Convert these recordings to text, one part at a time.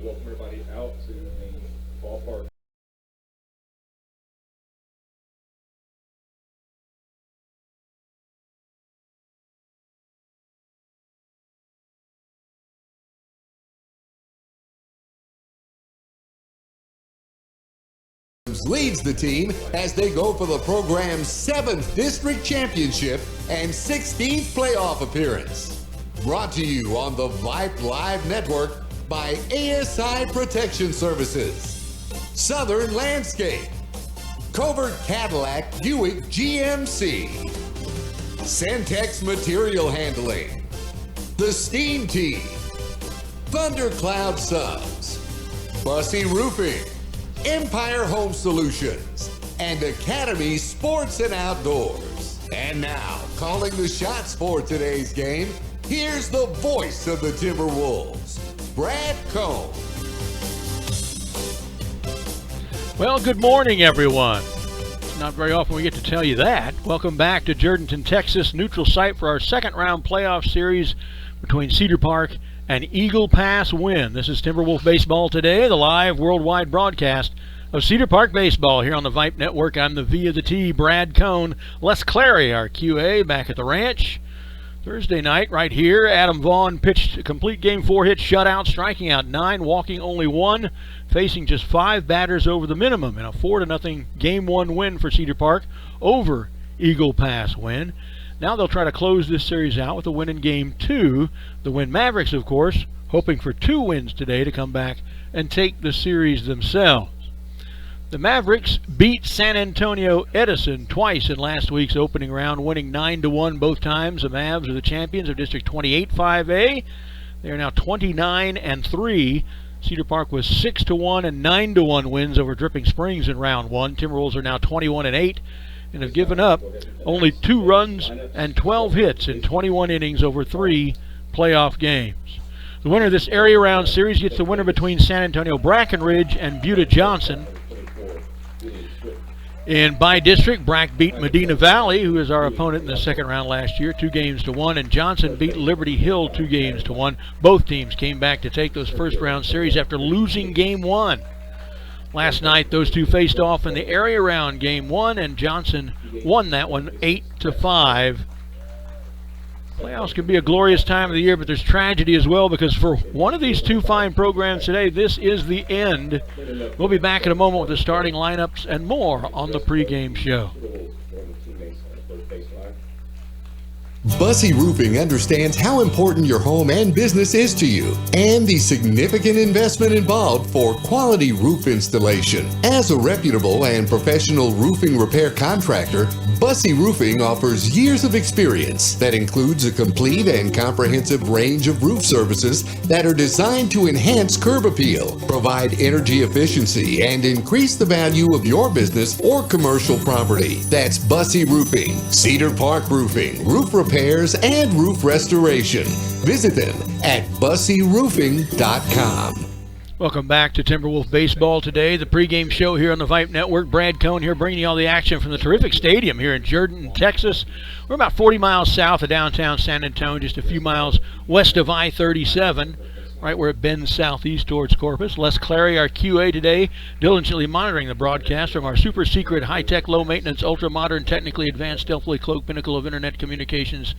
welcome everybody out to the ballpark. Leads the team as they go for the program's 7th district championship and 16th playoff appearance. Brought to you on the Vype Live Network by ASI Protection Services, Southern Landscape, Covert Cadillac Buick GMC, Centex Material Handling, The Steam Team, Thundercloud Subs, Bussy Roofing, Empire Home Solutions, and Academy Sports and Outdoors. And now, calling the shots for today's game, here's the voice of the Timberwolves, Brad Cohn. Well, good morning, everyone. It's not very often we get to tell you that. Welcome back to Jourdanton, Texas, neutral site for our second round playoff series between Cedar Park and Eagle Pass Winn. This is Timberwolf Baseball Today, the live worldwide broadcast of Cedar Park Baseball here on the Vype Network. I'm the V of the T, Brad Cohn. Les Clary, our QA, back at the ranch. Thursday night, right here, Adam Vaughn pitched a complete Game 4 hit shutout, striking out 9, walking only 1, facing just 5 batters over the minimum in a 4-0 Game 1 win for Cedar Park over Eagle Pass Winn. Now they'll try to close this series out with a win in Game 2. The Winn Mavericks, of course, hoping for 2 wins today to come back and take the series themselves. The Mavericks beat San Antonio Edison twice in last week's opening round, winning 9-1 both times. The Mavs are the champions of District 28 5A. They are now 29-3. Cedar Park was 6-1 and 9-1 wins over Dripping Springs in round 1. Timberwolves are now 21-8. And have given up only 2 runs and 12 hits in 21 innings over 3 playoff games. The winner of this area round series gets the winner between San Antonio Brackenridge and Buda Johnson. In by district, Brack beat Medina Valley, who is our opponent in the second round last year, 2-1, and Johnson beat Liberty Hill 2-1. Both teams came back to take those first round series after losing Game 1. Last night, those two faced off in the area round Game 1, and Johnson won that one 8-5. Playoffs can be a glorious time of the year, but there's tragedy as well, because for one of these two fine programs today, this is the end. We'll be back in a moment with the starting lineups and more on the pregame show. Bussy Roofing understands how important your home and business is to you and the significant investment involved for quality roof installation. As a reputable and professional roofing repair contractor, Bussy Roofing offers years of experience that includes a complete and comprehensive range of roof services that are designed to enhance curb appeal, provide energy efficiency, and increase the value of your business or commercial property. That's Bussy Roofing, Cedar Park Roofing, roof repairs, and roof restoration. Visit them at bussyroofing.com. Welcome back to Timberwolf Baseball Today, the pregame show here on the Vype Network. Brad Cohn here bringing you all the action from the terrific stadium here in Jourdanton, Texas. We're about 40 miles south of downtown San Antonio, just a few miles west of I-37, right where it bends southeast towards Corpus. Les Clary, our QA today, diligently monitoring the broadcast from our super secret, high-tech, low-maintenance, ultra-modern, technically advanced, stealthily cloaked pinnacle of internet communications,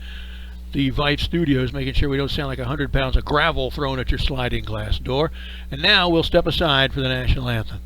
the Vype Studios, making sure we don't sound like 100 pounds of gravel thrown at your sliding glass door. And now we'll step aside for the national anthem.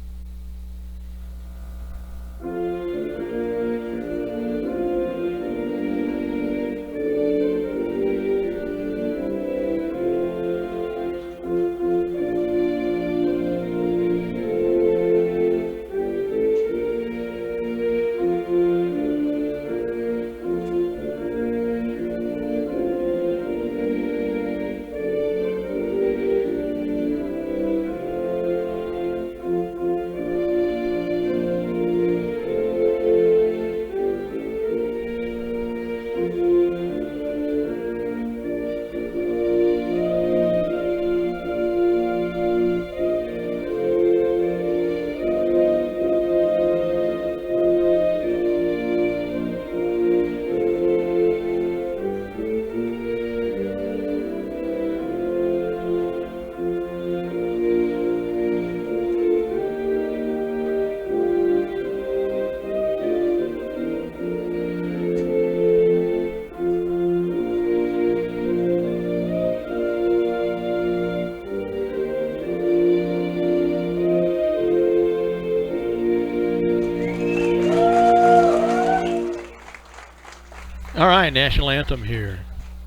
All right, national anthem here,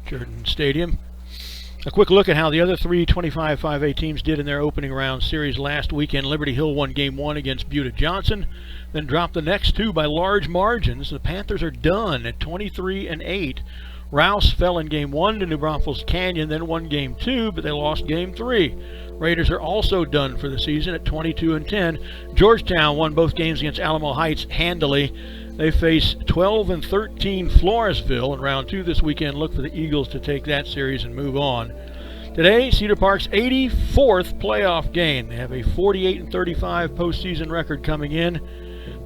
Jordan Stadium. A quick look at how the other three 25-5A teams did in their opening round series last weekend. Liberty Hill won Game 1 against Buda Johnson, then dropped the next two by large margins. The Panthers are done at 23-8. Rouse fell in Game 1 to New Braunfels Canyon, then won Game 2, but they lost Game 3. Raiders are also done for the season at 22-10. Georgetown won both games against Alamo Heights handily. They face 12-13 Floresville in round 2 this weekend. Look for the Eagles to take that series and move on. Today, Cedar Park's 84th playoff game. They have a 48-35 postseason record coming in.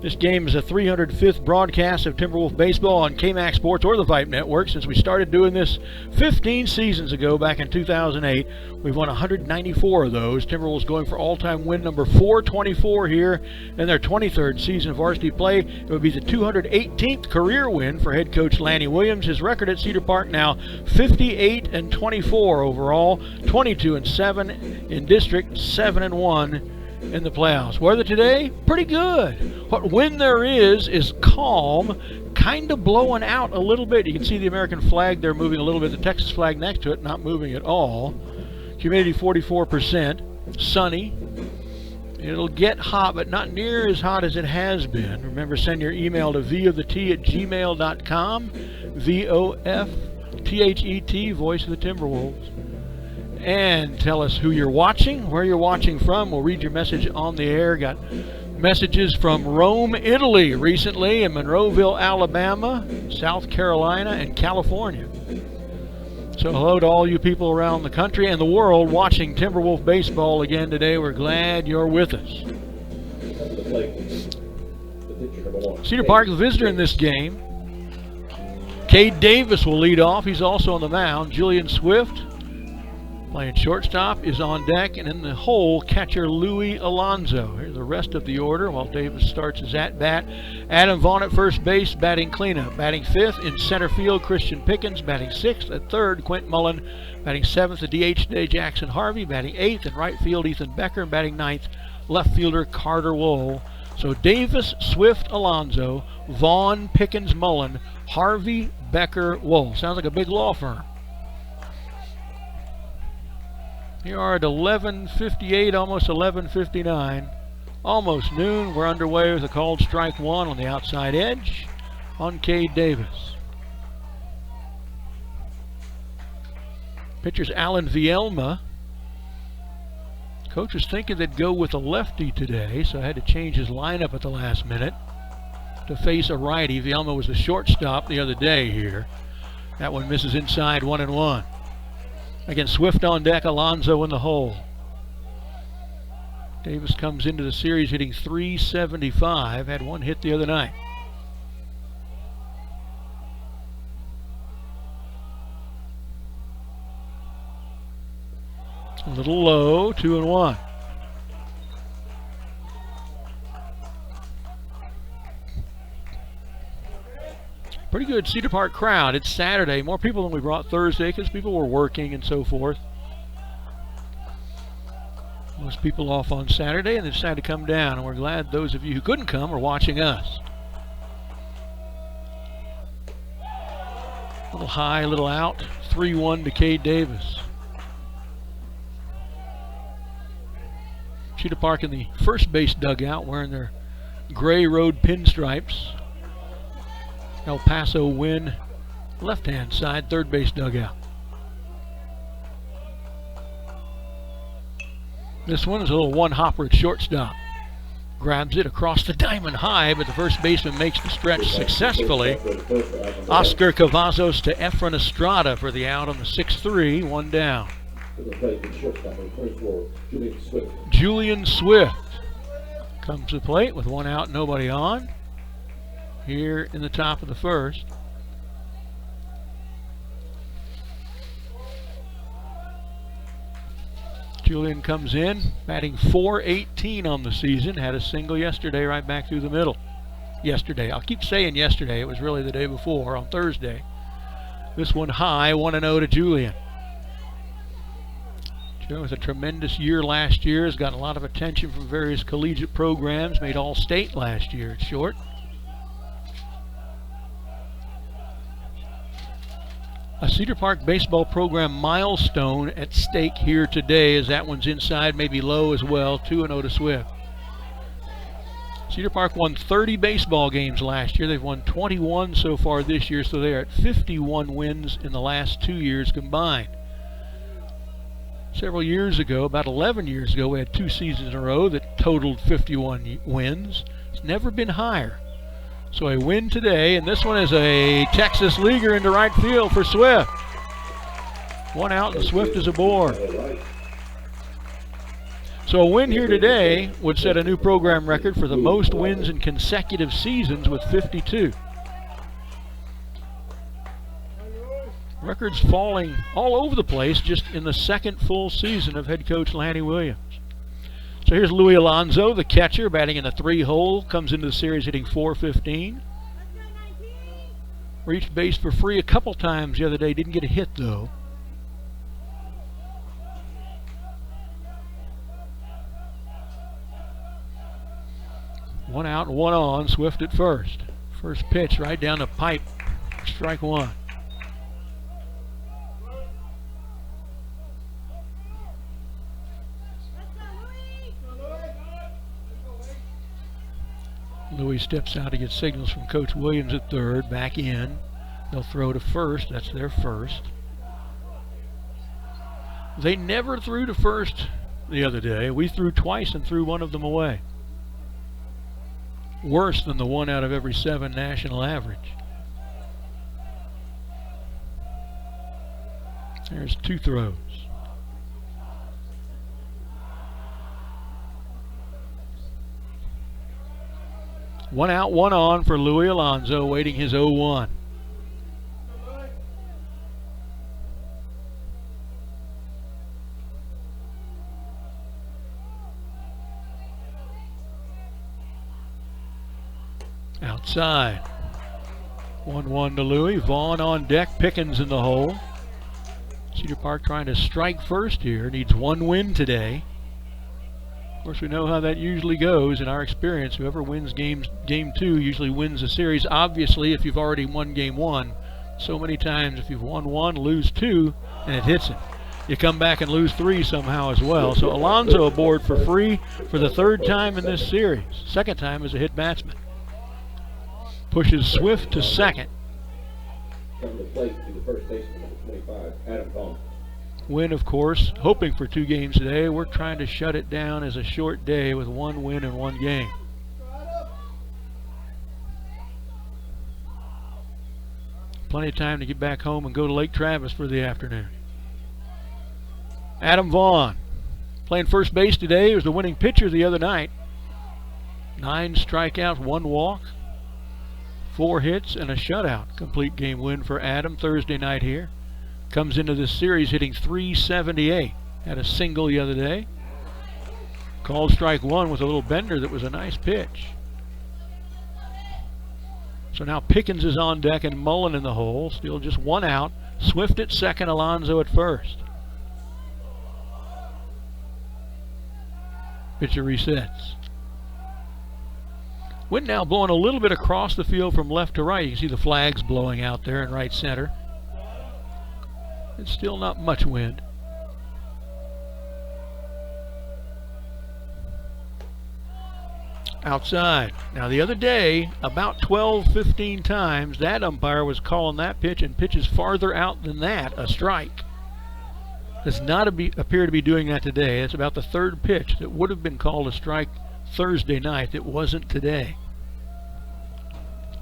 This game is a 305th broadcast of Timberwolf baseball on KMAX Sports or the Vype Network. Since we started doing this 15 seasons ago back in 2008, we've won 194 of those. Timberwolves going for all-time win number 424 here in their 23rd season of varsity play. It would be the 218th career win for head coach Lanny Williams. His record at Cedar Park now 58-24 overall, 22-7 in district, 7-1 in the playoffs. Weather today, pretty good. What wind there is calm, kind of blowing out a little bit. You can see the American flag there moving a little bit. The Texas flag next to it not moving at all. Humidity 44%. Sunny. It'll get hot, but not near as hot as it has been. Remember, send your email to vofthet@gmail.com. VOFTHET, Voice of the Timberwolves. And tell us who you're watching, where you're watching from. We'll read your message on the air. Got messages from Rome, Italy recently, and Monroeville, Alabama, South Carolina, and California. So hello to all you people around the country and the world watching Timberwolf baseball again today. We're glad you're with us. Cedar Park, the visitor in this game. Cade Davis will lead off. He's also on the mound. Julian Swift, playing shortstop, is on deck, and in the hole, catcher Louis Alonzo. Here's the rest of the order while Davis starts his at-bat. Adam Vaughn at first base, batting cleanup. Batting fifth in center field, Christian Pickens. Batting sixth at third, Quint Mullen. Batting seventh, the DH today, Jackson Harvey. Batting eighth in right field, Ethan Becker. And batting ninth, left fielder Carter Wohl. So Davis, Swift, Alonzo, Vaughn, Pickens, Mullen, Harvey, Becker, Wohl. Sounds like a big law firm. Here are at 11:58, almost 11:59. Almost noon. We're underway with a called strike one on the outside edge on Cade Davis. Pitcher's Alan Vielma. Coach was thinking they'd go with a lefty today, so I had to change his lineup at the last minute to face a righty. Vielma was the shortstop the other day here. That one misses inside, 1-1. Again, Swift on deck, Alonzo in the hole. Davis comes into the series hitting .375, had one hit the other night. A little low, 2-1. Pretty good Cedar Park crowd. It's Saturday. More people than we brought Thursday because people were working and so forth. Most people off on Saturday, and they decided to come down, and we're glad those of you who couldn't come are watching us. A little high, a little out. 3-1 to Cade Davis. Cedar Park in the first base dugout wearing their gray road pinstripes. El Paso Winn, left-hand side, third base dugout. This one is a little one-hopper at shortstop. Grabs it across the diamond high, but the first baseman makes the stretch successfully. Oscar Cavazos to Efren Estrada for the out on the 6-3, one down. Julian Swift comes to the plate with one out, nobody on. Here in the top of the first. Julian comes in, batting .418 on the season. Had a single yesterday right back through the middle. Yesterday. I'll keep saying yesterday. It was really the day before, on Thursday. This one high, 1-0 to Julian. Julian with a tremendous year last year. Has gotten a lot of attention from various collegiate programs. Made All-State last year at short. A Cedar Park baseball program milestone at stake here today, as that one's inside, maybe low as well. 2-0 to Swift. Cedar Park won 30 baseball games last year. They've won 21 so far this year, so they are at 51 wins in the last 2 years combined. Several years ago, about 11 years ago, we had 2 seasons in a row that totaled 51 wins. It's never been higher. So a win today, and this one is a Texas leaguer into right field for Swift. 1 out and Swift is aboard. So a win here today would set a new program record for the most wins in consecutive seasons with 52. Records falling all over the place just in the second full season of head coach Lanny Williams. So here's Louis Alonso, the catcher, batting in the 3-hole, comes into the series hitting .415. Reached base for free a couple times the other day, didn't get a hit though. One out and 1 on, Swift at first. First pitch right down the pipe, strike 1. Louis steps out to get signals from Coach Williams at third, back in. They'll throw to first, that's their first. They never threw to first the other day. We threw twice and threw one of them away. Worse than the 1 out of every 7 national average. There's 2 throws. One out, 1 on for Louis Alonso, waiting his 0-1. Outside. 1-1 to Louis. Vaughn on deck, Pickens in the hole. Cedar Park trying to strike first here. Needs 1 win today. Of course, we know how that usually goes in our experience. Whoever wins game 2 usually wins the series. Obviously, if you've already won game 1, so many times if you've won 1, lose 2, and it hits it. You come back and lose 3 somehow as well. So Alonso aboard for free for the 3rd time in this series. 2nd time as a hit batsman. Pushes Swift to second. From the plate to the first baseman, number 25, Adam Vaughn. Winn, of course, hoping for 2 games today. We're trying to shut it down as a short day with 1 win and 1 game. Plenty of time to get back home and go to Lake Travis for the afternoon. Adam Vaughn playing first base today. He was the winning pitcher the other night. 9 strikeouts, 1 walk, 4 hits, and a shutout. Complete game win for Adam Thursday night here. Comes into this series hitting .378. Had a single the other day. Called strike 1 with a little bender that was a nice pitch. So now Pickens is on deck and Mullen in the hole. Still just 1 out. Swift at second, Alonso at first. Pitcher resets. Wind now blowing a little bit across the field from left to right. You can see the flags blowing out there in right center. It's still not much wind. Outside. Now the other day, about 12-15 times, that umpire was calling that pitch and pitches farther out than that a strike. Does not appear to be doing that today. It's about the 3rd pitch that would have been called a strike Thursday night that wasn't today.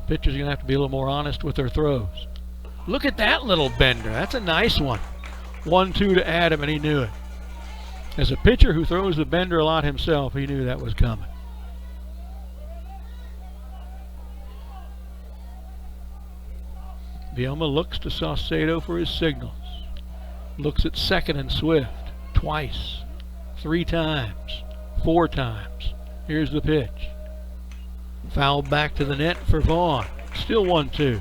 Pitchers are going to have to be a little more honest with their throws. Look at that little bender. That's a nice one. 1-2 to Adam, and he knew it. As a pitcher who throws the bender a lot himself, he knew that was coming. Bielma looks to Saucedo for his signals. Looks at second and Swift. Twice. 3 times. 4 times. Here's the pitch. Foul back to the net for Vaughn. Still 1-2.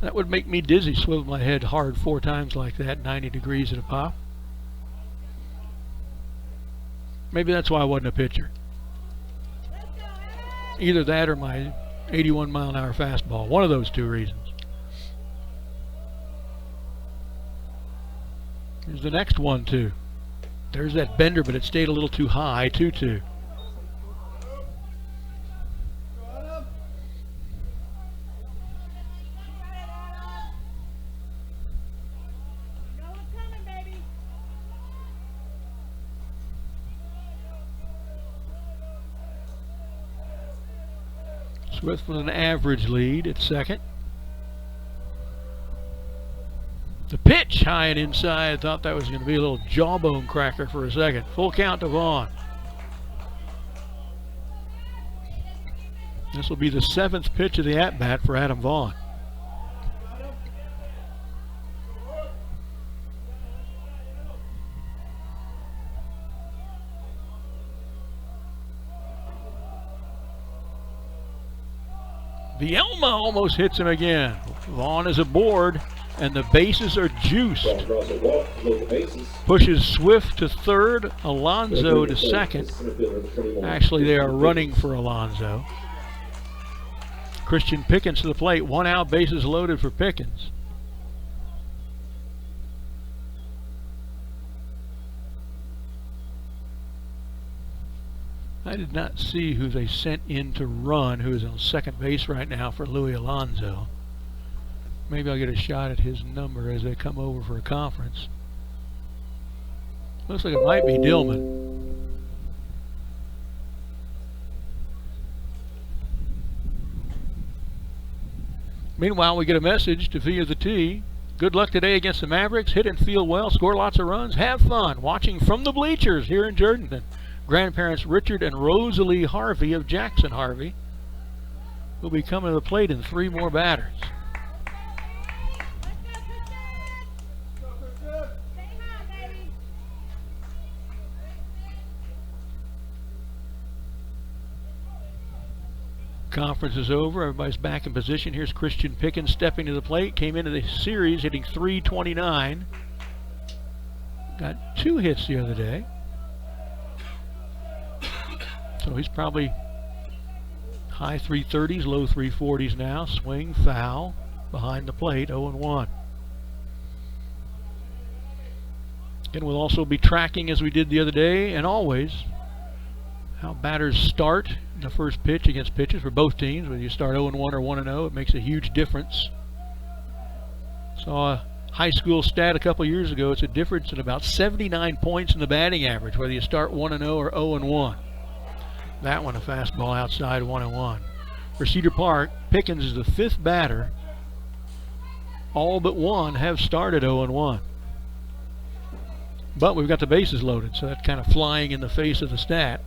That would make me dizzy, swivel my head hard 4 times like that, 90 degrees at a pop. Maybe that's why I wasn't a pitcher. Either that or my 81-mile-an-hour fastball. One of those two reasons. Here's the next 1-2. There's that bender, but it stayed a little too high. 2-2. Swift with an average lead at second. The pitch high and inside. Thought that was going to be a little jawbone cracker for a second. Full count to Vaughn. This will be the 7th pitch of the at-bat for Adam Vaughn. Vielma almost hits him again. Vaughn is aboard, and the bases are juiced. Pushes Swift to third, Alonso to second. Actually, they are running for Alonso. Christian Pickens to the plate. 1 out, bases loaded for Pickens. I did not see who they sent in to run, who is on second base right now for Louis Alonso. Maybe I'll get a shot at his number as they come over for a conference. Looks like it might be Dillman. Meanwhile, we get a message to Via the T. Good luck today against the Mavericks. Hit and feel well, score lots of runs, have fun watching from the bleachers here in Jourdanton. Grandparents Richard and Rosalie Harvey of Jackson Harvey will be coming to the plate in 3 more batters. Conference is over. Everybody's back in position. Here's Christian Pickens stepping to the plate. Came into the series hitting .329. Got 2 hits the other day. So he's probably high 330s, low 340s now. Swing, foul, behind the plate, 0-1. And we'll also be tracking, as we did the other day and always, how batters start in the first pitch against pitchers for both teams. Whether you start 0-1 or 1-0, it makes a huge difference. Saw a high school stat a couple years ago. It's a difference in about 79 points in the batting average, whether you start 1-0 or 0-1. That one, a fastball outside, 1-1. For Cedar Park, Pickens is the 5th batter. All but 1 have started 0-1. But we've got the bases loaded, so that's kind of flying in the face of the stat.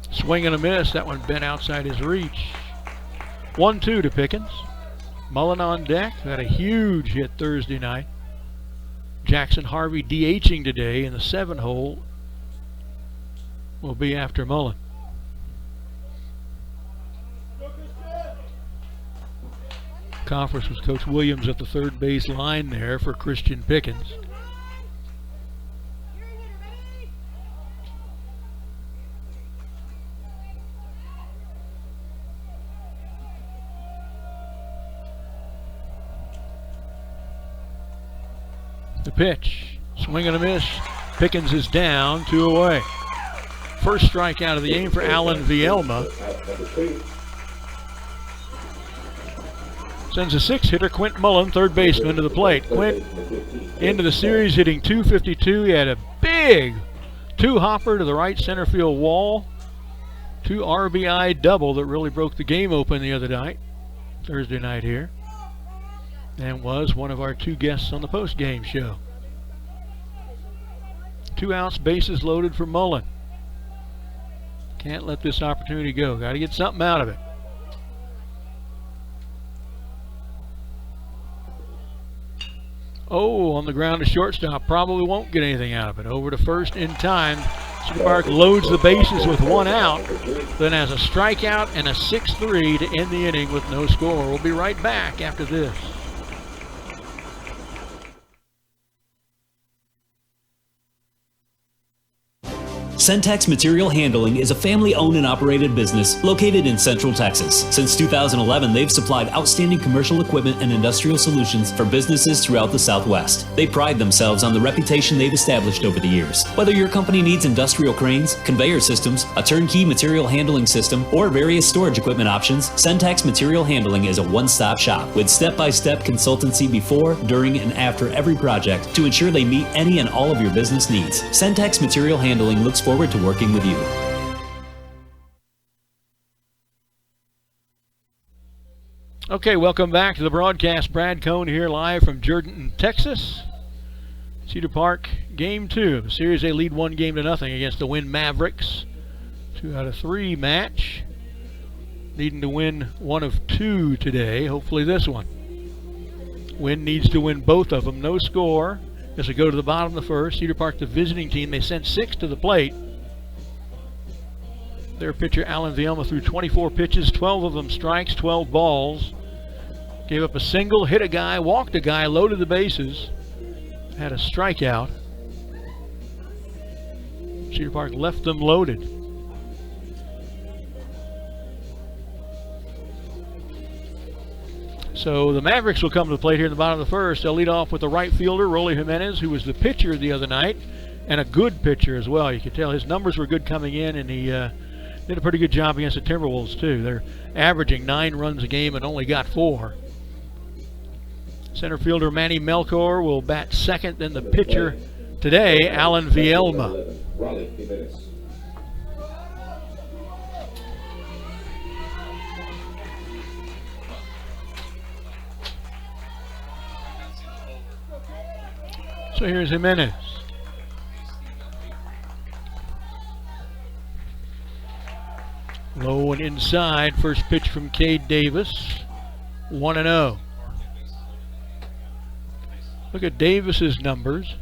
Swing and a miss. That one bent outside his reach. 1-2 to Pickens. Mullen on deck. Had a huge hit Thursday night. Jackson Harvey DHing today in the 7-hole will be after Mullen. Conference with Coach Williams at the third base line there for Christian Pickens. The pitch, swing and a miss. Pickens is down, 2 away. First strikeout of the game for Alan Vielma. Sends a 6-hitter, Quint Mullen, third baseman, to the plate. Quint into the series hitting .252. He had a big 2-hopper to the right center field wall. 2 RBI double that really broke the game open the other night, Thursday night here. And was one of our 2 guests on the post-game show. 2 outs, bases loaded for Mullen. Can't let this opportunity go. Got to get something out of it. Oh, on the ground to shortstop. Probably won't get anything out of it. Over to first in time. Cedar Park loads the bases with 1 out. Then has a strikeout and a 6-3 to end the inning with no score. We'll be right back after this. Centex Material Handling is a family-owned and operated business located in Central Texas. Since 2011, they've supplied outstanding commercial equipment and industrial solutions for businesses throughout the Southwest. They pride themselves on the reputation they've established over the years. Whether your company needs industrial cranes, conveyor systems, a turnkey material handling system, or various storage equipment options, Centex Material Handling is a one-stop shop with step-by-step consultancy before, during, and after every project to ensure they meet any and all of your business needs. Centex Material Handling looks forward to working with you. Okay, welcome back to the broadcast. Brad Cohn here live from Jourdanton, Texas. Cedar Park, Game 2 of the series. They lead 1-0 against the Winn Mavericks. 2 out of 3 match. Needing to win 1 of 2 today, hopefully this one. Winn needs to win both of them. No score as we go to the bottom of the first. Cedar Park, the visiting team, they sent 6 to the plate. Their pitcher, Alan Vielma, threw 24 pitches, 12 of them strikes, 12 balls. Gave up a single, hit a guy, walked a guy, loaded the bases. Had a strikeout. Cedar Park left them loaded. So the Mavericks will come to the plate here in the bottom of the first. They'll lead off with the right fielder, Rolly Jimenez, who was the pitcher the other night, and a good pitcher as well. You could tell his numbers were good coming in, and he did a pretty good job against the Timberwolves too. They're averaging 9 runs a game and only got 4. Center fielder Manny Melchor will bat second. Then the pitcher today, Alan Vielma. Rolly Jimenez. So here's Jimenez. Low and inside. First pitch from Cade Davis. 1-0. Look at Davis's numbers.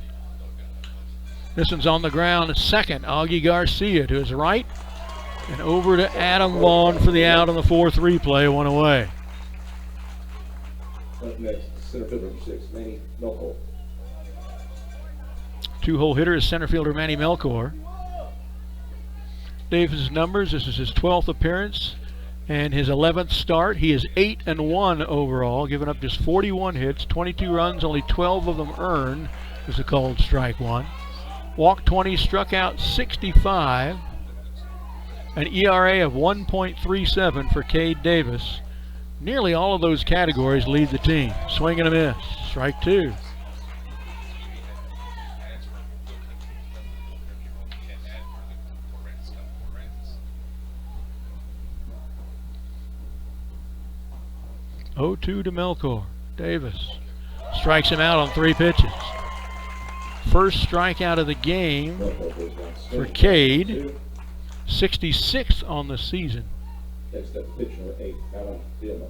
This one's on the ground at second. Augie Garcia to his right. And over to Adam Vaughn for the out on the 4-3 play. 1 away. Up next, center fielder number 6, Manny Melchor. 2-hole hitter is center fielder Manny Melchor. Davis's numbers, this is his 12th appearance and his 11th start. He is 8-1 overall, giving up just 41 hits, 22 runs, only 12 of them earned. Was a called strike 1. Walked 20, struck out 65. An ERA of 1.37 for Cade Davis. Nearly all of those categories lead the team. Swing and a miss. Strike 2. Oh, 2 to Melchor. Davis strikes him out on 3 pitches. First strikeout of the game for Cade. 66th on the season. Next up, pitcher number 8, Alan Vielma.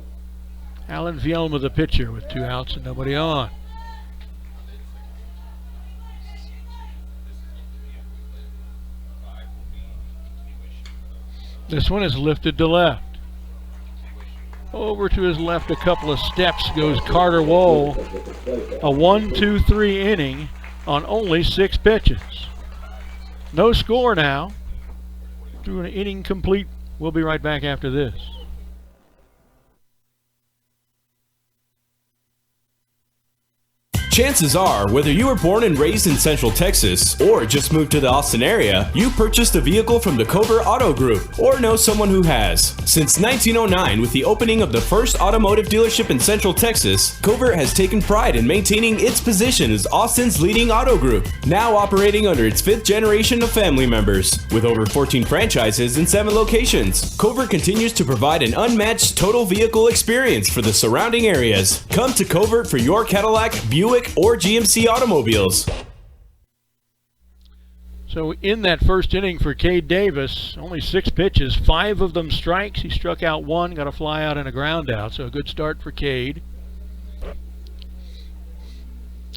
Alan Vielma, the pitcher, with 2 outs and nobody on. This one is lifted to left. Over to his left a couple of steps goes Carter Wohl. A 1-2-3 inning on only 6 pitches. No score now. Through an inning complete. We'll be right back after this. Chances are, whether you were born and raised in Central Texas or just moved to the Austin area, you purchased a vehicle from the Covert Auto Group or know someone who has. Since 1909, with the opening of the first automotive dealership in Central Texas, Covert has taken pride in maintaining its position as Austin's leading auto group, now operating under its 5th generation of family members. With over 14 franchises in 7 locations, Covert continues to provide an unmatched total vehicle experience for the surrounding areas. Come to Covert for your Cadillac, Buick, or GMC automobiles. So in that first inning for Cade Davis, only 6 pitches, 5 of them strikes. He struck out 1, got a fly out and a ground out. So a good start for Cade.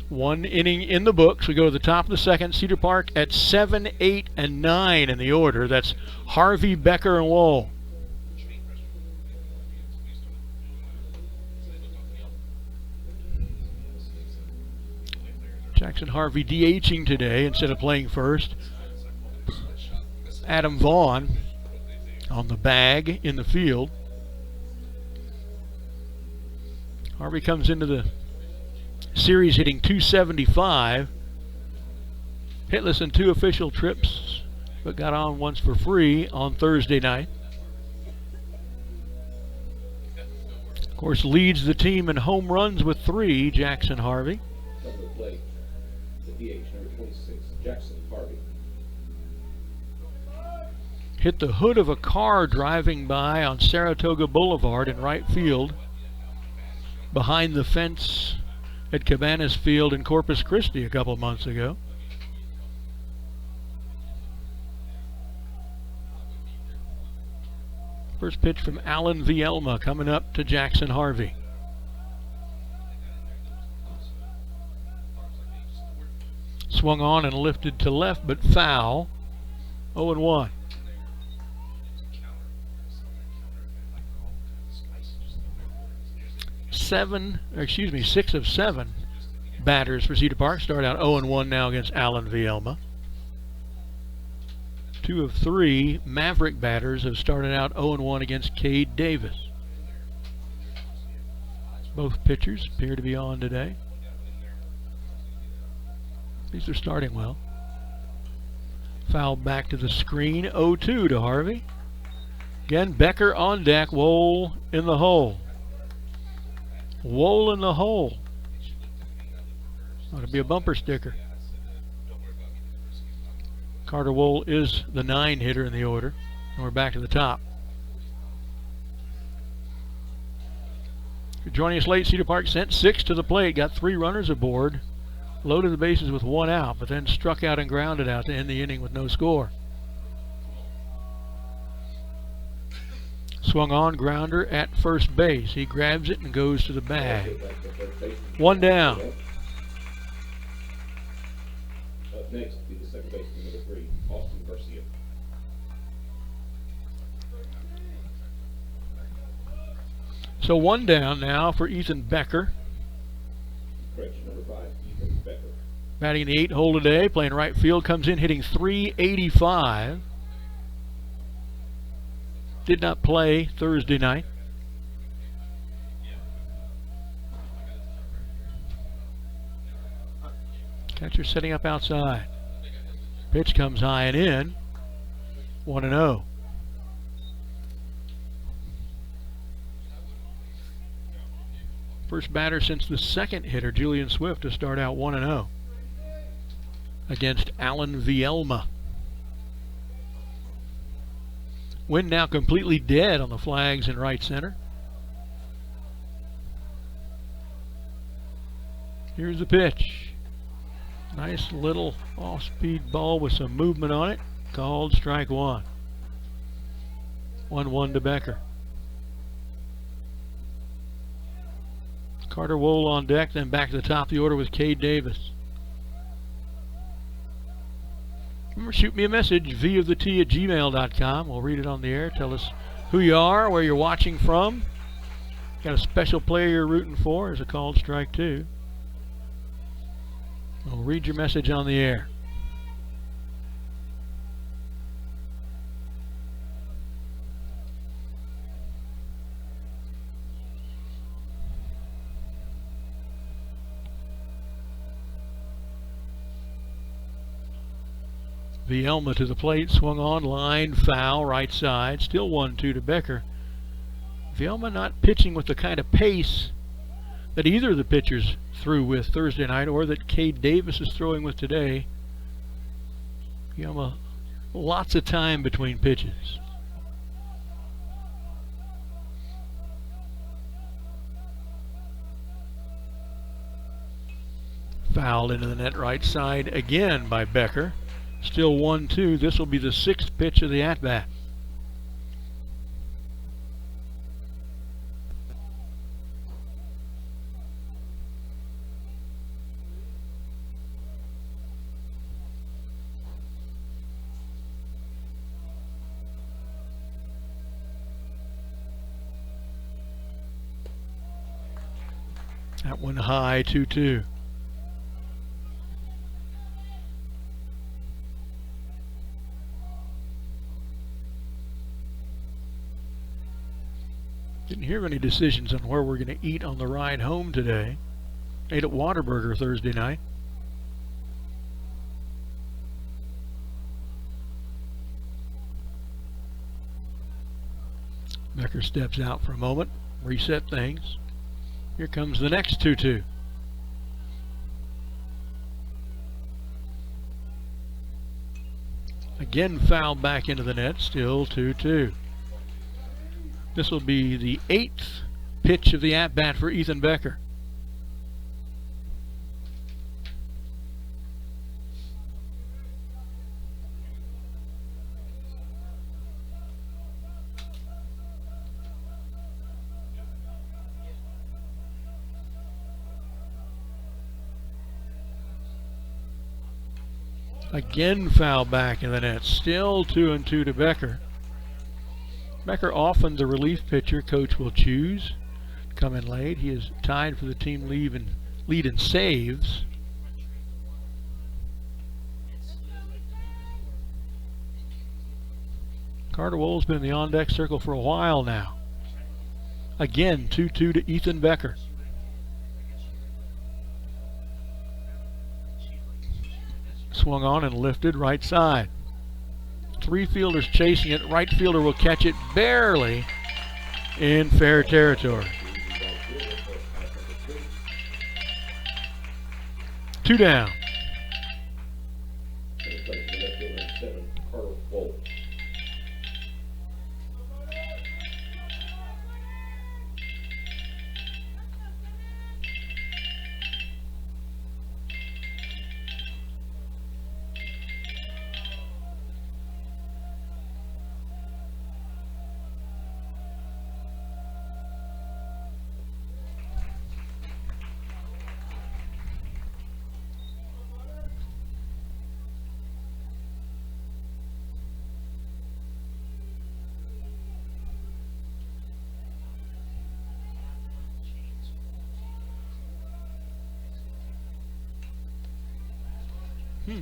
1 inning in the books. We go to the top of the second. Cedar Park at 7, 8, and 9 in the order. That's Harvey, Becker, and Wohl. Jackson Harvey DHing today instead of playing first. Adam Vaughn on the bag in the field. Harvey comes into the series hitting .275. Hitless in 2 official trips, but got on once for free on Thursday night. Of course, leads the team in home runs with 3, Jackson Harvey. Coming to the plate, the DH number 26, Jackson Harvey. Hit the hood of a car driving by on Saratoga Boulevard in right field, behind the fence at Cabanas Field in Corpus Christi a couple months ago. First pitch from Alan Vielma coming up to Jackson Harvey. Swung on and lifted to left, but foul. 0-1. Six of 7 batters for Cedar Park start out 0-1 now against Alan Vielma. 2 of 3 Maverick batters have started out 0-1 against Cade Davis. Both pitchers appear to be on today. These are starting well. Foul back to the screen. 0-2 to Harvey. Again, Becker on deck. Wohl in the hole. Wohl in the hole. Ought to be a bumper sticker. Carter Wohl is the 9 hitter in the order. And we're back to the top. Joining us late, Cedar Park sent 6 to the plate. Got 3 runners aboard. Loaded the bases with 1 out, but then struck out and grounded out to end the inning with no score. Swung on, grounder at first base. He grabs it and goes to the bag. 1 down. Up next will be the second baseman, number 3, Austin Garcia. So 1 down now for Ethan Becker. Correction, number 5, Ethan Becker. Batting in the 8 hole today, playing right field, comes in hitting .385. Did not play Thursday night. Catcher setting up outside. Pitch comes high and in. 1-0. First batter since the second hitter, Julian Swift, to start out 1-0 against Alan Vielma. Winn now completely dead on the flags in right center. Here's the pitch. Nice little off-speed ball with some movement on it. Called strike 1. 1-1 to Becker. Carter Wohl on deck, then back to the top of the order with Cade Davis. Remember, shoot me a message, voftheT@gmail.com. We'll read it on the air. Tell us who you are, where you're watching from. Got a special player you're rooting for. There's a called strike 2. We'll read your message on the air. Vielma to the plate, swung on, line, foul, right side. Still 1-2 to Becker. Vielma not pitching with the kind of pace that either of the pitchers threw with Thursday night or that Cade Davis is throwing with today. Vielma, lots of time between pitches. Fouled into the net right side again by Becker. Still 1-2. This will be the 6th pitch of the at-bat. That one high, 2-2. hear of any decisions on where we're going to eat on the ride home today. Ate at Whataburger Thursday night. Becker steps out for a moment, reset things. Here comes the next 2-2. Again fouled back into the net, still 2-2. This will be the 8th pitch of the at-bat for Ethan Becker. Again fouled back in the net, still 2-2 to Becker. Becker, often the relief pitcher coach will choose. Come in late. He is tied for the team lead in saves. Carter Wohl's been in the on-deck circle for a while now. Again, 2-2 to Ethan Becker. Swung on and lifted right side. 3 fielders chasing it. Right fielder will catch it barely in fair territory. 2 down.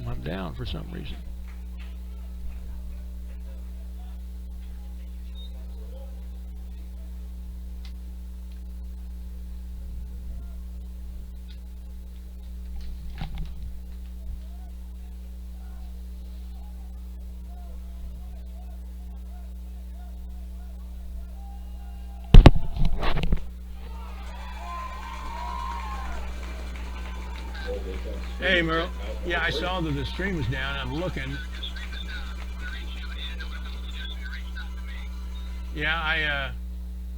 I'm down for some reason. Hey, Merle. Yeah, I saw that the stream was down. I'm looking. Yeah,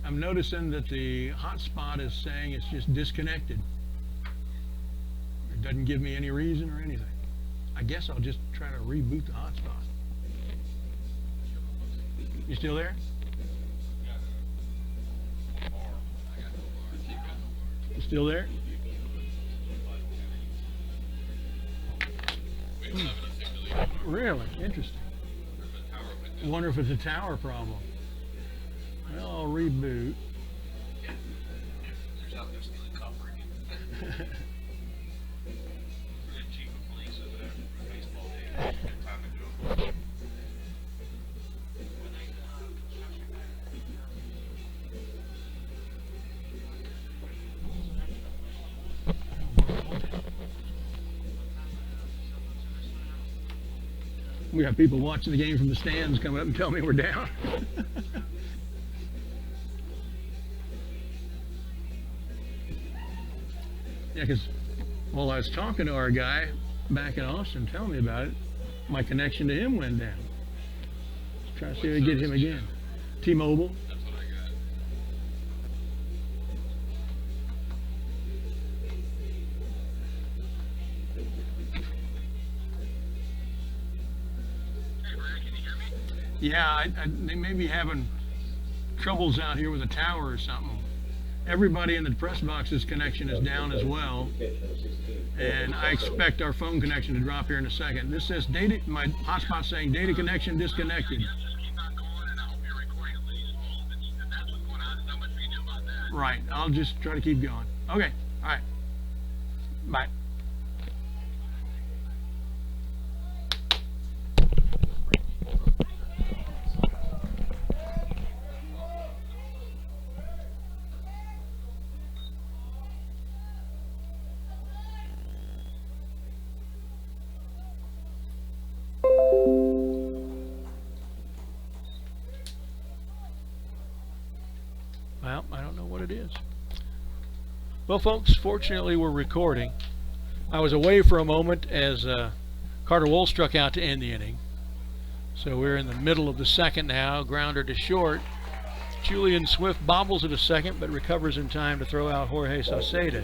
I'm noticing that the hotspot is saying it's just disconnected. It doesn't give me any reason or anything. I guess I'll just try to reboot the hotspot. You still there? You still there? Really? Interesting. I wonder if it's a tower problem. Well, I'll reboot. We got people watching the game from the stands coming up and telling me we're down. Yeah, because while I was talking to our guy back in Austin telling me about it, my connection to him went down. Let's try to see if we can get him again. T-Mobile. Yeah, they may be having troubles out here with a tower or something. Everybody in the press box's connection is down as well. And I expect our phone connection to drop here in a second. This says data, my hotspot saying data connection disconnected. Right, I'll just try to keep going. Okay, all right. Bye. Well, folks, fortunately we're recording. I was away for a moment as Carter Wohl struck out to end the inning. So we're in the middle of the second now. Grounder to short. Julian Swift bobbles at a second, but recovers in time to throw out Jorge Sauceda.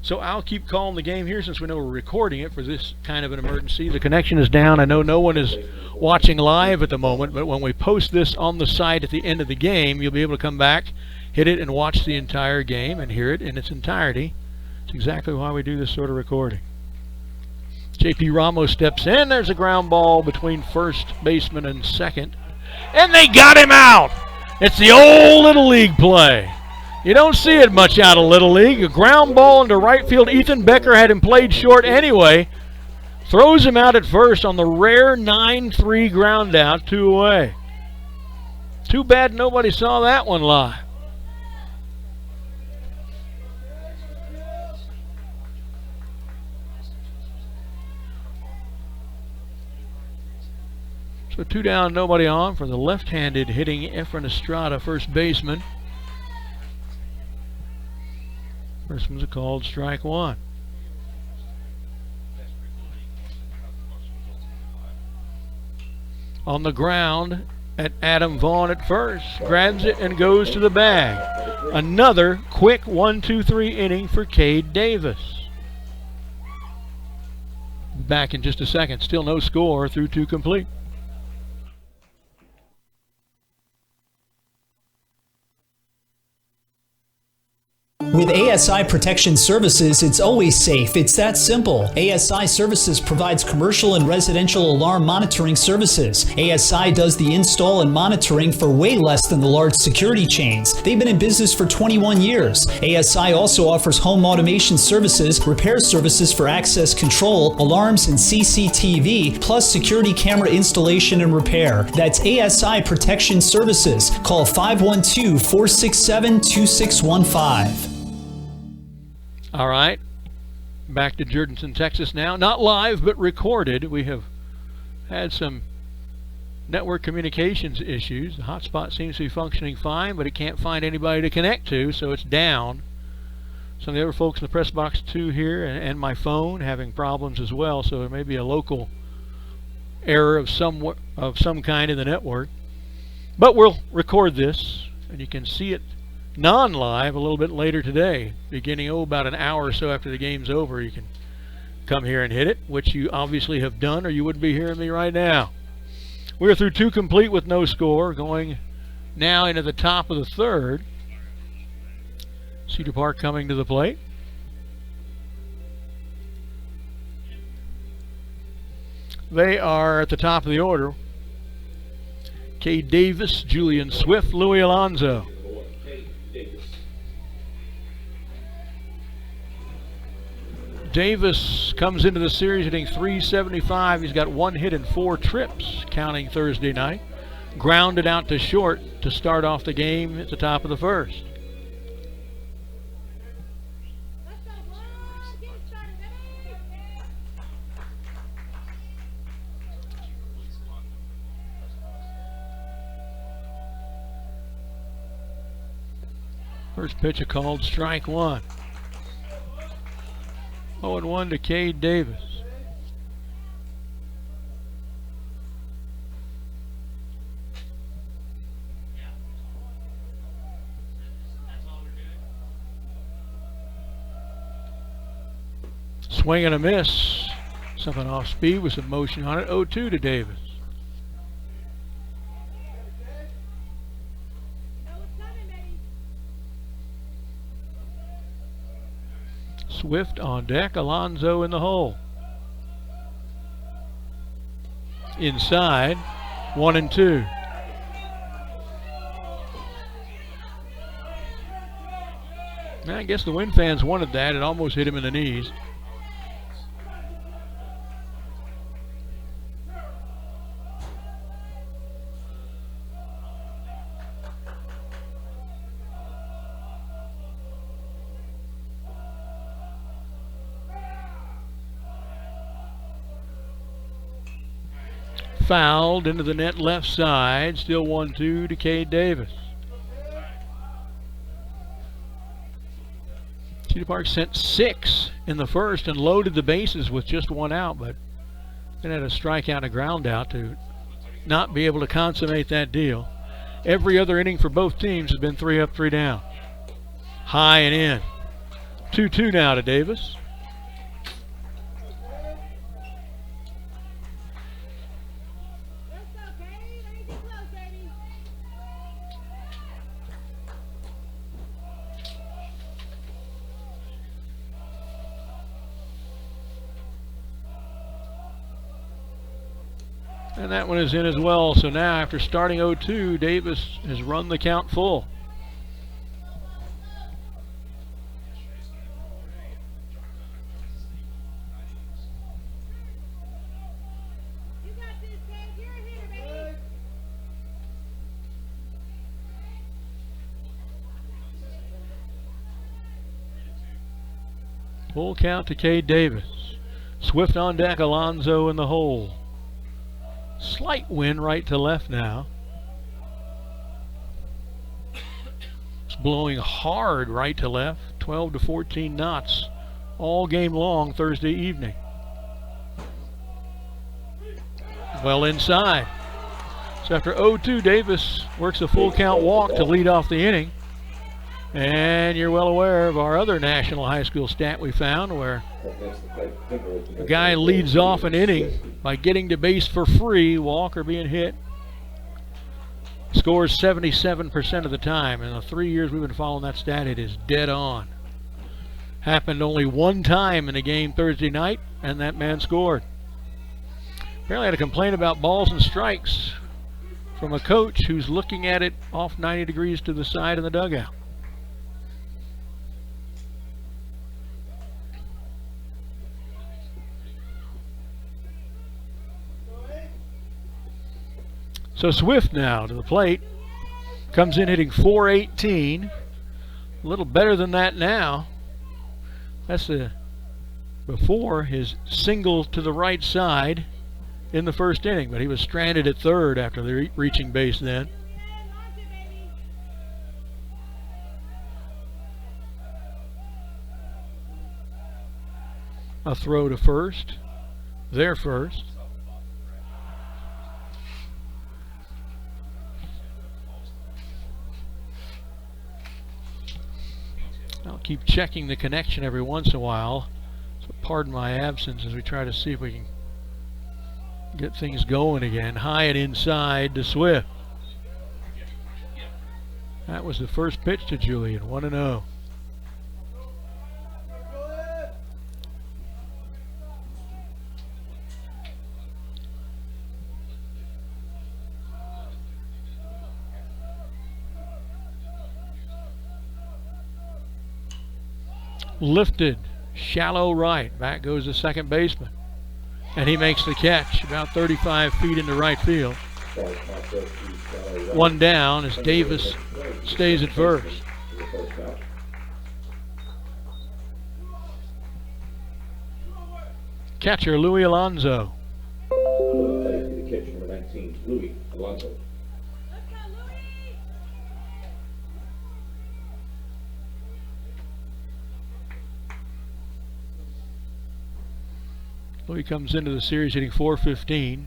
So I'll keep calling the game here since we know we're recording it for this kind of an emergency. The connection is down. I know no one is watching live at the moment, but when we post this on the site at the end of the game, you'll be able to come back, hit it, and watch the entire game and hear it in its entirety. It's exactly why we do this sort of recording. J.P. Ramos steps in. There's a ground ball between first baseman and second. And they got him out! It's the old Little League play. You don't see it much out of Little League. A ground ball into right field. Ethan Becker had him played short anyway. Throws him out at first on the rare 9-3 ground out, 2 away. Too bad nobody saw that one live. So 2 down, nobody on for the left-handed hitting Efren Estrada, first baseman. First one's a called strike 1. On the ground at Adam Vaughn at first. Grabs it and goes to the bag. Another quick 1-2-3 inning for Cade Davis. Back in just a second. Still no score through 2 complete. With ASI Protection Services, it's always safe. It's that simple. ASI Services provides commercial and residential alarm monitoring services. ASI does the install and monitoring for way less than the large security chains. They've been in business for 21 years. ASI also offers home automation services, repair services for access control, alarms and CCTV, plus security camera installation and repair. That's ASI Protection Services. Call 512-467-2615. All right, back to Jourdanton, Texas now. Not live, but recorded. We have had some network communications issues. The hotspot seems to be functioning fine, but it can't find anybody to connect to, so it's down. Some of the other folks in the press box too here, and my phone having problems as well, so there may be a local error of some kind in the network. But we'll record this, and you can see it non-live a little bit later today, beginning about an hour or so after the game's over. You can come here and hit it, which you obviously have done, or you wouldn't be hearing me right now. We're through 2 complete with no score, going now into the top of the third. Cedar Park coming to the plate. They are at the top of the order. Cade Davis, Julian Swift, Louis Alonso. Davis comes into the series hitting .375. He's got 1 hit and 4 trips, counting Thursday night. Grounded out to short to start off the game at the top of the first. First pitch, a called strike 1. 0-1 to Cade Davis. Swing and a miss. Something off speed with some motion on it. 0-2 to Davis. Swift on deck, Alonso in the hole. Inside, 1-2. I guess the Winn fans wanted that. It almost hit him in the knees. fouled into the net left side. Still 1-2 to Cade Davis. Cedar Park sent 6 in the first and loaded the bases with just 1 out, but then had a strikeout and a ground out to not be able to consummate that deal. Every other inning for both teams has been 3 up, 3 down. High and in. 2-2 now to Davis. And that one is in as well. So now after starting 0-2, Davis has run the count full. Full count to Cade Davis. Swift on deck, Alonso in the hole. Slight wind right to left now. It's blowing hard right to left, 12 to 14 knots all game long Thursday evening. Well inside. So after 0-2, Davis works a full count walk to lead off the inning. And you're well aware of our other national high school stat we found where a guy leads off an inning by getting to base for free, walk or being hit, scores 77% of the time. In the 3 years we've been following that stat, it is dead on. Happened only 1 time in a game Thursday night, and that man scored. Apparently had a complaint about balls and strikes from a coach who's looking at it off 90 degrees to the side in the dugout. So Swift now to the plate. Comes in hitting .418. A little better than that now. That's before his single to the right side in the first inning, but he was stranded at third after the reaching base then. A throw to first. There first. I'll keep checking the connection every once in a while, so pardon my absence as we try to see if we can get things going again. High and inside to Swift. That was the first pitch to Julian, 1-0. Lifted, shallow right. Back goes the second baseman. And he makes the catch about 35 feet into right field. 1 down as Davis stays at first. Catcher Louis Alonso. The catcher number 19, Louis Alonso. Louis comes into the series hitting .415.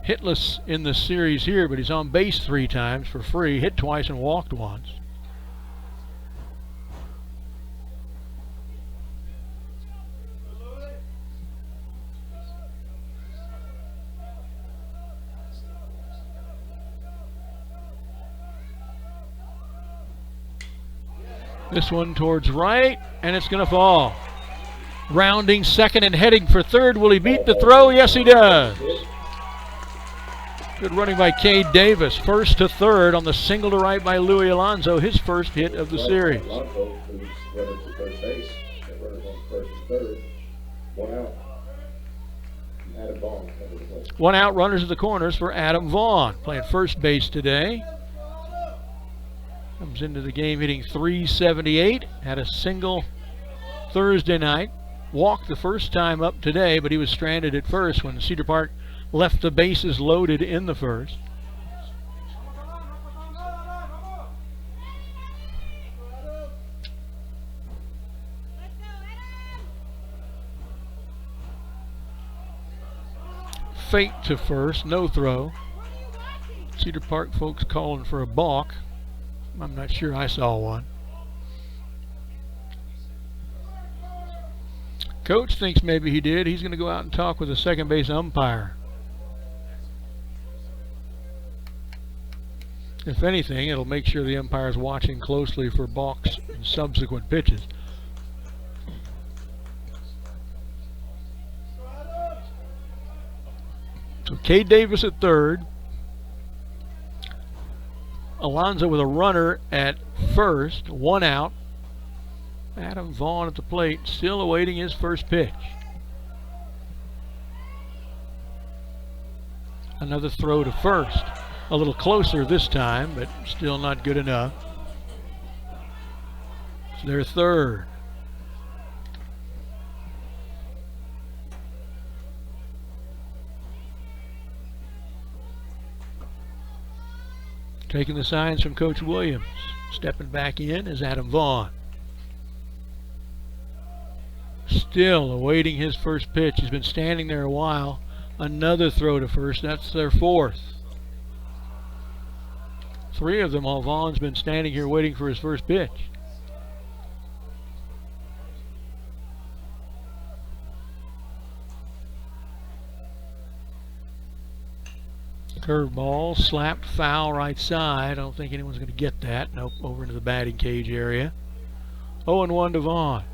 Hitless in the series here, but he's on base 3 times for free. Hit twice and walked once. This one towards right, and it's going to fall. Rounding second and heading for third. Will he beat the throw? Yes, he does. Good running by Cade Davis. First to third on the single to right by Louis Alonso. His first hit of the series. Alonso, who's runner to first base. That runner's on first and third. 1 out. Adam Vaughn. 1 out, runners at the corners for Adam Vaughn. Playing first base today. Comes into the game hitting .378. Had a single Thursday night. walked the first time up today, but he was stranded at first when Cedar Park left the bases loaded in the first. Fate to first, no throw. Cedar Park folks calling for a balk. I'm not sure I saw one. Coach thinks maybe he did. He's going to go out and talk with the second base umpire. If anything, it'll make sure the umpire's watching closely for balks in subsequent pitches. So Cade Davis at third. Alonso with a runner at first, one out. Adam Vaughn at the plate, still awaiting his first pitch. Another throw to first. A little closer this time, but still not good enough. It's their third. Taking the signs from Coach Williams. Stepping back in is Adam Vaughn. Still awaiting his first pitch. He's been standing there a while. Another throw to first. That's their fourth. Three of them while Vaughn's been standing here waiting for his first pitch. Curveball, slapped foul right side. I don't think anyone's going to get that. Nope, over into the batting cage area. 0-1 to Vaughn.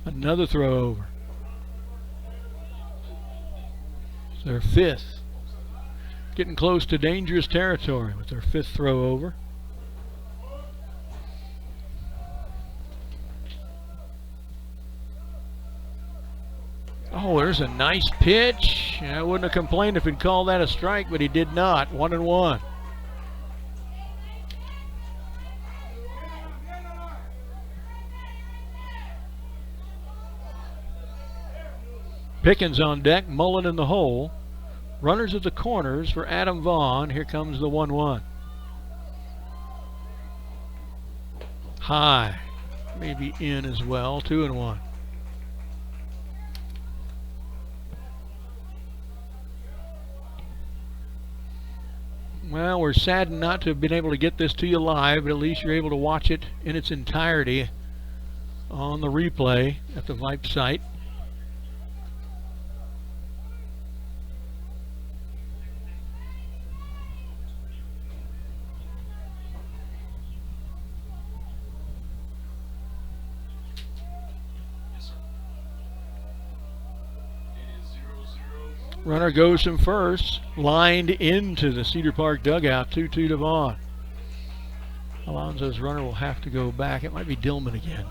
Another throw over. It's their fifth. Getting close to dangerous territory with their fifth throw over. Oh, there's a nice pitch. I wouldn't have complained if he'd called that a strike, but he did not. 1-1. Pickens on deck, Mullen in the hole. Runners at the corners for Adam Vaughn. Here comes the 1-1. High. Maybe in as well. 2-1. Well, we're saddened not to have been able to get this to you live, but at least you're able to watch it in its entirety on the replay at the Vype site. Runner goes from first, lined into the Cedar Park dugout, 2-2 to Vaughn. Alonso's runner will have to go back. It might be Dillman again.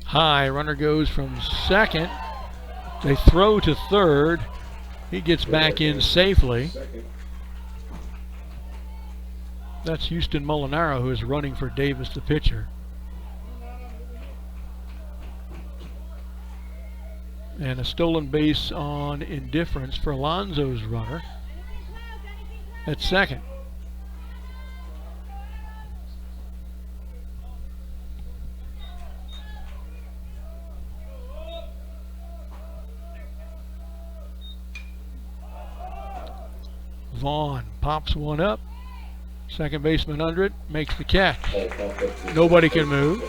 High, runner goes from second. They throw to third. He gets back in safely. That's Houston Molinaro, who is running for Davis, the pitcher. And a stolen base on indifference for Alonso's runner at second. Vaughn pops one up. Second baseman under it, makes the catch. Nobody can move.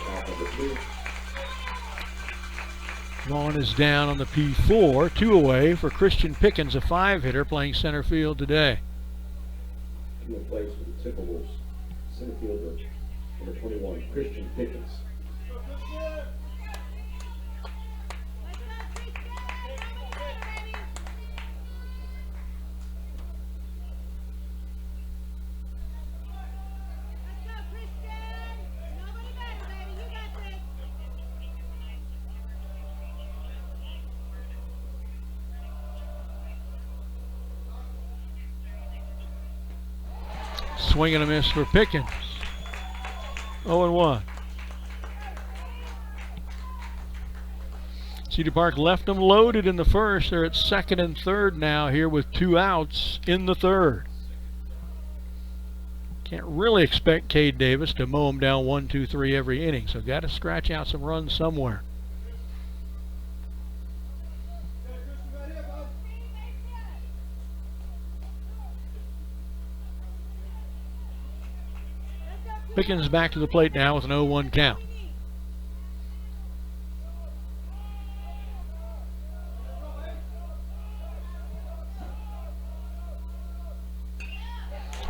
Vaughn is down on the P4, 2 away for Christian Pickens, a 5-hitter playing center field today. in place for the Timberwolves. Center fielder, number 21, Christian Pickens. Swing and a miss for Pickens. 0-1. Cedar Park left them loaded in the first. They're at second and third now here with 2 outs in the third. Can't really expect Cade Davis to mow them down 1, 2, 3 every inning, so got to scratch out some runs somewhere. Pickens back to the plate now with an 0-1 count.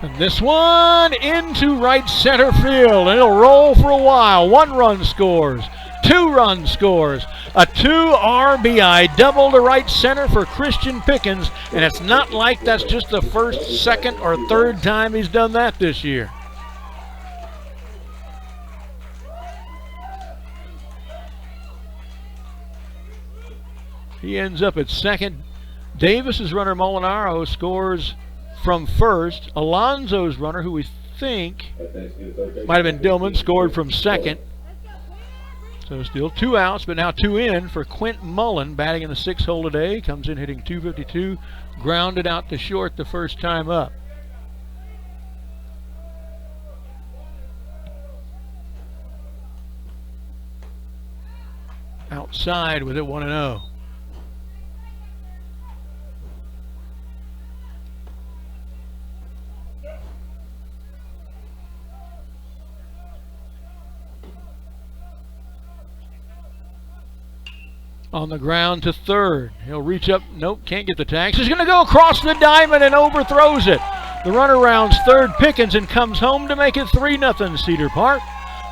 And this one into right center field, and it'll roll for a while. 1 run scores, 2 run scores, a 2 RBI double to right center for Christian Pickens, and it's not like that's just the first, second, or third time he's done that this year. He ends up at second. Davis's runner Molinaro scores from first. Alonso's runner, who we think might have been Dillman, scored from second. So still 2 outs, but now 2 in for Quint Mullen, batting in the 6th hole today. Comes in hitting .252, grounded out to short the first time up. Outside with it 1-0. On the ground to third. He'll reach up. Nope, can't get the tag. He's going to go across the diamond and overthrows it. The runner rounds third Pickens and comes home to make it 3-0 Cedar Park.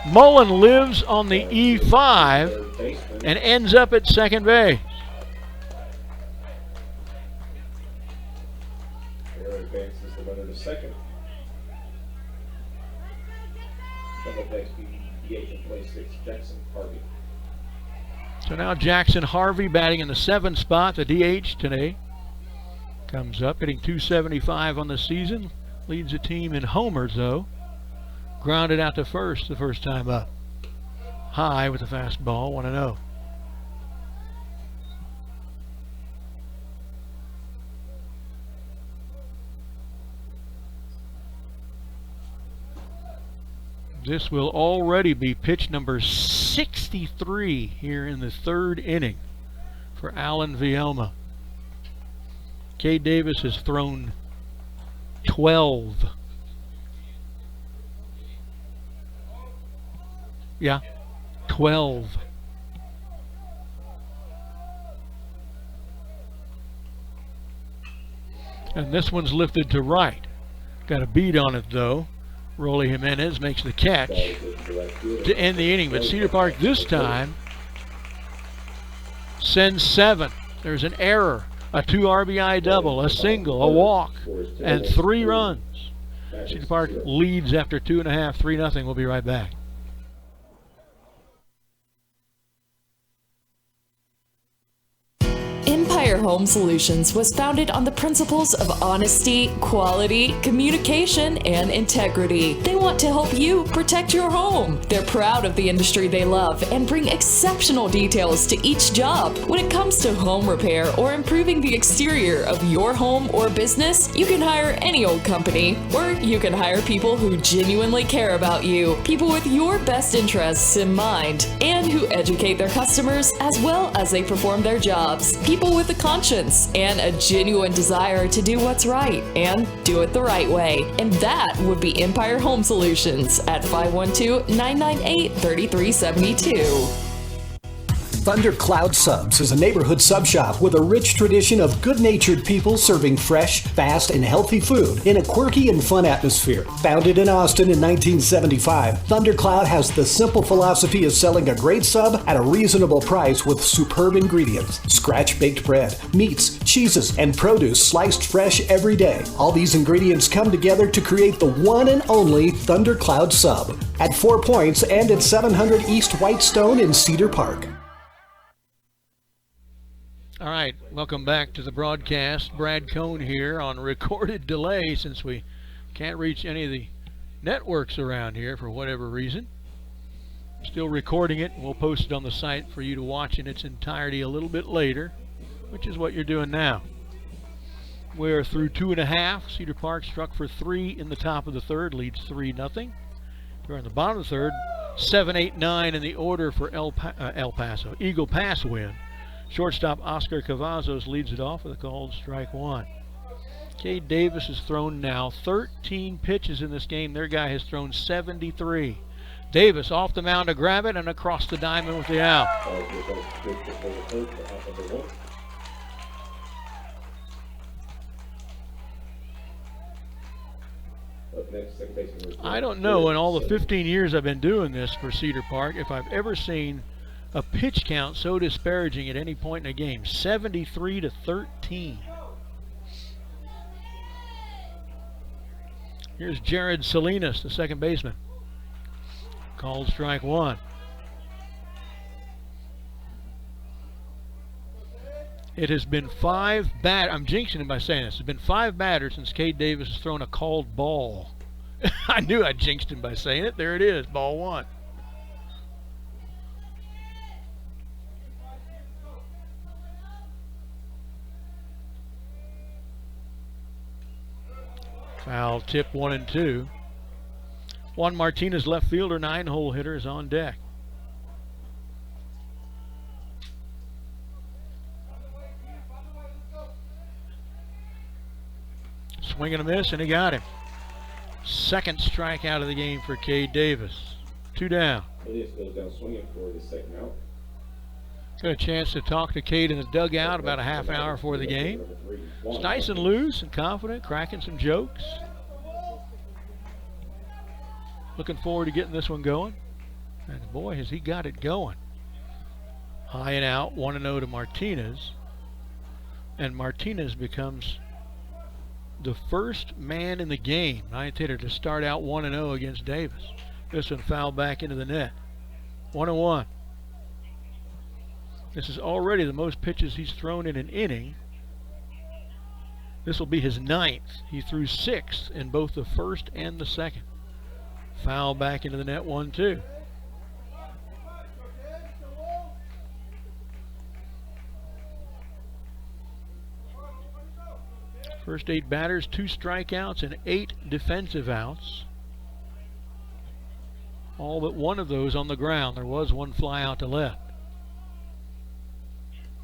Mullen lives on the E5 and ends up at second base. Taylor advances the runner to second. Double base DH in place 6, Jackson Harvey. So now Jackson Harvey batting in the 7th spot, the DH today. Comes up, hitting .275 on the season. Leads the team in homers, though. Grounded out to first the first time up. High with the fastball, 1-0. This will already be pitch number 63 here in the 3rd inning for Alan Vielma. Cade Davis has thrown 12. Yeah, 12. And this one's lifted to right. Got a beat on it, though. Rolly Jimenez makes the catch to end the inning, but Cedar Park this time sends 7. There's an error, a 2 RBI double, a single, a walk, and 3 runs. Cedar Park leads after 2.5, 3-0. We'll be right back. Empire Home Solutions was founded on the principles of honesty, quality, communication, and integrity. They want to help you protect your home. They're proud of the industry they love and bring exceptional details to each job. When it comes to home repair or improving the exterior of your home or business, you can hire any old company, or you can hire people who genuinely care about you, people with your best interests in mind, and who educate their customers as well as they perform their jobs. People with a conscience and a genuine desire to do what's right and do it the right way. And that would be Empire Home Solutions at 512-998-3372. Thundercloud Subs is a neighborhood sub shop with a rich tradition of good-natured people serving fresh, fast, and healthy food in a quirky and fun atmosphere. Founded in Austin in 1975, Thundercloud has the simple philosophy of selling a great sub at a reasonable price with superb ingredients. Scratch-baked bread, meats, cheeses, and produce sliced fresh every day. All these ingredients come together to create the one and only Thundercloud Sub at 4 Points and at 700 East Whitestone in Cedar Park. All right, welcome back to the broadcast. Brad Cohn here on recorded delay since we can't reach any of the networks around here for whatever reason. Still recording it. We'll post it on the site for you to watch in its entirety a little bit later, which is what you're doing now. We're through 2.5. Cedar Park struck for 3 in the top of the third, leads 3-0. We're in the bottom of the third, 7, 8, 9 in the order for El Paso. Eagle Pass win. Shortstop Oscar Cavazos leads it off with a called strike 1. Cade Davis has thrown now 13 pitches in this game. Their guy has thrown 73. Davis off the mound to grab it and across the diamond with the out. I don't know in all the 15 years I've been doing this for Cedar Park if I've ever seen a pitch count so disparaging at any point in a game. 73-13. Here's Jared Salinas, the second baseman. Called strike 1. It has been 5 I'm jinxing him by saying this. It's been 5 batters since Cade Davis has thrown a called ball. I knew I jinxed him by saying it. There it is, ball 1. Foul tip 1 and 2. Juan Martinez, left fielder, 9-hole hitter, is on deck. Swing and a miss, and he got him. Second strikeout of the game for Cade Davis. 2 down. Elias goes down swinging for the second out. Got a chance to talk to Cade in the dugout about a half hour before the game. It's nice and loose and confident, cracking some jokes. Looking forward to getting this one going. And boy, has he got it going. High and out, 1-0 to Martinez. And Martinez becomes the first man in the game, ninth hitter, to start out 1-0 against Davis. This one fouled back into the net. 1-1. This is already the most pitches he's thrown in an inning. This will be his 9th. He threw 6 in both the first and the second. Foul back into the net, 1-2. First 8 batters, 2 strikeouts and 8 defensive outs. All but one of those on the ground. There was one fly out to left.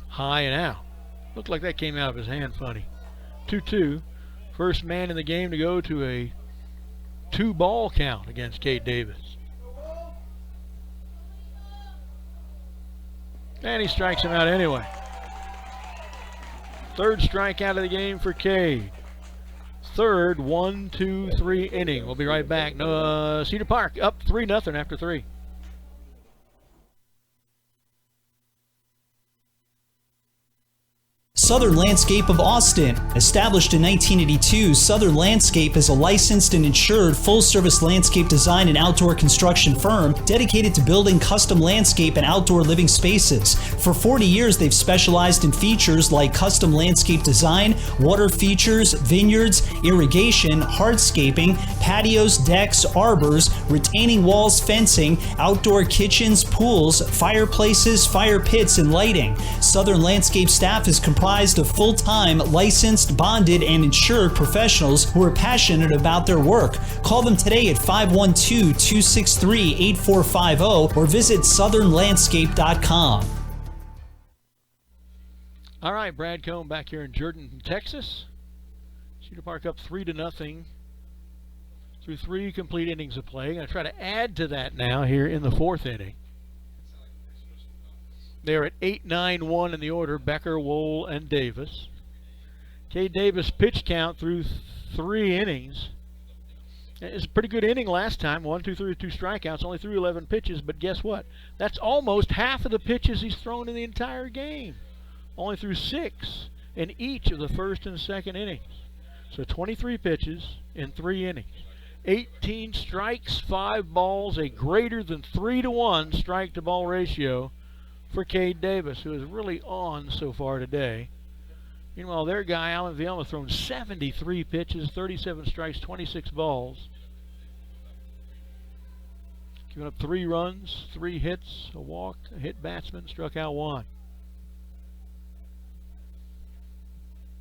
High and out. Looked like that came out of his hand funny. 2-2. First man in the game to go to a 2-ball count against Cade Davis. And he strikes him out anyway. Third strikeout of the game for Cade. Third 1-2-3 inning. We'll be right back. Cedar Park up 3-0 after 3. Southern Landscape of Austin. Established in 1982, Southern Landscape is a licensed and insured full-service landscape design and outdoor construction firm dedicated to building custom landscape and outdoor living spaces. For 40 years, they've specialized in features like custom landscape design, water features, vineyards, irrigation, hardscaping, patios, decks, arbors, retaining walls, fencing, outdoor kitchens, pools, fireplaces, fire pits, and lighting. Southern Landscape staff is comprised of full-time, licensed, bonded, and insured professionals who are passionate about their work. Call them today at 512-263-8450 or visit southernlandscape.com. All right, Brad Cohn back here in Jordan, Texas. Cedar Park up 3-0 through 3 complete innings of play. Going to try to add to that now here in the 4th inning. They're at 8-9-1 in the order, Becker, Wohl, and Davis. Cade Davis pitch count through 3 innings. It's a pretty good inning last time. 1, 2, 3, 2 strikeouts, only threw 11 pitches, but guess what? That's almost half of the pitches he's thrown in the entire game. Only threw 6 in each of the first and second innings. So 23 pitches in 3 innings. 18 strikes, 5 balls, a greater than 3-to-1 strike-to-ball ratio for Cade Davis, who is really on so far today. Meanwhile, their guy, Alan Vielma, thrown 73 pitches, 37 strikes, 26 balls. Giving up 3 runs, 3 hits, a walk, a hit batsman, struck out 1.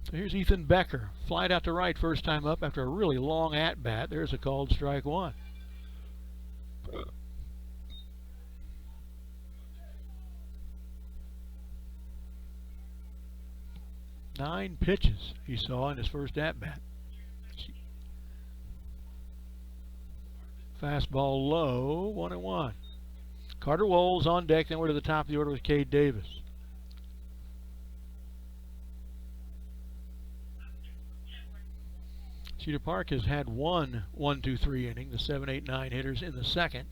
So here's Ethan Becker, flied out to right first time up after a really long at-bat. There's a called strike 1. Nine pitches he saw in his first at-bat. Fastball low, 1-1. Carter Wohl's on deck, then we're to the top of the order with Cade Davis. Cedar Park has had one 1-2-3 inning, the 7-8-9 hitters in the second.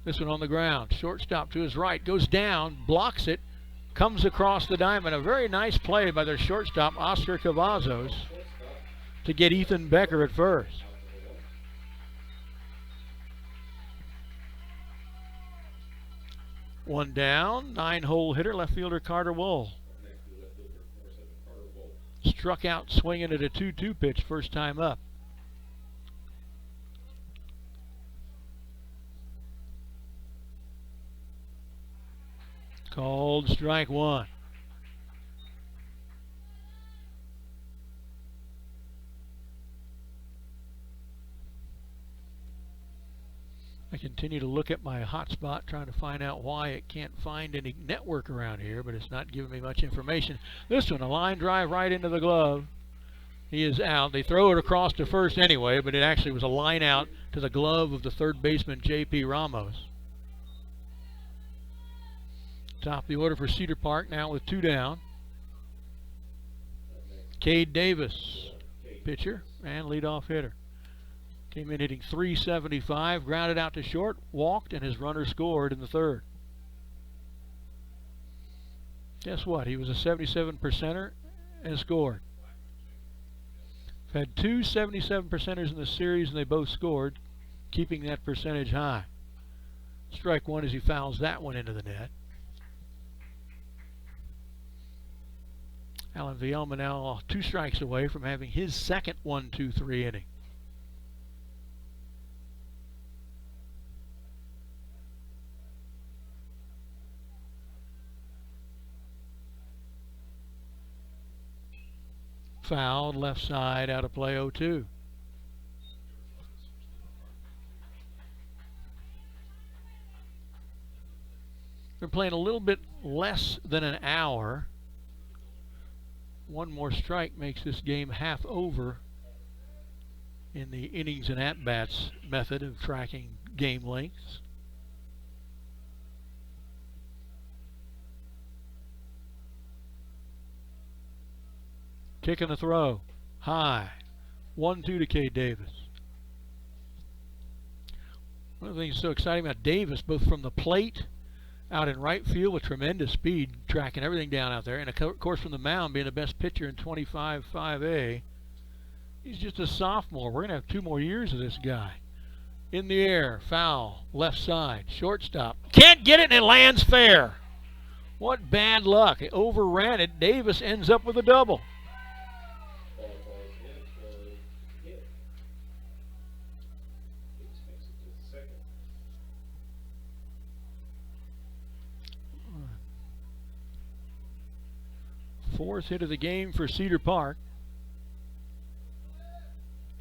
This one on the ground. Shortstop to his right, goes down, blocks it, comes across the diamond. A very nice play by their shortstop, Oscar Cavazos, to get Ethan Becker at first. One down, 9-hole hitter, left fielder Carter Wohl. Struck out swinging at a 2-2 pitch first time up. Called strike 1. I continue to look at my hotspot trying to find out why it can't find any network around here, but it's not giving me much information. This one, a line drive right into the glove. He is out. They throw it across to first anyway, but it actually was a line out to the glove of the third baseman, J.P. Ramos. Top of the order for Cedar Park now with 2 down. Cade Davis, pitcher and leadoff hitter. Came in hitting .375, grounded out to short, walked, and his runner scored in the third. Guess what? He was a 77%er and scored. We've had 2 77%ers in the series, and they both scored, keeping that percentage high. Strike 1 as he fouls that one into the net. Alan Vielma now 2 strikes away from having his second 1-2-3 inning. Fouled, left side, out of play, 0-2. They're playing a little bit less than an hour. One more strike makes this game half over in the innings and at-bats method of tracking game lengths. Kick and a throw. High. 1-2 to Cade Davis. One of the things so exciting about Davis, both from the plate, out in right field with tremendous speed, tracking everything down out there, and of course from the mound, being the best pitcher in 25-5A. He's just a sophomore. We're going to have 2 more years of this guy. In the air, foul, left side, shortstop. Can't get it, and it lands fair. What bad luck. It overran it. Davis ends up with a double. Fourth hit of the game for Cedar Park.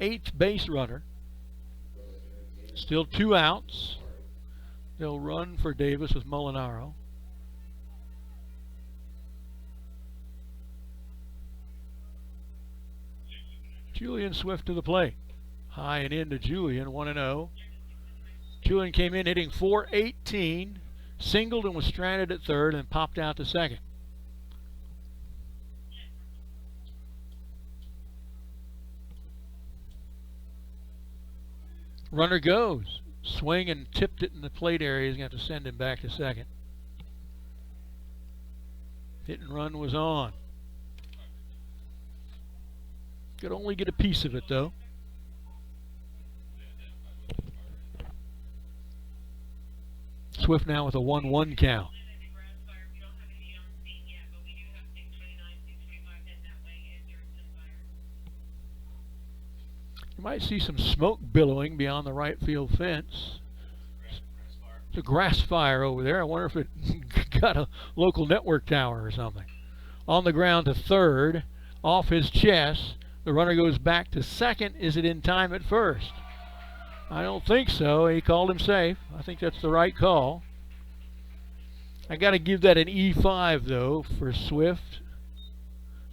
8th base runner. Still 2 outs. They'll run for Davis with Molinaro. Julian Swift to the plate. High and in to Julian, 1-0. Julian came in hitting .418, singled and was stranded at third and popped out to second. Runner goes. Swing and tipped it in the plate area. He's going to have to send him back to second. Hit and run was on. Could only get a piece of it, though. Swift now with a 1-1 count. You might see some smoke billowing beyond the right field fence. It's a grass fire over there. I wonder if it got a local network tower or something. On the ground to third, off his chest. The runner goes back to second. Is it in time at first? I don't think so. He called him safe. I think that's the right call. I got to give that an E5 though for Swift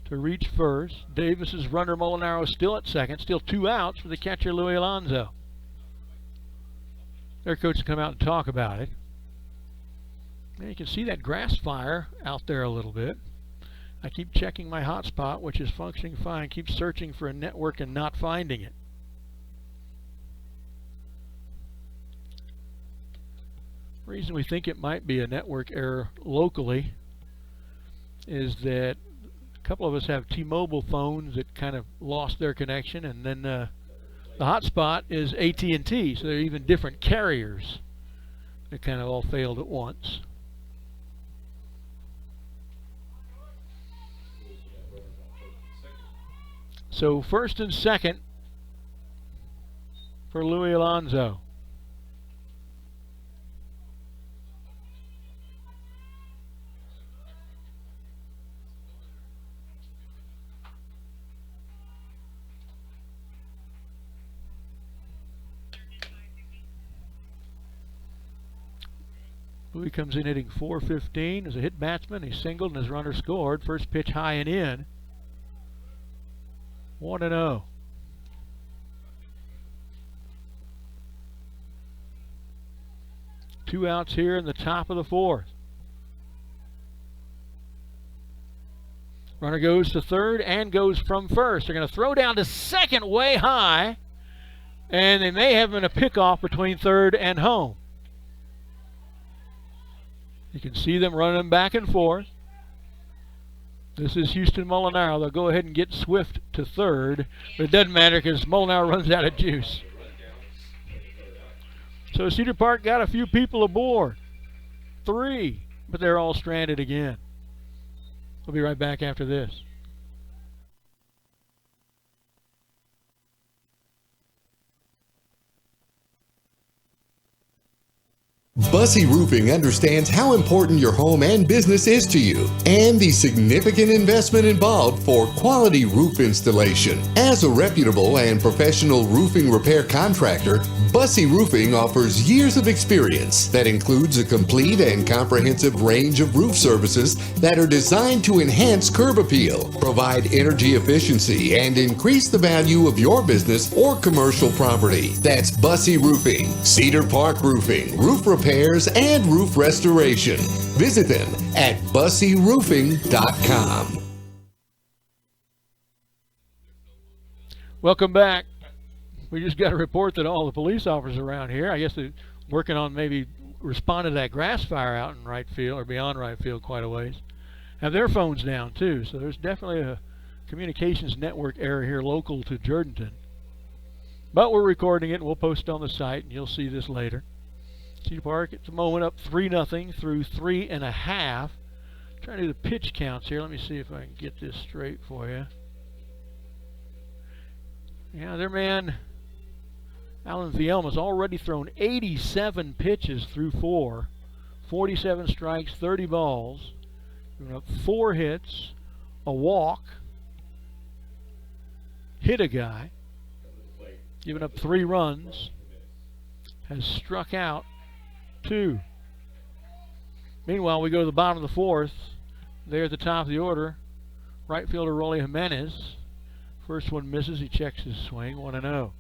to reach first. Davis's runner Molinaro is still at second. Still 2 outs for the catcher Louis Alonso. Their coach will come out and talk about it. And you can see that grass fire out there a little bit. I keep checking my hotspot, which is functioning fine. Keep searching for a network and not finding it. The reason we think it might be a network error locally is that a couple of us have T-Mobile phones that kind of lost their connection, and then the hotspot is AT&T, so they're even different carriers that kind of all failed at once. So first and second for Louis Alonso. Louis comes in hitting .415 as a hit batsman. He singled and his runner scored. First pitch high and in. 1-0. Two outs here in the top of the fourth. Runner goes to third and goes from first. They're going to throw down to second way high, and they may have been a pickoff between third and home. You can see them running back and forth. This is Houston Molinaro. They'll go ahead and get Swift to third, but it doesn't matter because Molinaro runs out of juice. So Cedar Park got a few people aboard. 3, but they're all stranded again. We'll be right back after this. Bussey Roofing understands how important your home and business is to you and the significant investment involved for quality roof installation. As a reputable and professional roofing repair contractor, Bussey Roofing offers years of experience that includes a complete and comprehensive range of roof services that are designed to enhance curb appeal, provide energy efficiency, and increase the value of your business or commercial property. That's Bussey Roofing, Cedar Park Roofing, roof repairs, and roof restoration. Visit them at busseyroofing.com. Welcome back. We just got a report that all the police officers around here, I guess they're working on maybe responding to that grass fire out in right field or beyond right field quite a ways, have their phones down too. So there's definitely a communications network error here local to Jourdanton. But we're recording it and we'll post it on the site and you'll see this later. Cedar Park at the moment up 3-0 through 3.5. Trying to do the pitch counts here. Let me see if I can get this straight for you. Yeah, their man Alan Vielma's already thrown 87 pitches through 4, 47 strikes, 30 balls, giving up 4 hits, a walk, hit a guy, giving up 3 runs, has struck out 2. Meanwhile, we go to the bottom of the 4th. There at the top of the order, right fielder Rolly Jimenez. First one misses, he checks his swing, 1-0.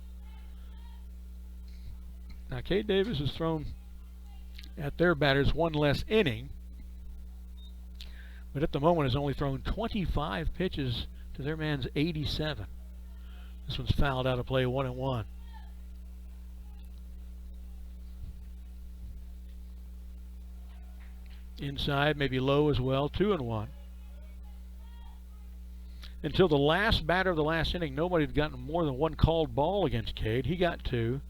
Now, Cade Davis has thrown at their batters one less inning. But at the moment has only thrown 25 pitches to their man's 87. This one's fouled out of play, 1-1. Inside, maybe low as well, 2-1. Until the last batter of the last inning, nobody had gotten more than one called ball against Cade. He got 2.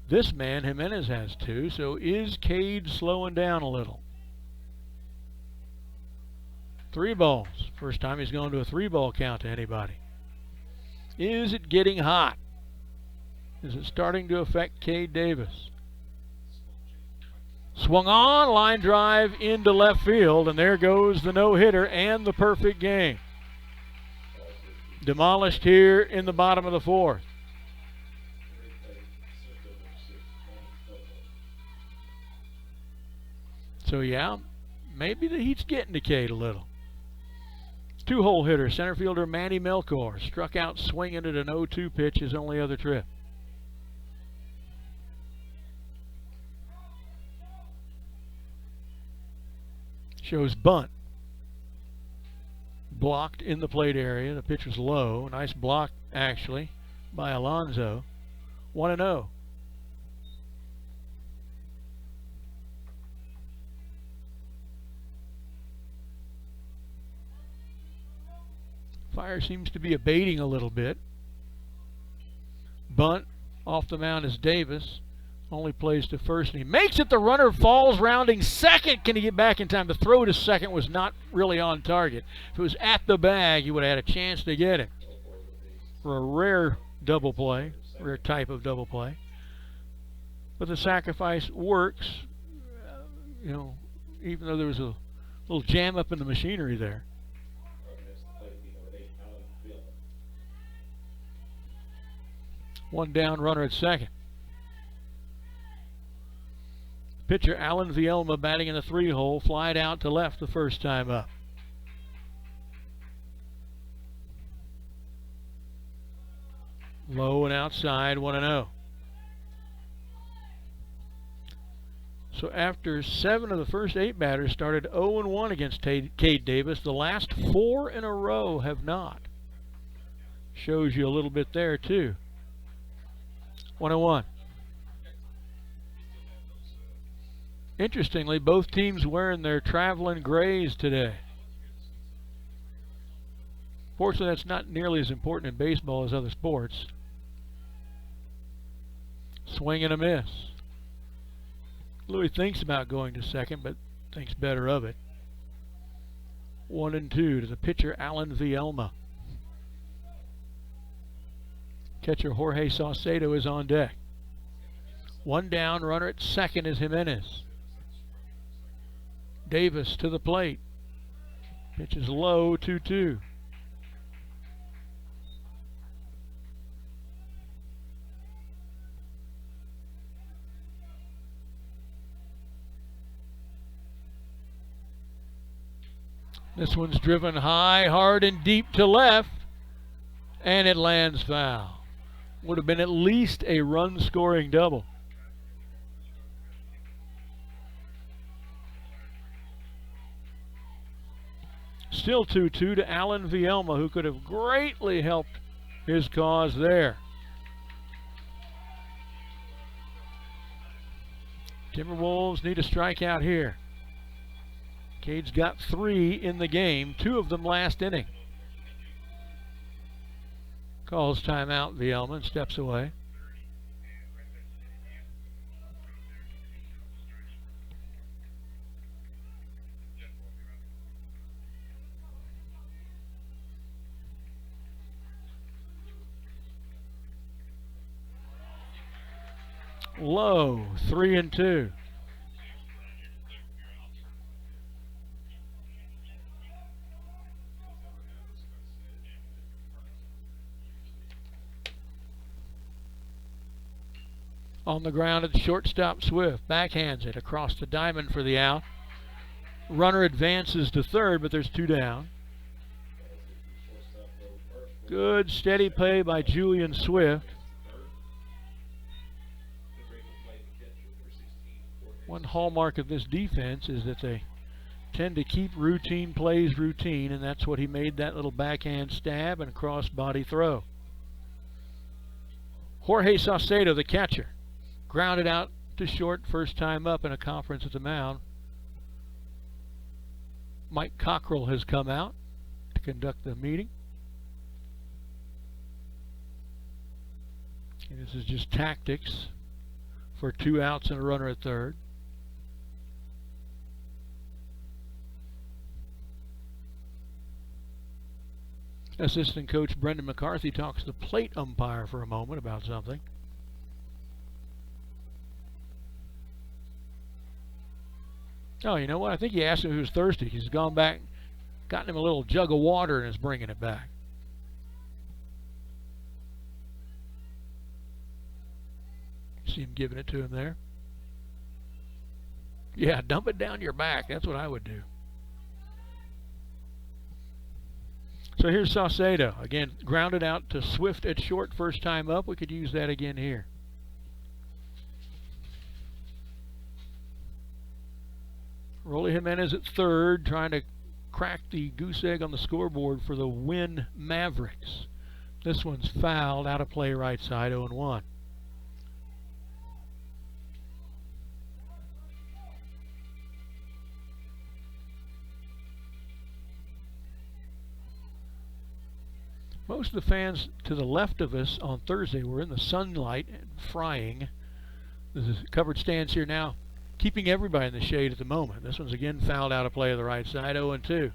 This man, Jimenez, has 2. So is Cade slowing down a little? 3 balls. First time he's gone to a 3-ball count to anybody. Is it getting hot? Is it starting to affect Cade Davis? Swung on, line drive into left field, and there goes the no-hitter and the perfect game. Demolished here in the bottom of the 4th. So yeah, maybe the heat's getting to Cade a little. 2-hole hitter, center fielder Manny Melchor, struck out swinging at an 0-2 pitch his only other trip. Shows bunt. Blocked in the plate area. The pitch was low. Nice block, actually, by Alonso. 1-0. Fire seems to be abating a little bit. Bunt off the mound is Davis. Only plays to first, and he makes it. The runner falls rounding second. Can he get back in time? The throw to second was not really on target. If it was at the bag, he would have had a chance to get it. For a rare double play, rare type of double play. But the sacrifice works, you know, even though there was a little jam up in the machinery there. One down, runner at second. Pitcher Alan Vielma batting in the 3-hole, flied out to left the first time up. Low and outside, 1-0. So after 7 of the first 8 batters started 0-1 against Cade Davis, the last 4 in a row have not. Shows you a little bit there too. 1-1. Interestingly, both teams wearing their traveling grays today. Fortunately, that's not nearly as important in baseball as other sports. Swing and a miss. Louis thinks about going to second, but thinks better of it. 1-2 to the pitcher, Alan Vielma. Catcher Jorge Saucedo is on deck. 1 down, runner at second is Jimenez. Davis to the plate. Pitch is low, 2-2. This one's driven high, hard, and deep to left, and it lands foul. Would have been at least a run-scoring double. Still 2-2 to Alan Vielma, who could have greatly helped his cause there. Timberwolves need a strikeout here. Cade's got 3 in the game, 2 of them last inning. Calls timeout, Vielma, and steps away. Low, 3-2. On the ground at the shortstop, Swift backhands it across the diamond for the out. Runner advances to third, but there's 2 down. Good steady play by Julian Swift. One hallmark of this defense is that they tend to keep routine plays routine, and that's what he made that little backhand stab and cross-body throw. Jorge Saucedo, the catcher, grounded out to short first time up in a conference at the mound. Mike Cockrell has come out to conduct the meeting. And this is just tactics for 2 outs and a runner at third. Assistant coach Brendan McCarthy talks to the plate umpire for a moment about something. Oh, you know what? I think he asked him if he was thirsty. He's gone back, gotten him a little jug of water, and is bringing it back. See him giving it to him there. Yeah, dump it down your back. That's what I would do. So here's Saucedo. Again, grounded out to Swift at short first time up. We could use that again here. Rolly Jimenez at third, trying to crack the goose egg on the scoreboard for the Winn Mavericks. This one's fouled, out of play right side, 0-1. Most of the fans to the left of us on Thursday were in the sunlight and frying. There's covered stands here now, keeping everybody in the shade at the moment. This one's again fouled out of play of the right side, 0-2.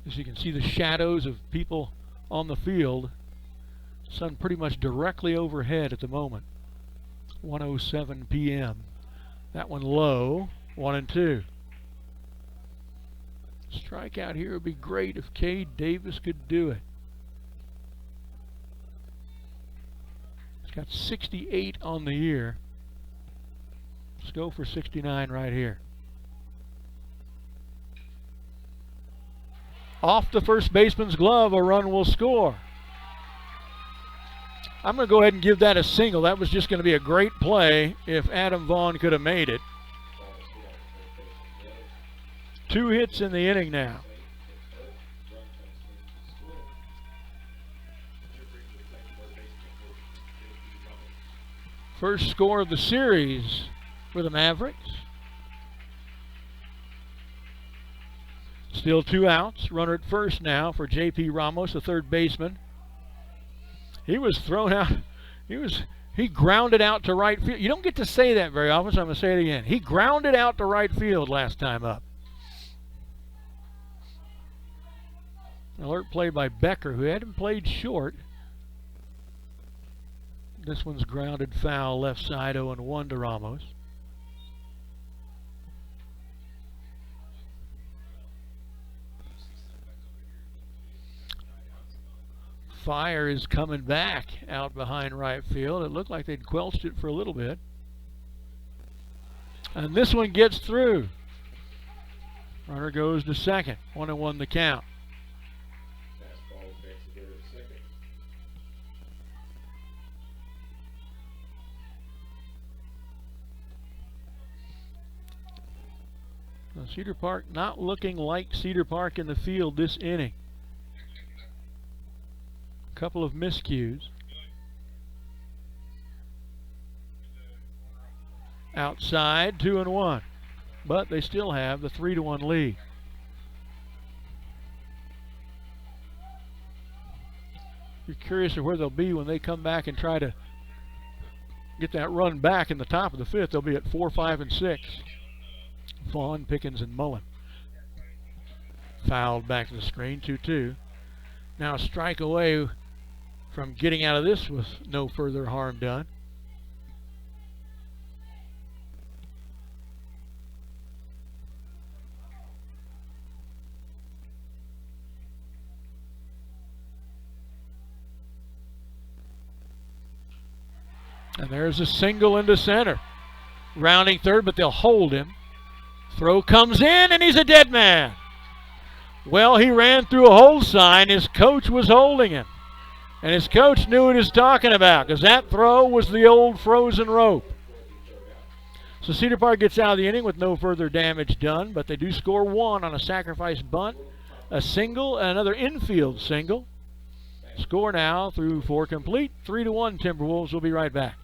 As you can see the shadows of people on the field. Sun pretty much directly overhead at the moment. 1:07 p.m. That one low, 1-2. Strikeout here would be great if Cade Davis could do it. He's got 68 on the year. Let's go for 69 right here. Off the first baseman's glove, a run will score. I'm going to go ahead and give that a single. That was just going to be a great play if Adam Vaughn could have made it. 2 hits in the inning now. First score of the series for the Mavericks. Still 2 outs. Runner at first now for J.P. Ramos, the third baseman. He was thrown out. He grounded out to right field. You don't get to say that very often, so I'm going to say it again. He grounded out to right field last time up. Alert play by Becker, who hadn't played short. This one's grounded foul left side, 0-1 to Ramos. Fire is coming back out behind right field. It looked like they'd quelched it for a little bit. And this one gets through. Runner goes to second. 1-1 the count. Now, Cedar Park not looking like Cedar Park in the field this inning. Couple of miscues. Outside, 2-1. But they still have the 3-1 lead. You're curious of where they'll be when they come back and try to get that run back in the top of the fifth. They'll be at 4, 5, and 6. Vaughn, Pickens, and Mullen. Fouled back to the screen, 2-2. Now a strike away from getting out of this with no further harm done. And there's a single into center. Rounding third, but they'll hold him. Throw comes in, and he's a dead man. Well, he ran through a hold sign. His coach was holding him. And his coach knew what he was talking about because that throw was the old frozen rope. So Cedar Park gets out of the inning with no further damage done, but they do score one on a sacrifice bunt, a single, and another infield single. Score now through 4 complete, 3-1 Timberwolves. Will be right back.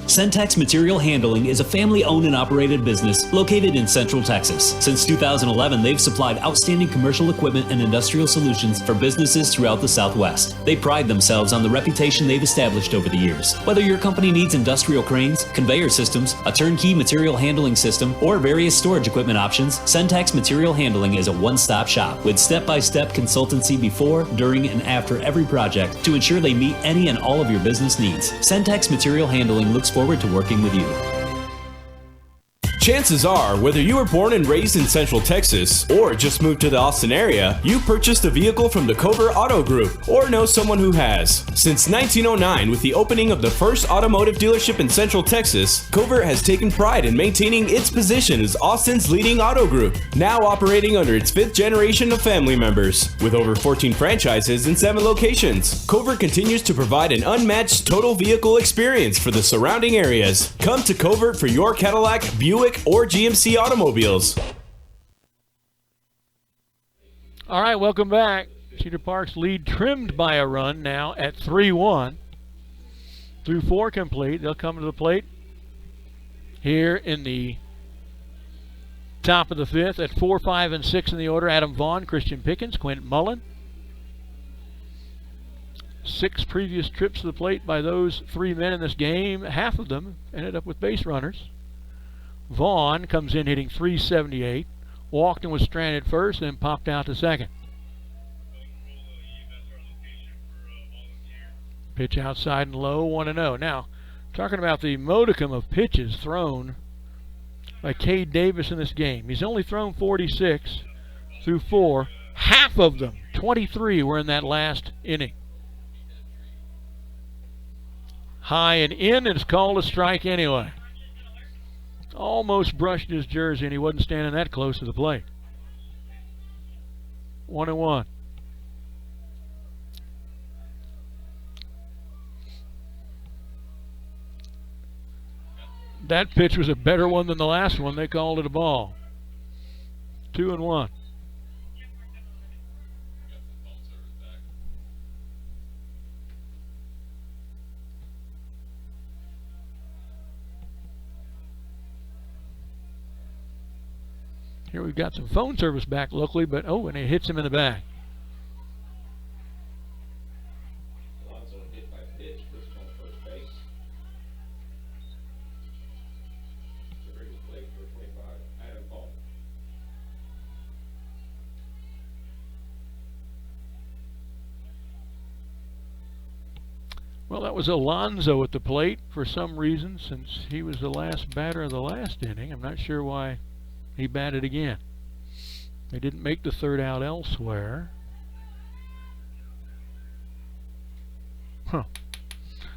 Centex Material Handling is a family-owned and operated business located in Central Texas. Since 2011, they've supplied outstanding commercial equipment and industrial solutions for businesses throughout the Southwest. They pride themselves on the reputation they've established over the years. Whether your company needs industrial cranes, conveyor systems, a turnkey material handling system, or various storage equipment options, Centex Material Handling is a one-stop shop with step-by-step consultancy before, during, and after every project to ensure they meet any and all of your business needs. Centex Material Handling looks forward to working with you. Chances are, whether you were born and raised in Central Texas or just moved to the Austin area, you purchased a vehicle from the Covert Auto Group or know someone who has. Since 1909, with the opening of the first automotive dealership in Central Texas, Covert has taken pride in maintaining its position as Austin's leading auto group, now operating under its 5th generation of family members. With over 14 franchises in 7 locations, Covert continues to provide an unmatched total vehicle experience for the surrounding areas. Come to Covert for your Cadillac, Buick, or GMC automobiles. All right, welcome back. Cedar Park's lead trimmed by a run now at 3-1. Through 4 complete. They'll come to the plate here in the top of the 5th at 4, 5, and 6 in the order. Adam Vaughn, Christian Pickens, Quint Mullen. 6 previous trips to the plate by those 3 men in this game. Half of them ended up with base runners. Vaughn comes in hitting .378, walked and was stranded first, then popped out to second. Pitch outside and low, 1-0. Now, talking about the modicum of pitches thrown by Cade Davis in this game. He's only thrown 46 through 4. Half of them, 23, were in that last inning. High and in, and it's called a strike anyway. Almost brushed his jersey, and he wasn't standing that close to the plate. 1-1. That pitch was a better one than the last one. They called it a ball. 2-1. Here we've got some phone service back locally, but oh, and it hits him in the back. Alonso hit by pitch, puts him on first base. To bring the plate for 25, Adam Vaughn. Well, that was Alonso at the plate for some reason, since he was the last batter of the last inning. I'm not sure why he batted again. They didn't make the 3rd out elsewhere. Huh.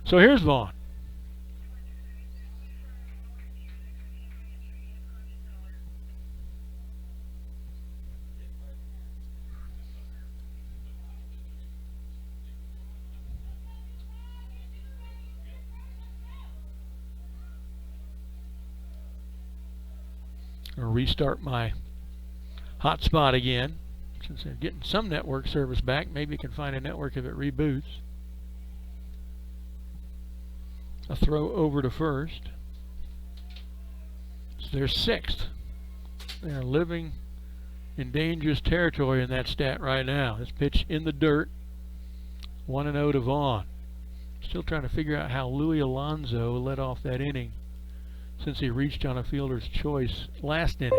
So here's Vaughn. I'll restart my hotspot again. Since they're getting some network service back, maybe you can find a network if it reboots. A throw over to first. It's their 6th. They are living in dangerous territory in that stat right now. This pitch in the dirt. 1-0 to Vaughn. Still trying to figure out how Louis Alonso led off that inning since he reached on a fielder's choice last inning.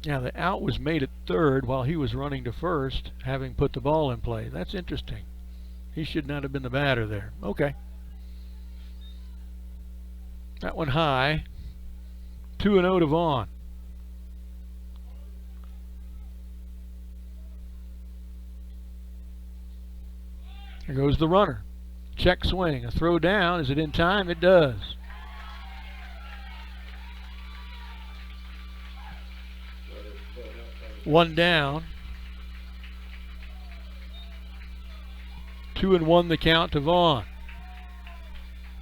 Now the out was made at 3rd while he was running to first, having put the ball in play. That's interesting. He should not have been the batter there. Okay. That one high. 2-0 to Vaughn. There goes the runner. Check swing. A throw down. Is it in time? It does. One down. 2-1 the count to Vaughn.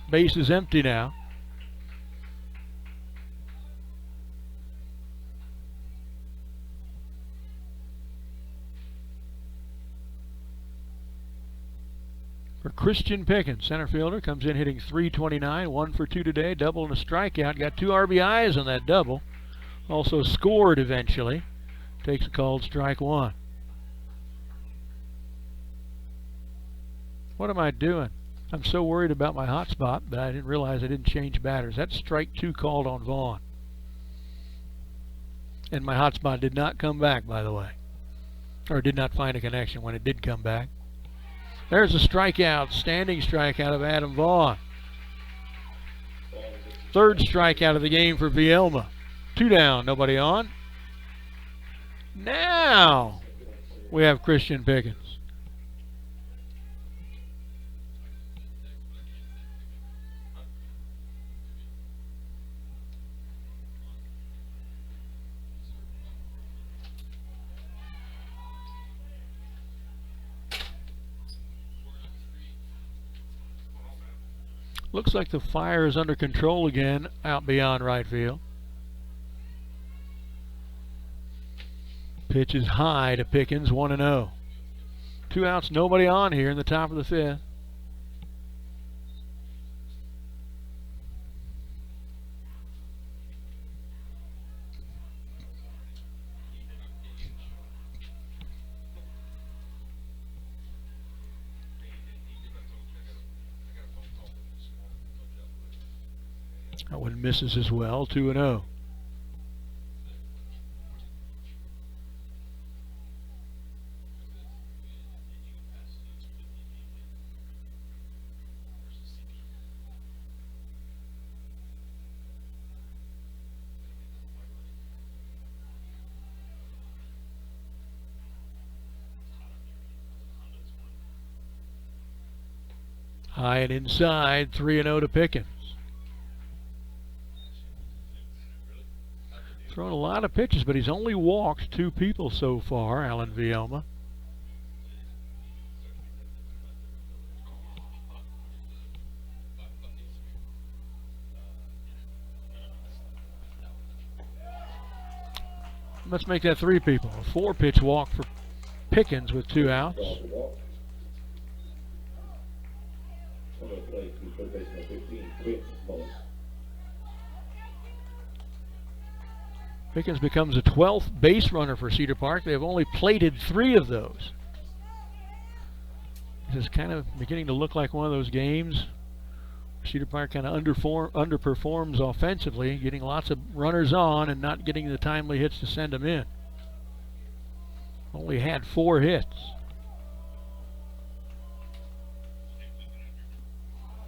Base is empty now. For Christian Pickens, center fielder, comes in hitting .329, 1 for 2 today, double and a strikeout. Got 2 RBIs on that double. Also scored eventually. Takes a called strike 1. What am I doing? I'm so worried about my hot spot, but I didn't realize I didn't change batters. That's strike 2 called on Vaughn. And my hot spot did not come back, by the way. Or did not find a connection when it did come back. There's a strikeout, standing strikeout of Adam Vaughn. 3rd strikeout of the game for Vielma. 2 down, nobody on. Now we have Christian Pickens. Looks like the fire is under control again out beyond right field. Pitch is high to Pickens, 1-0. 2 outs, nobody on here in the top of the 5th. That one misses as well, 2-0. High and inside, 3-0 to Pickens. Thrown a lot of pitches, but he's only walked 2 people so far, Alan Vielma. Let's make that 3 people. A 4-pitch walk for Pickens with 2 outs. Pickens becomes a 12th base runner for Cedar Park. They have only plated 3 of those. This is kind of beginning to look like one of those games. Cedar Park kind of underperforms offensively, getting lots of runners on and not getting the timely hits to send them in. Only had 4 hits.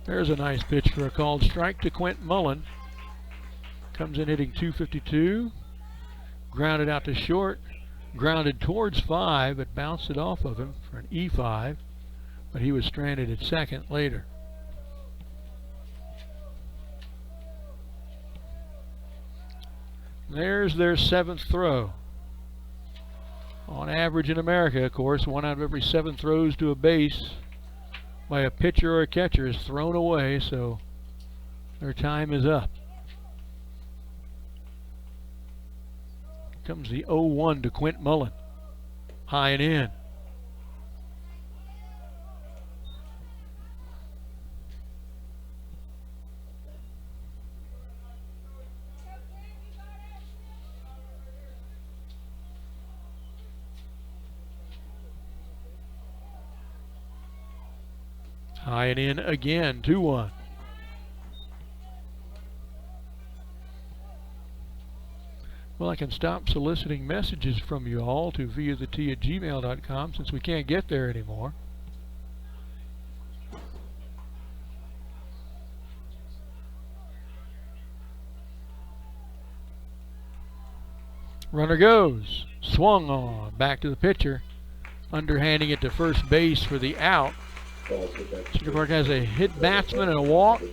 There's a nice pitch for a called strike to Quint Mullen. Comes in hitting .252. Grounded out to short. Grounded towards 5, but bounced it off of him for an E5. But he was stranded at second later. There's their 7th throw. On average in America, of course, 1 out of every 7 throws to a base by a pitcher or a catcher is thrown away, so their time is up. Comes the 0-1 to Quint Mullen. High and in. High and in again, 2-1. Well, I can stop soliciting messages from you all to viathet@gmail.com since we can't get there anymore. Runner goes. Swung on. Back to the pitcher. Underhanding it to first base for the out. Cedar Park has a hit batsman and a walk,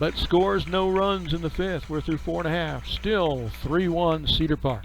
but scores no runs in the fifth. We're through 4.5. Still 3-1 Cedar Park.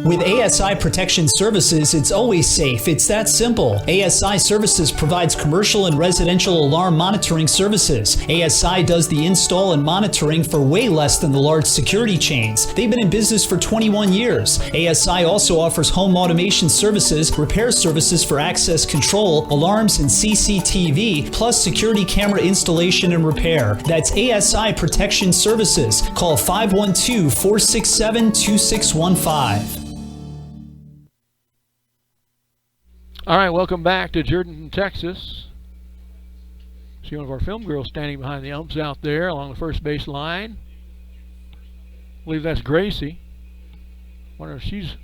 With ASI Protection Services, it's always safe. It's that simple. ASI Services provides commercial and residential alarm monitoring services. ASI does the install and monitoring for way less than the large security chains. They've been in business for 21 years. ASI also offers home automation services, repair services for access control, alarms, and CCTV, plus security camera installation and repair. That's ASI Protection Services. Call 512-467-2615. All right, welcome back to Jourdanton, Texas. See one of our film girls standing behind the umps out there along the first base line. I believe that's Gracie. Wonder if she's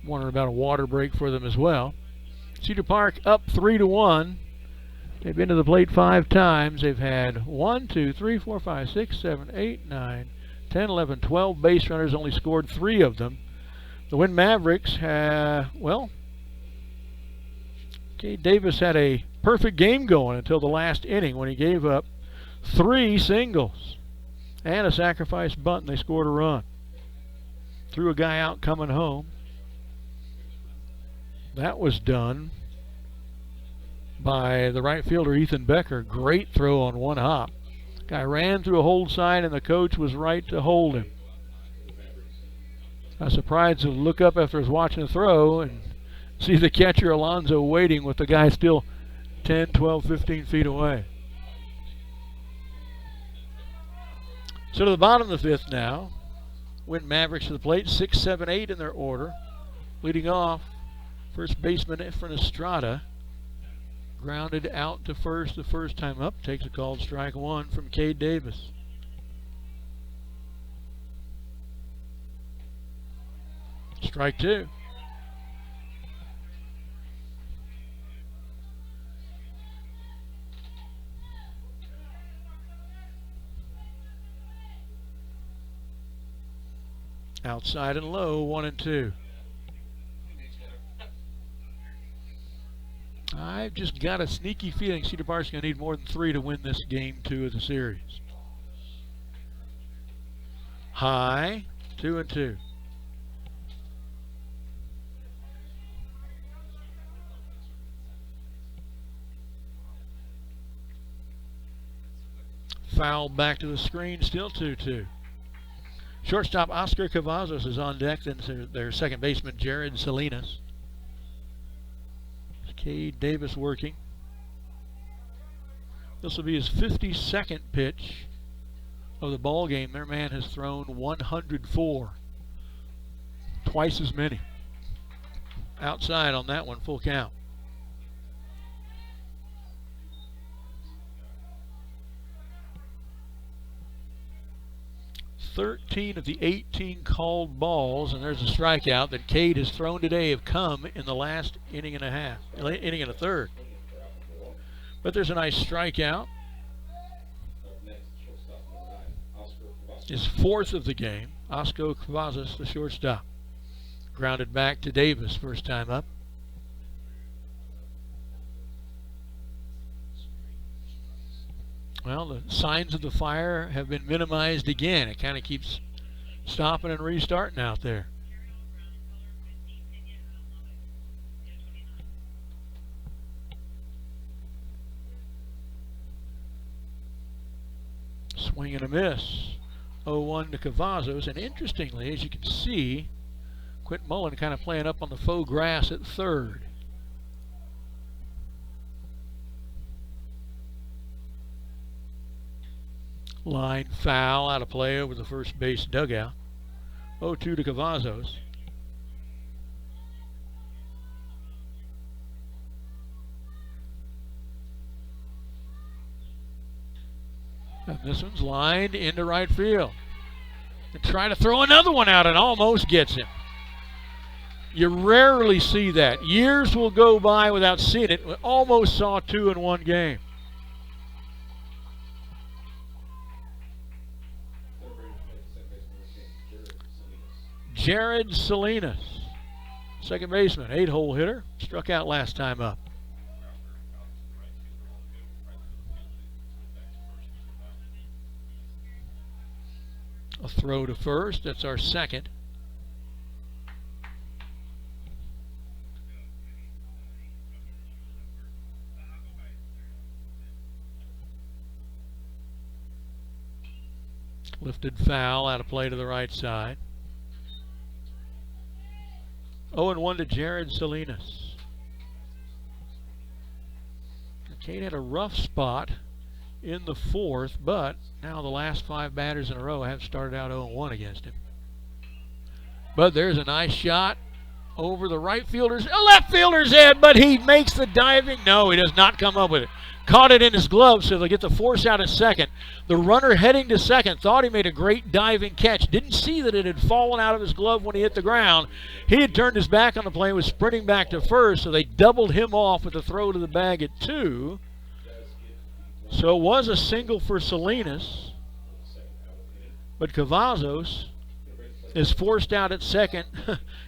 wondering about a water break for them as well. Cedar Park up 3-1. They've been to the plate 5 times. They've had 1, 2, 3, 4, 5, 6, 7, 8, 9, 10, 11, 12 base runners. Only scored 3 of them. The Winn Mavericks Cade Davis had a perfect game going until the last inning when he gave up 3 singles and a sacrifice bunt, and they scored a run. Threw a guy out coming home. That was done by the right fielder, Ethan Becker. Great throw on one hop. Guy ran through a hold sign, and the coach was right to hold him. I was surprised to look up after I was watching the throw and see the catcher Alonzo waiting with the guy still 10, 12, 15 feet away. So to the bottom of the fifth now. Winn Mavericks to the plate, 6, 7, 8 in their order. Leading off, first baseman Efren Estrada. Grounded out to first the first time up. Takes a called strike 1 from Cade Davis. Strike 2. Outside and low, 1 and 2. I've just got a sneaky feeling Cedar Park's going to need more than 3 to win this game 2 of the series. High, 2 and 2. Foul back to the screen, still 2-2. Shortstop Oscar Cavazos is on deck, then their second baseman Jared Salinas. Cade Davis working. This will be his 52nd pitch of the ball game. Their man has thrown 104, twice as many. Outside on that one, full count. 13 of the 18 called balls, and there's a strikeout that Cade has thrown today, have come in the last inning and a third. But there's a nice strikeout. His 4th of the game. Oscar Cavazos, the shortstop. Grounded back to Davis, first time up. Well, the signs of the fire have been minimized again. It kind of keeps stopping and restarting out there. Swing and a miss. 0-1 to Cavazos. And interestingly, as you can see, Quint Mullen kind of playing up on the faux grass at third. Line foul, out of play over the first base dugout. 0-2 to Cavazos. And this one's lined into right field. And try to throw another one out and almost gets him. You rarely see that. Years will go by without seeing it. We almost saw 2 in one game. Jared Salinas, second baseman, 8-hole hitter, struck out last time up. A throw to first, that's our second. Lifted foul, out of play to the right side. 0-1 to Jared Salinas. Cade had a rough spot in the fourth, but now the last 5 batters in a row have started out 0-1 against him. But there's a nice shot over the right fielder's, left fielder's head, but he makes the diving. No, he does not come up with it. Caught it in his glove, so they get the force out at second. The runner heading to second thought he made a great diving catch. Didn't see that it had fallen out of his glove when he hit the ground. He had turned his back on the play and was sprinting back to first, so they doubled him off with a throw to the bag at 2. So it was a single for Salinas, but Cavazos is forced out at second.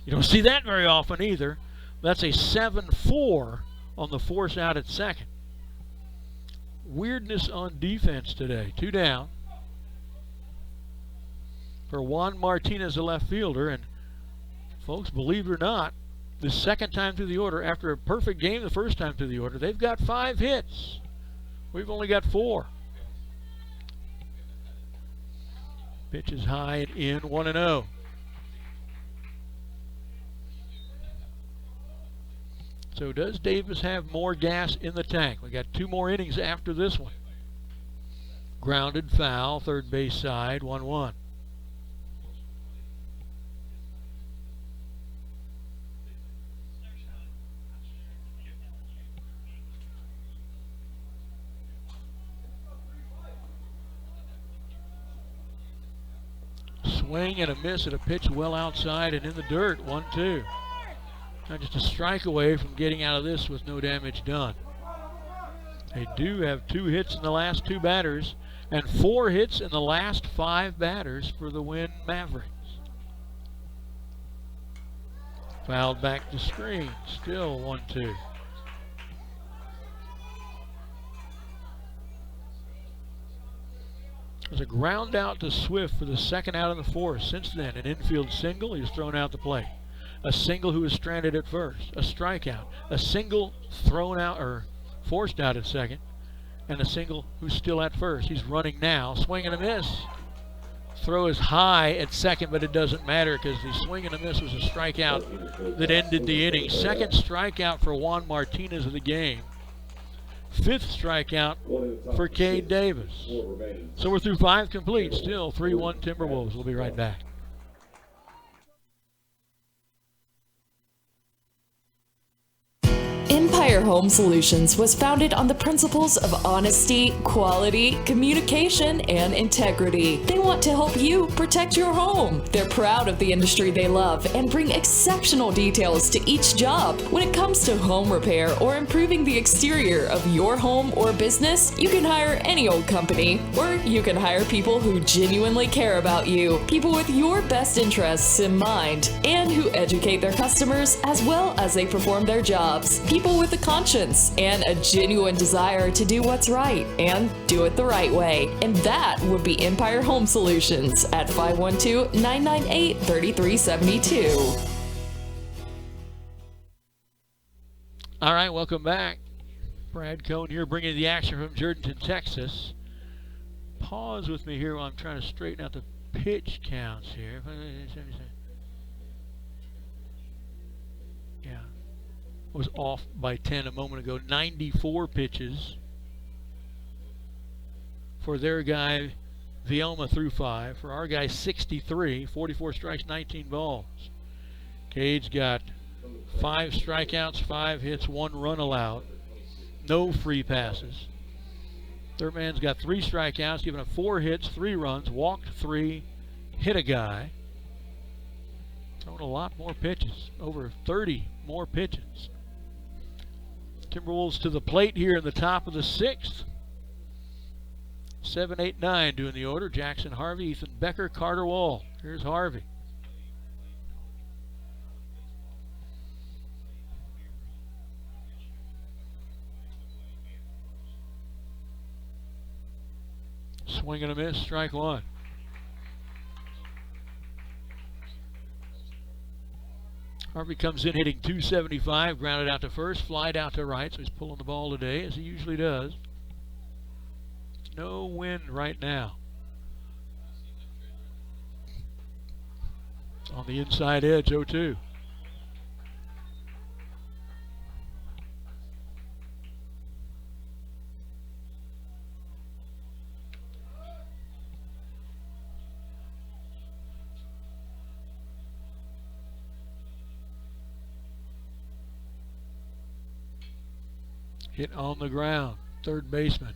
You don't see that very often either. That's a 7-4 on the force out at second. Weirdness on defense today. 2 down for Juan Martinez, the left fielder. And folks, believe it or not, the second time through the order, after a perfect game the first time through the order, they've got 5 hits. We've only got 4. Pitch is high and in, 1-0. So does Davis have more gas in the tank? We got 2 more innings after this one. Grounded foul, third base side, 1-1. Swing and a miss at a pitch well outside and in the dirt, 1-2. Now just a strike away from getting out of this with no damage done. They do have 2 hits in the last 2 batters and 4 hits in the last 5 batters for the Winn Mavericks. Fouled back to screen, still 1-2. There's a ground out to Swift for the second out in the fourth. Since then, an infield single, he was thrown out to play. A single who was stranded at first, a strikeout, a single thrown out or forced out at second, and a single who's still at first. He's running now, swing and a miss. Throw is high at second, but it doesn't matter because the swing and a miss was a strikeout that ended the inning. Second strikeout for Juan Martinez of the game. 5th strikeout for Cade Davis. So we're through 5 complete, still 3-1 Timberwolves. We'll be right back. Empire Home Solutions was founded on the principles of honesty, quality, communication, and integrity. They want to help you protect your home. They're proud of the industry they love and bring exceptional details to each job. When it comes to home repair or improving the exterior of your home or business, you can hire any old company, or you can hire people who genuinely care about you, people with your best interests in mind, and who educate their customers as well as they perform their jobs. People with a conscience and a genuine desire to do what's right and do it the right way. And that would be Empire Home Solutions at 512-998-3372. All right, welcome back. Brad Cohn here bringing the action from Jourdanton, Texas. Pause with me here while I'm trying to straighten out the pitch counts here. Yeah. Was off by 10 a moment ago. 94 pitches for their guy Vioma through 5. For our guy 63, 44 strikes, 19 balls. Cade's got 5 strikeouts, 5 hits, 1 run allowed. No free passes. Third man's got 3 strikeouts, given up 4 hits, 3 runs, walked 3, hit a guy. Thrown a lot more pitches, over 30 more pitches. Timberwolves to the plate here in the top of the 6th. 7, 8, 9 doing the order. Jackson Harvey, Ethan Becker, Carter Wall. Here's Harvey. Swing and a miss, strike one. Harvey comes in hitting .275, grounded out to first, flied out to right, so he's pulling the ball today, as he usually does. No wind right now. On the inside edge, 0-2. Hit on the ground, third baseman.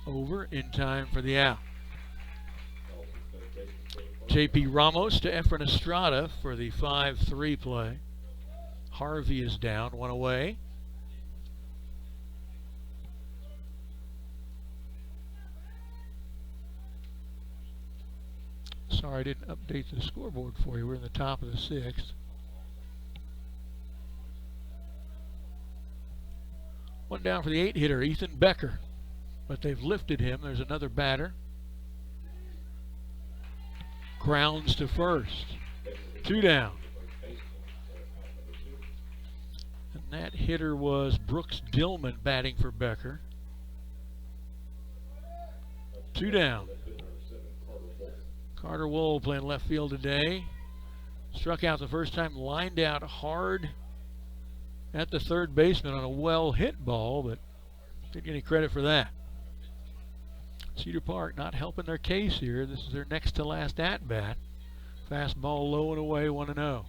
Over in time for the out. J.P. Ramos to Efren Estrada for the 5-3 play. Harvey is down, one away. Sorry I didn't update the scoreboard for you. We're in the top of the sixth. One down for the 8-hitter, Ethan Becker. But they've lifted him. There's another batter. Grounds to first. 2 down. And that hitter was Brooks Dillman batting for Becker. 2 down. Carter Wohl playing left field today. Struck out the first time, lined out hard at the third baseman on a well-hit ball, but didn't get any credit for that. Cedar Park not helping their case here. This is their next to last at-bat. Fastball low and away, 1-0.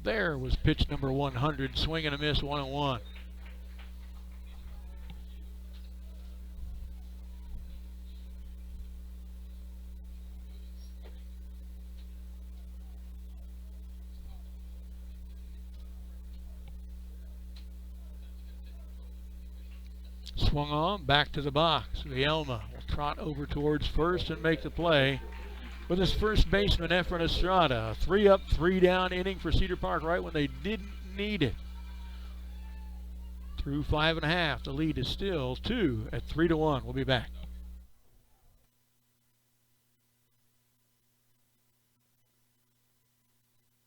There was pitch number 100, swing and a miss, 1-1. Swung on, back to the box. Vielma will trot over towards first and make the play with his first baseman, Efren Estrada. 3 up, 3 down inning for Cedar Park right when they didn't need it. Through 5 1/2, the lead is still 2 at 3-1. We'll be back.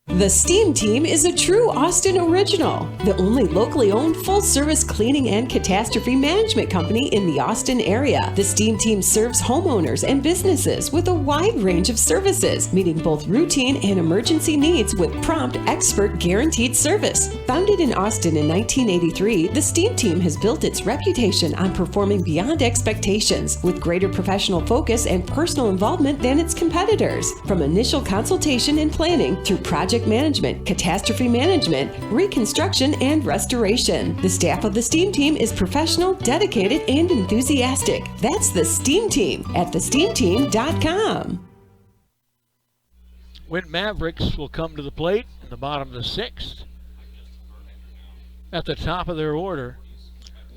The Steam Team is a true Austin original, the only locally owned full-service cleaning and catastrophe management company in the Austin area. The Steam Team serves homeowners and businesses with a wide range of services, meeting both routine and emergency needs with prompt, expert, guaranteed service. Founded in Austin in 1983, the Steam Team has built its reputation on performing beyond expectations with greater professional focus and personal involvement than its competitors. From initial consultation and planning through project management, catastrophe management, reconstruction, and restoration. The staff of the Steam Team is professional, dedicated, and enthusiastic. That's the Steam Team at thesteamteam.com. Winn Mavericks will come to the plate in the bottom of the sixth. At the top of their order,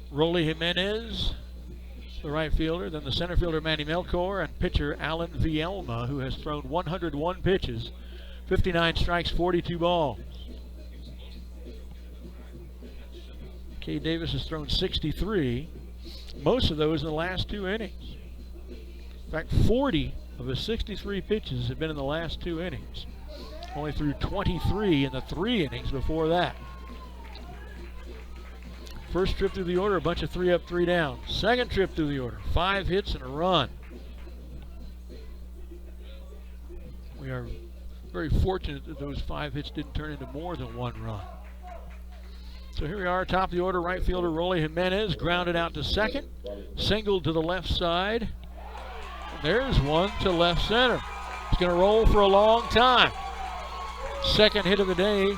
Rolly Jimenez, the right fielder, then the center fielder Manny Melchor, and pitcher Alan Vielma, who has thrown 101 pitches, 59 strikes, 42 balls. Kay Davis has thrown 63, most of those in the last 2 innings. In fact, 40 of his 63 pitches have been in the last 2 innings. Only threw 23 in the 3 innings before that. First trip through the order, a bunch of 3 up, 3 down. Second trip through the order, 5 hits and a run. We are very fortunate that those 5 hits didn't turn into more than 1 run. So here we are, top of the order, right fielder Rolly Jimenez, grounded out to second, singled to the left side. There's one to left center. It's going to roll for a long time. Second hit of the day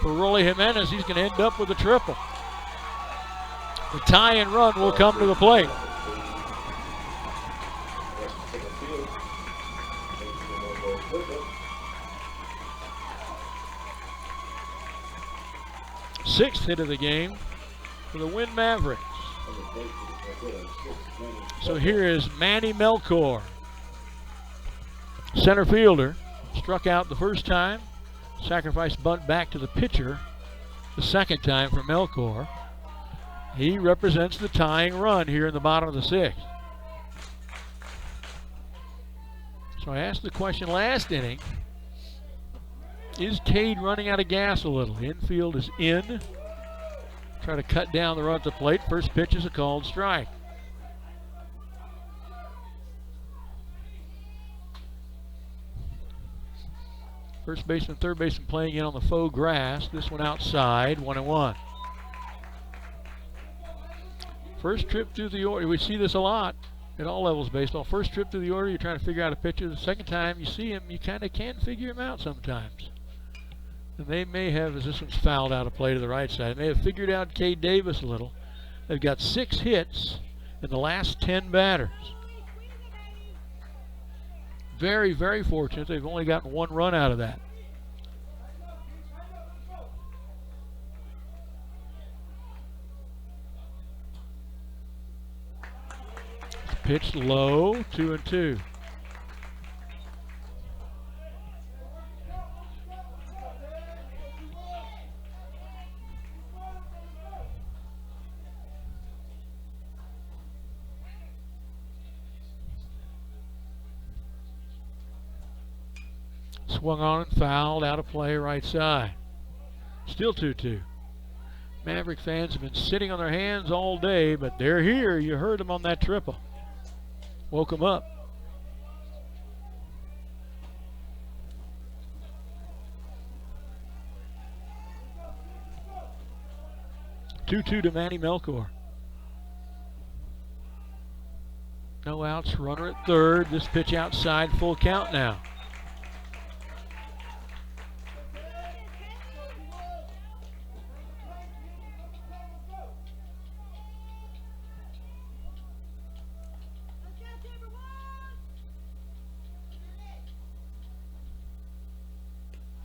for Rolly Jimenez. He's going to end up with a triple. The tie-in run will come to the plate. Sixth hit of the game for the Winn Mavericks. So here is Manny Melchor Center fielder struck out the first time. Sacrifice bunt back to the pitcher the second time for Melkor. He represents the tying run here in the bottom of the sixth. So I asked the question last inning, is Cade running out of gas a little? The infield is in. Try to cut down the run at the plate. First pitch is a called strike. First baseman, third baseman playing in on the faux grass. This one outside, 1-1. First trip through the order, we see this a lot at all levels of baseball. First trip through the order, you're trying to figure out a pitcher. The second time you see him, you kind of can't figure him out sometimes. And they may have, as this one's fouled out of play to the right side, they may have figured out Cade Davis a little. They've got 6 hits in the last 10 batters. Very, very fortunate. They've only gotten 1 run out of that. Pitch low, 2-2. Swung on and fouled, out of play, right side. Still 2-2. Maverick fans have been sitting on their hands all day, but they're here. You heard them on that triple. Woke them up. Two-two to Manny Melkor. No outs, runner at third. This pitch outside, full count now.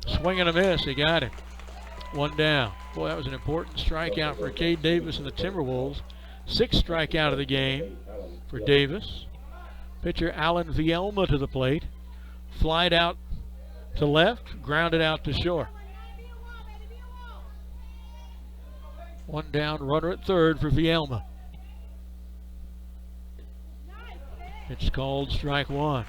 Swing and a miss, he got it. 1 down. Boy, that was an important strikeout for Cade Davis and the Timberwolves. 6th strikeout of the game for Davis. Pitcher Alan Vielma to the plate. Flied out to left, grounded out to short. 1 down, runner at third for Vielma. It's called strike 1.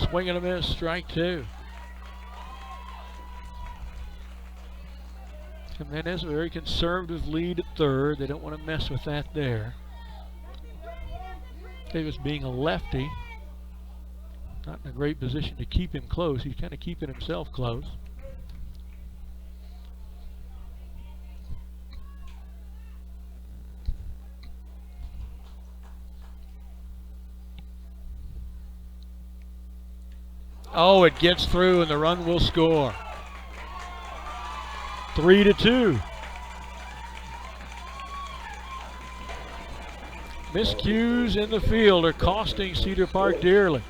Swing and a miss, strike 2. Jimenez, a very conservative lead at third. They don't want to mess with that there. Davis being a lefty, not in a great position to keep him close. He's kind of keeping himself close. Oh, it gets through and the run will score. 3-2. Miscues in the field are costing Cedar Park dearly.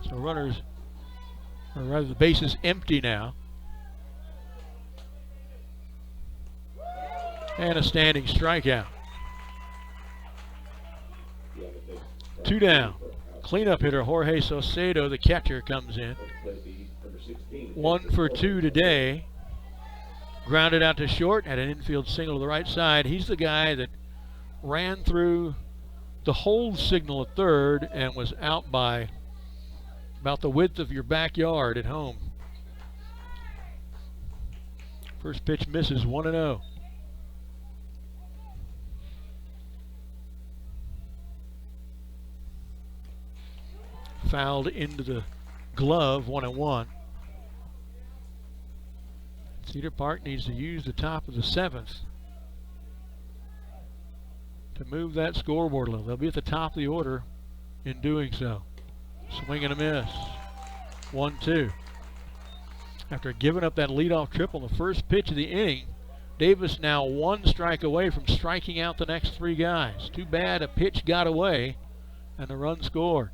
So runners, or rather the base is empty now. And a standing strikeout. 2 down. Cleanup hitter Jorge Saucedo, the catcher, comes in. 1 for 2 today. Grounded out to short, had an infield single to the right side. He's the guy that ran through the hold signal at third and was out by about the width of your backyard at home. First pitch misses, 1-0. Fouled into the glove, 1-1. Cedar Park needs to use the top of the 7th to move that scoreboard a little. They'll be at the top of the order in doing so. Swing and a miss. 1-2. After giving up that leadoff triple, the first pitch of the inning Davis now 1 strike away from striking out the next 3 guys. Too bad a pitch got away and the run scored.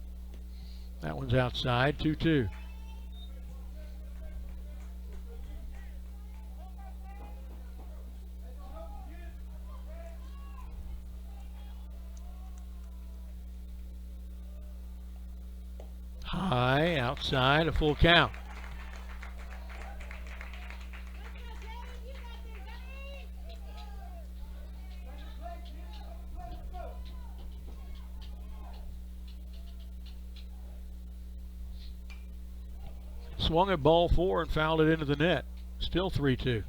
That one's outside, 2-2. High, outside, a full count. Swung at ball 4 and fouled it into the net. Still 3-2.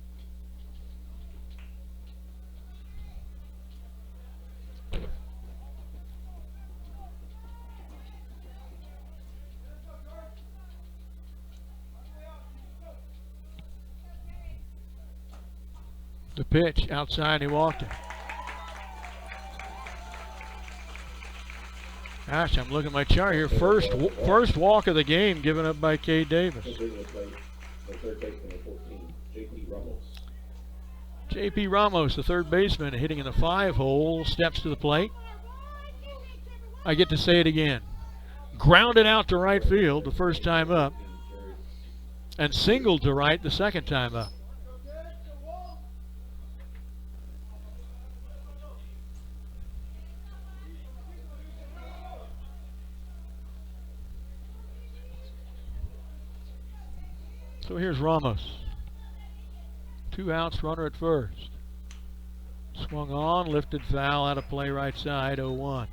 The pitch outside, he walked it. Gosh, I'm looking at my chart here. First walk of the game given up by Cade Davis. J.P. Ramos, the third baseman, hitting in the 5-hole, steps to the plate. I get to say it again. Grounded out to right field the first time up, and singled to right the second time up. So here's Ramos. 2 outs, runner at first. Swung on, lifted foul, out of play right side, 0-1.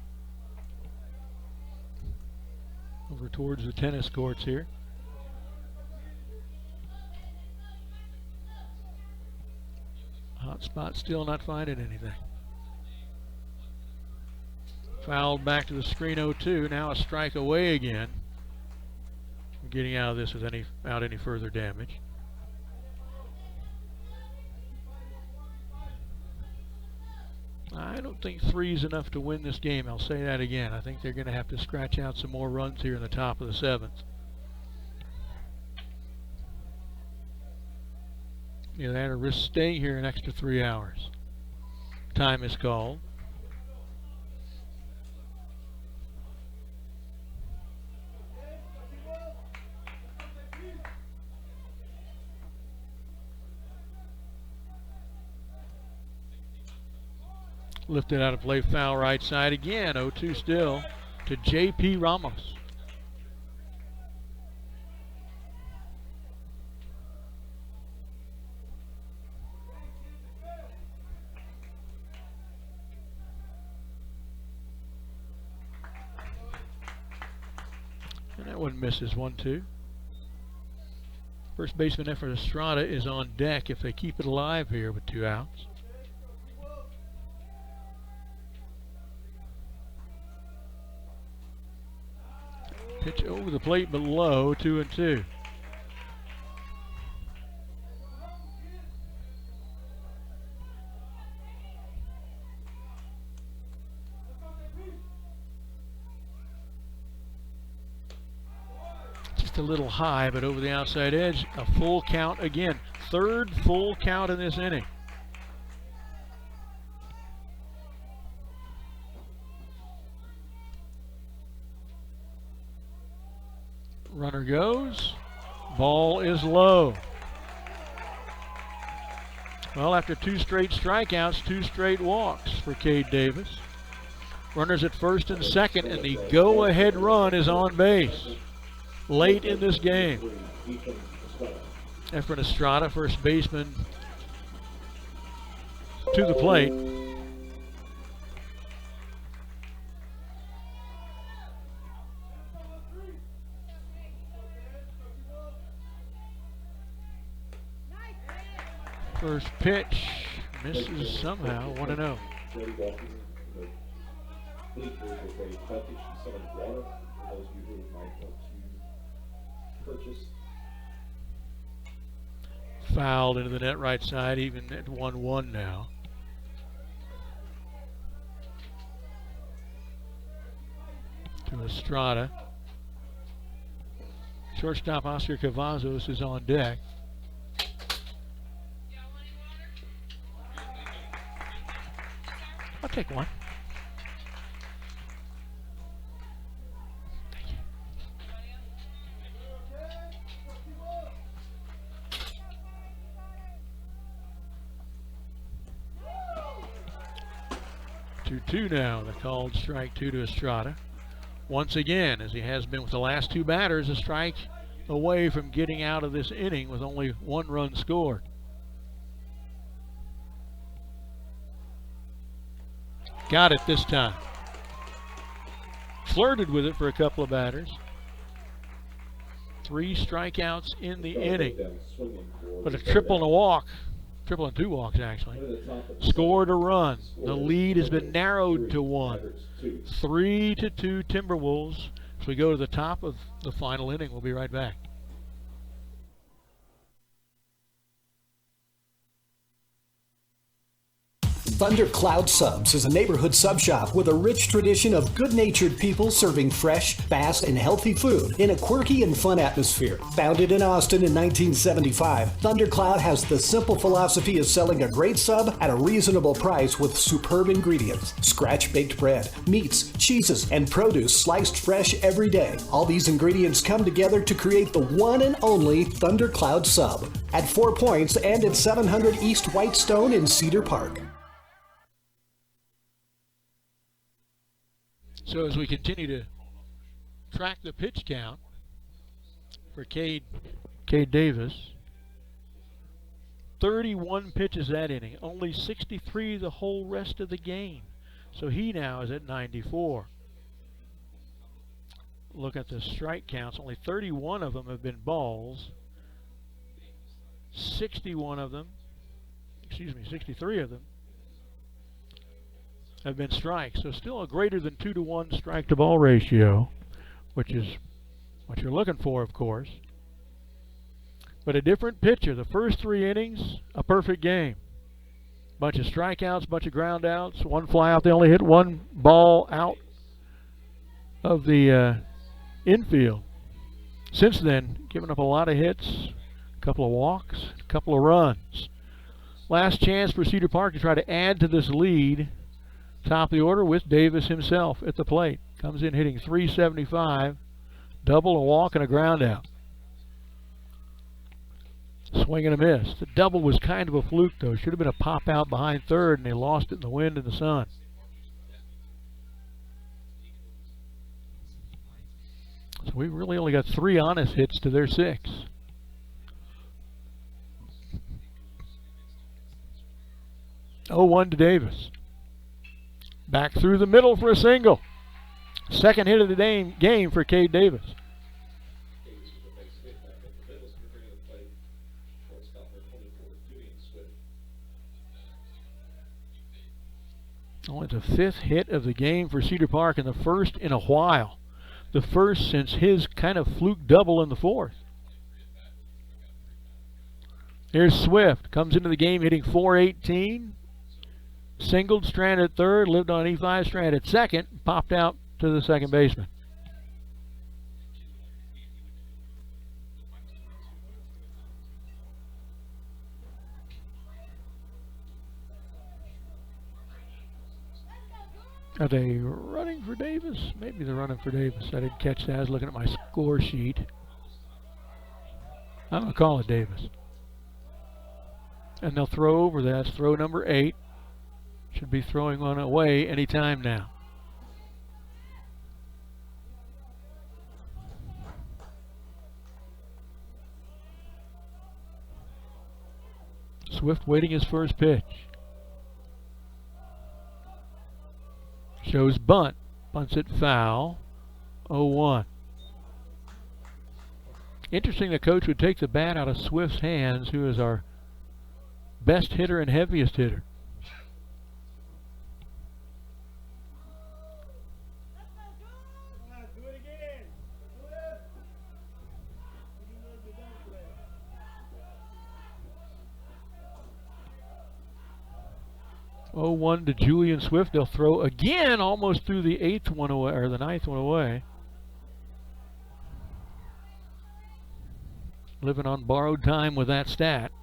Over towards the tennis courts here. Hot spot still not finding anything. Fouled back to the screen, 0-2. Now a strike away again. Getting out of this without any further damage. I don't think 3 is enough to win this game. I'll say that again. I think they're going to have to scratch out some more runs here in the top of the 7th. You know, they had to risk staying here an extra 3 hours. Time is called. Lifted out of play, foul right side again. 0-2 still to J.P. Ramos. And that one misses, 1-2. First baseman Efren Estrada is on deck if they keep it alive here with 2 outs. Pitch over the plate below, 2-2. Just a little high, but over the outside edge, a full count again. 3rd full count in this inning. Runner goes. Ball is low. Well, after 2 straight strikeouts, 2 straight walks for Cade Davis. Runners at first and second, and the go-ahead run is on base late in this game. Efren Estrada, first baseman, to the plate. First pitch misses somehow, 1-0. Fouled into the net right side, even at 1-1 now. To Estrada. Shortstop Oscar Cavazos is on deck. I'll take one. 2-2 now. The called strike 2 to Estrada. Once again, as he has been with the last two batters, a strike away from getting out of this inning with only one run scored. Got it this time. Flirted with it for a couple of batters. 3 strikeouts in the inning, but a triple and a walk. Triple and 2 walks, actually. Scored a run. The lead has been narrowed to 1. 3-2 Timberwolves. As we go to the top of the final inning, we'll be right back. Thundercloud Subs is a neighborhood sub shop with a rich tradition of good-natured people serving fresh, fast, and healthy food in a quirky and fun atmosphere. Founded in Austin in 1975, Thundercloud has the simple philosophy of selling a great sub at a reasonable price with superb ingredients. Scratch-baked bread, meats, cheeses, and produce sliced fresh every day. All these ingredients come together to create the one and only Thundercloud Sub at 4 Points and at 700 East Whitestone in Cedar Park. So as we continue to track the pitch count for Cade Davis, 31 pitches that inning, only 63 the whole rest of the game. So he now is at 94. Look at the strike counts, only 31 of them have been balls. 63 of them have been strikes. So still a greater than 2-to-1 strike to ball ratio, which is what you're looking for, of course. But a different pitcher. The first 3 innings, a perfect game. Bunch of strikeouts, bunch of ground outs, 1 fly out. They only hit 1 ball out of the infield. Since then, given up a lot of hits, a couple of walks, a couple of runs. Last chance for Cedar Park to try to add to this lead. Top of the order with Davis himself at the plate. Comes in hitting .375, double, a walk, and a ground out. Swing and a miss. The double was kind of a fluke, though. Should have been a pop out behind third, and they lost it in the wind and the sun. So we've really only got 3 honest hits to their 6. Oh-1 to Davis. Back through the middle for a single. Second hit of the game for Cade Davis. Only the 5th hit of the game for Cedar Park, and the first in a while. The first since his kind of fluke double in the 4th. Here's Swift. Comes into the game hitting .418. Singled, stranded at third, lived on E5, stranded second, popped out to the second baseman. Are they running for Davis? Maybe they're running for Davis. I didn't catch that. I was looking at my score sheet. I'm going to call it Davis. And they'll throw over that. It's throw number 8. Should be throwing one away any time now. Swift waiting his first pitch. Shows bunt. Bunts it foul. 0-1. Interesting the coach would take the bat out of Swift's hands, who is our best hitter and heaviest hitter. Oh-1 to Julian Swift. They'll throw again, almost through the 8th one away, or the 9th one away. Living on borrowed time with that stat.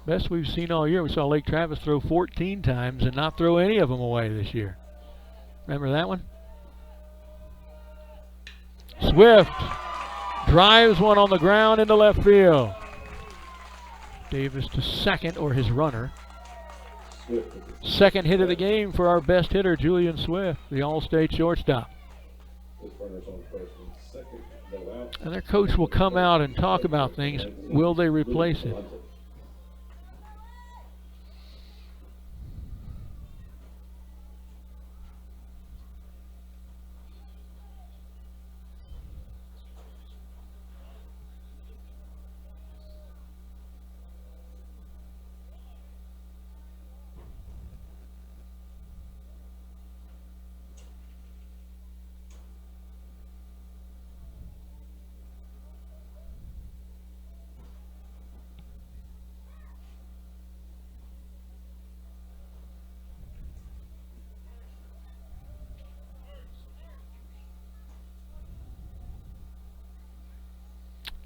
Best we've seen all year. We saw Lake Travis throw 14 times and not throw any of them away this year. Remember that one? Swift drives one on the ground into left field. Davis to second, or his runner. Second hit of the game for our best hitter, Julian Swift, the All-State shortstop. And their coach will come out and talk about things. Will they replace it?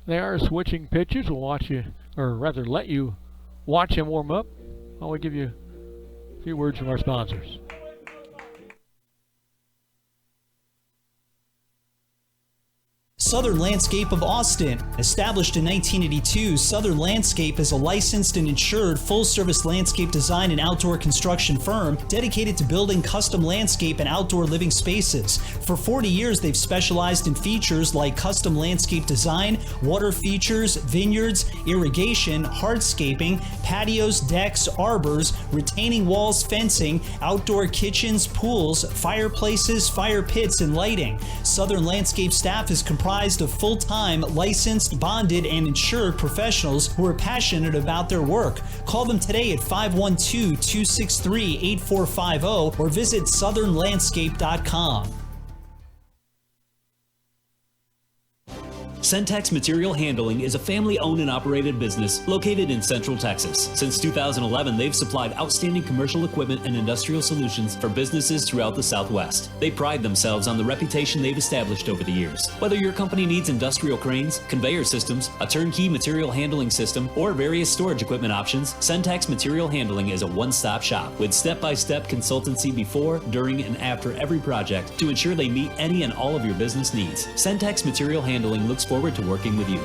They are switching pitches. We'll watch you, or rather let you watch him warm up while we give you a few words from our sponsors. Southern Landscape of Austin. Established in 1982, Southern Landscape is a licensed and insured full-service landscape design and outdoor construction firm dedicated to building custom landscape and outdoor living spaces. For 40 years, they've specialized in features like custom landscape design, water features, vineyards, irrigation, hardscaping, patios, decks, arbors, retaining walls, fencing, outdoor kitchens, pools, fireplaces, fire pits, and lighting. Southern Landscape staff is comprised of full-time, licensed, bonded, and insured professionals who are passionate about their work. Call them today at 512-263-8450 or visit southernlandscape.com. Centex Material Handling is a family-owned and operated business located in Central Texas. Since 2011, they've supplied outstanding commercial equipment and industrial solutions for businesses throughout the Southwest. They pride themselves on the reputation they've established over the years. Whether your company needs industrial cranes, conveyor systems, a turnkey material handling system, or various storage equipment options, Centex Material Handling is a one-stop shop with step-by-step consultancy before, during, and after every project to ensure they meet any and all of your business needs. Centex Material Handling looks forward to working with you.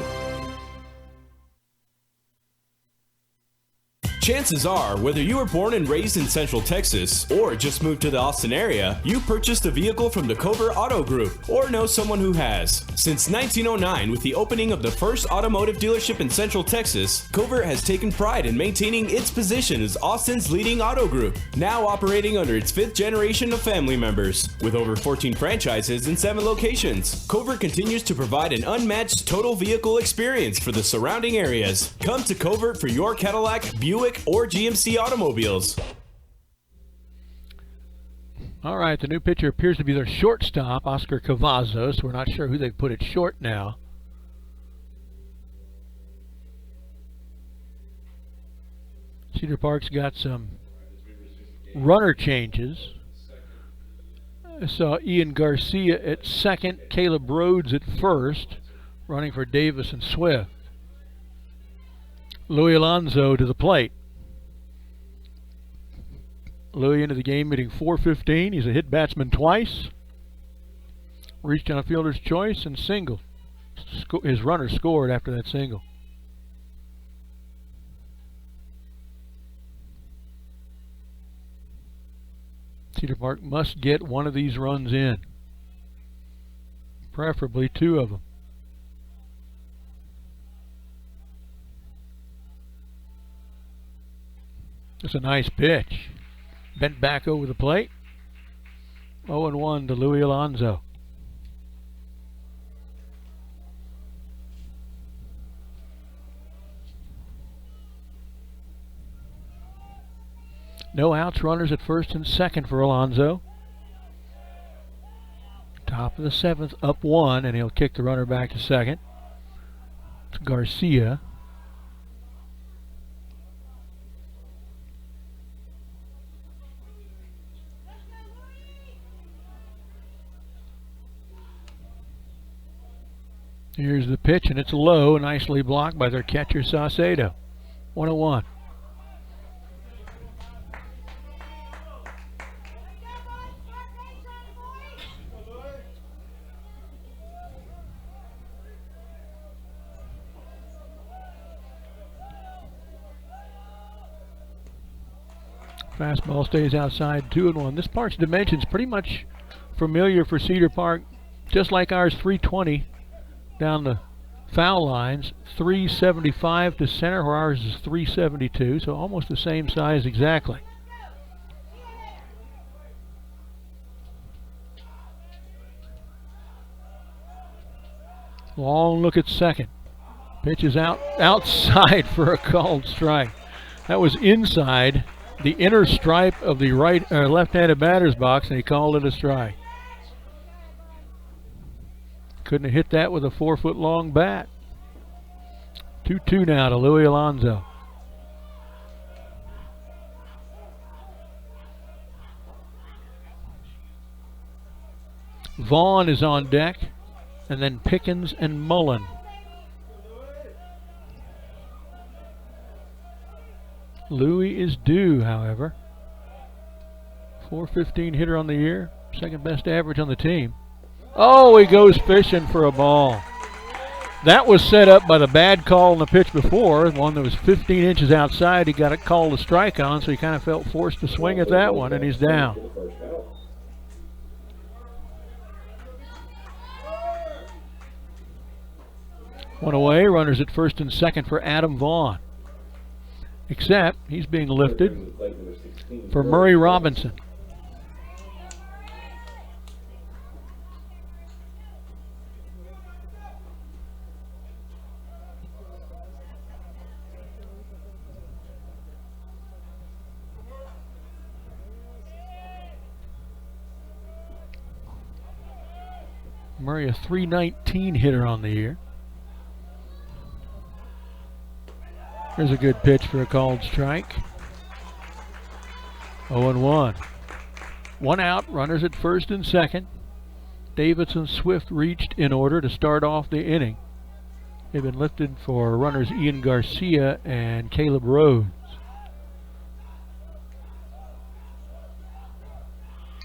Chances are, whether you were born and raised in Central Texas or just moved to the Austin area, you purchased a vehicle from the Covert Auto Group or know someone who has. Since 1909, with the opening of the first automotive dealership in Central Texas, Covert has taken pride in maintaining its position as Austin's leading auto group, now operating under its 5th generation of family members. With over 14 franchises in 7 locations, Covert continues to provide an unmatched total vehicle experience for the surrounding areas. Come to Covert for your Cadillac, Buick, or GMC automobiles. All right, the new pitcher appears to be their shortstop, Oscar Cavazos. We're not sure who they've put at short now. Cedar Park's got some runner changes. I saw Ian Garcia at second, Caleb Rhodes at first, running for Davis and Swift. Louis Alonso to the plate. Louis into the game hitting .415. He's a hit batsman twice. Reached on a fielder's choice and singled. His runner scored after that single. Cedar Park must get one of these runs in. Preferably 2 of them. It's a nice pitch. Bent back over the plate. 0-1 to Louis Alonso. No outs, runners at first and second for Alonso. Top of the 7th, up 1, and he'll kick the runner back to second. It's Garcia. Here's the pitch, and it's low, nicely blocked by their catcher, Saucedo. 1-1. Fastball stays outside, 2-1. This park's dimensions pretty much familiar for Cedar Park, just like ours, 320 down the foul lines, 375 to center, where ours is 372, so almost the same size exactly. Long look at second. Pitch is outside for a called strike. That was inside the inner stripe of the left-handed batter's box, and he called it a strike. Couldn't have hit that with a 4-foot-long bat. 2-2 now to Louis Alonso. Vaughn is on deck, and then Pickens and Mullen. Louis is due, however. .415 hitter on the year, second best average on the team. Oh, he goes fishing for a ball. That was set up by the bad call on the pitch before, one that was 15 inches outside. He got it called a strike on, so he kind of felt forced to swing at that one, and he's down. One away, runners at first and second for Adam Vaughn. Except he's being lifted for Murray Robinson. Murray, a .319 hitter on the year. There's a good pitch for a called strike. 0-1. One out, runners at first and second. Davidson Swift reached in order to start off the inning. They've been lifted for runners Ian Garcia and Caleb Rhodes.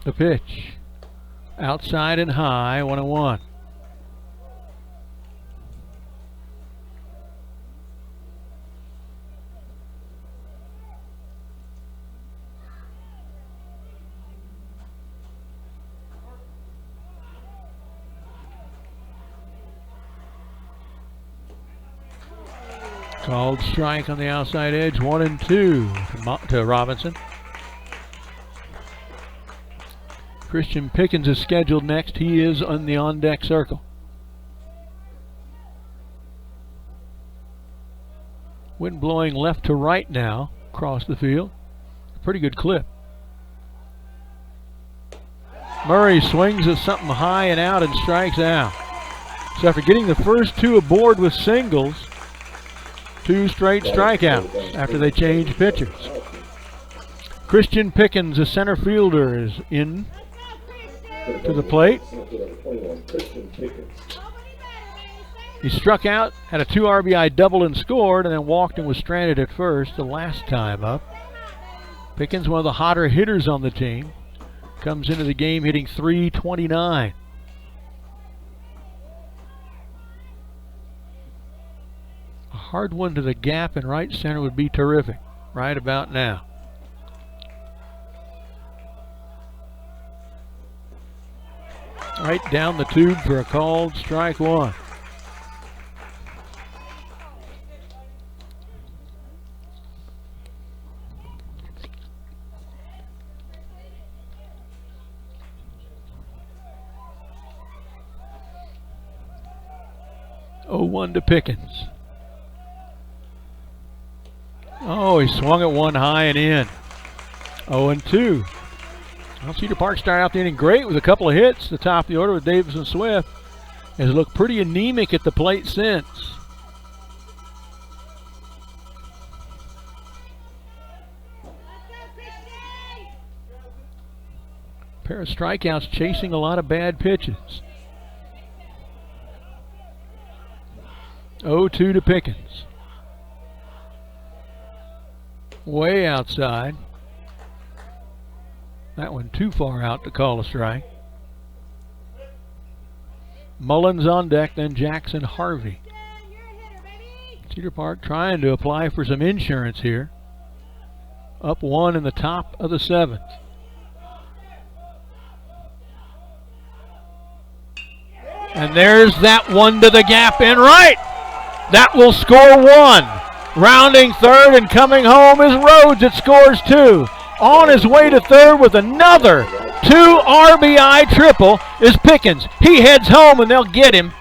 The pitch. Outside and high, 1-1. Called strike on the outside edge, 1-2 to Robinson. Christian Pickens is scheduled next. He is on the on-deck circle. Wind blowing left to right now across the field. Pretty good clip. Murray swings at something high and out and strikes out. So after getting the first two aboard with singles, 2 straight strikeouts after they change pitchers. Christian Pickens, a center fielder, is in to the plate. He struck out, had a 2 RBI double and scored, and then walked and was stranded at first the last time up. Pickens, one of the hotter hitters on the team, comes into the game hitting .329. A hard one to the gap in right center would be terrific right about now. Right down the tube for a called strike one. .01 to Pickens. Oh, he swung at one high and in. 0-2. Well, Cedar Park started out the inning great with a couple of hits. The top of the order with Davidson Swift has looked pretty anemic at the plate since. Pair of strikeouts chasing a lot of bad pitches. 0-2 to Pickens. Way outside. That one too far out to call a strike. Mullins on deck, then Jackson Harvey. Cedar Park trying to apply for some insurance here. Up 1 in the top of the 7th. And there's that one to the gap in right. That will score 1. Rounding third and coming home is Rhodes. It scores 2. On his way to third with another 2 RBI triple is Pickens. He heads home and they'll get him.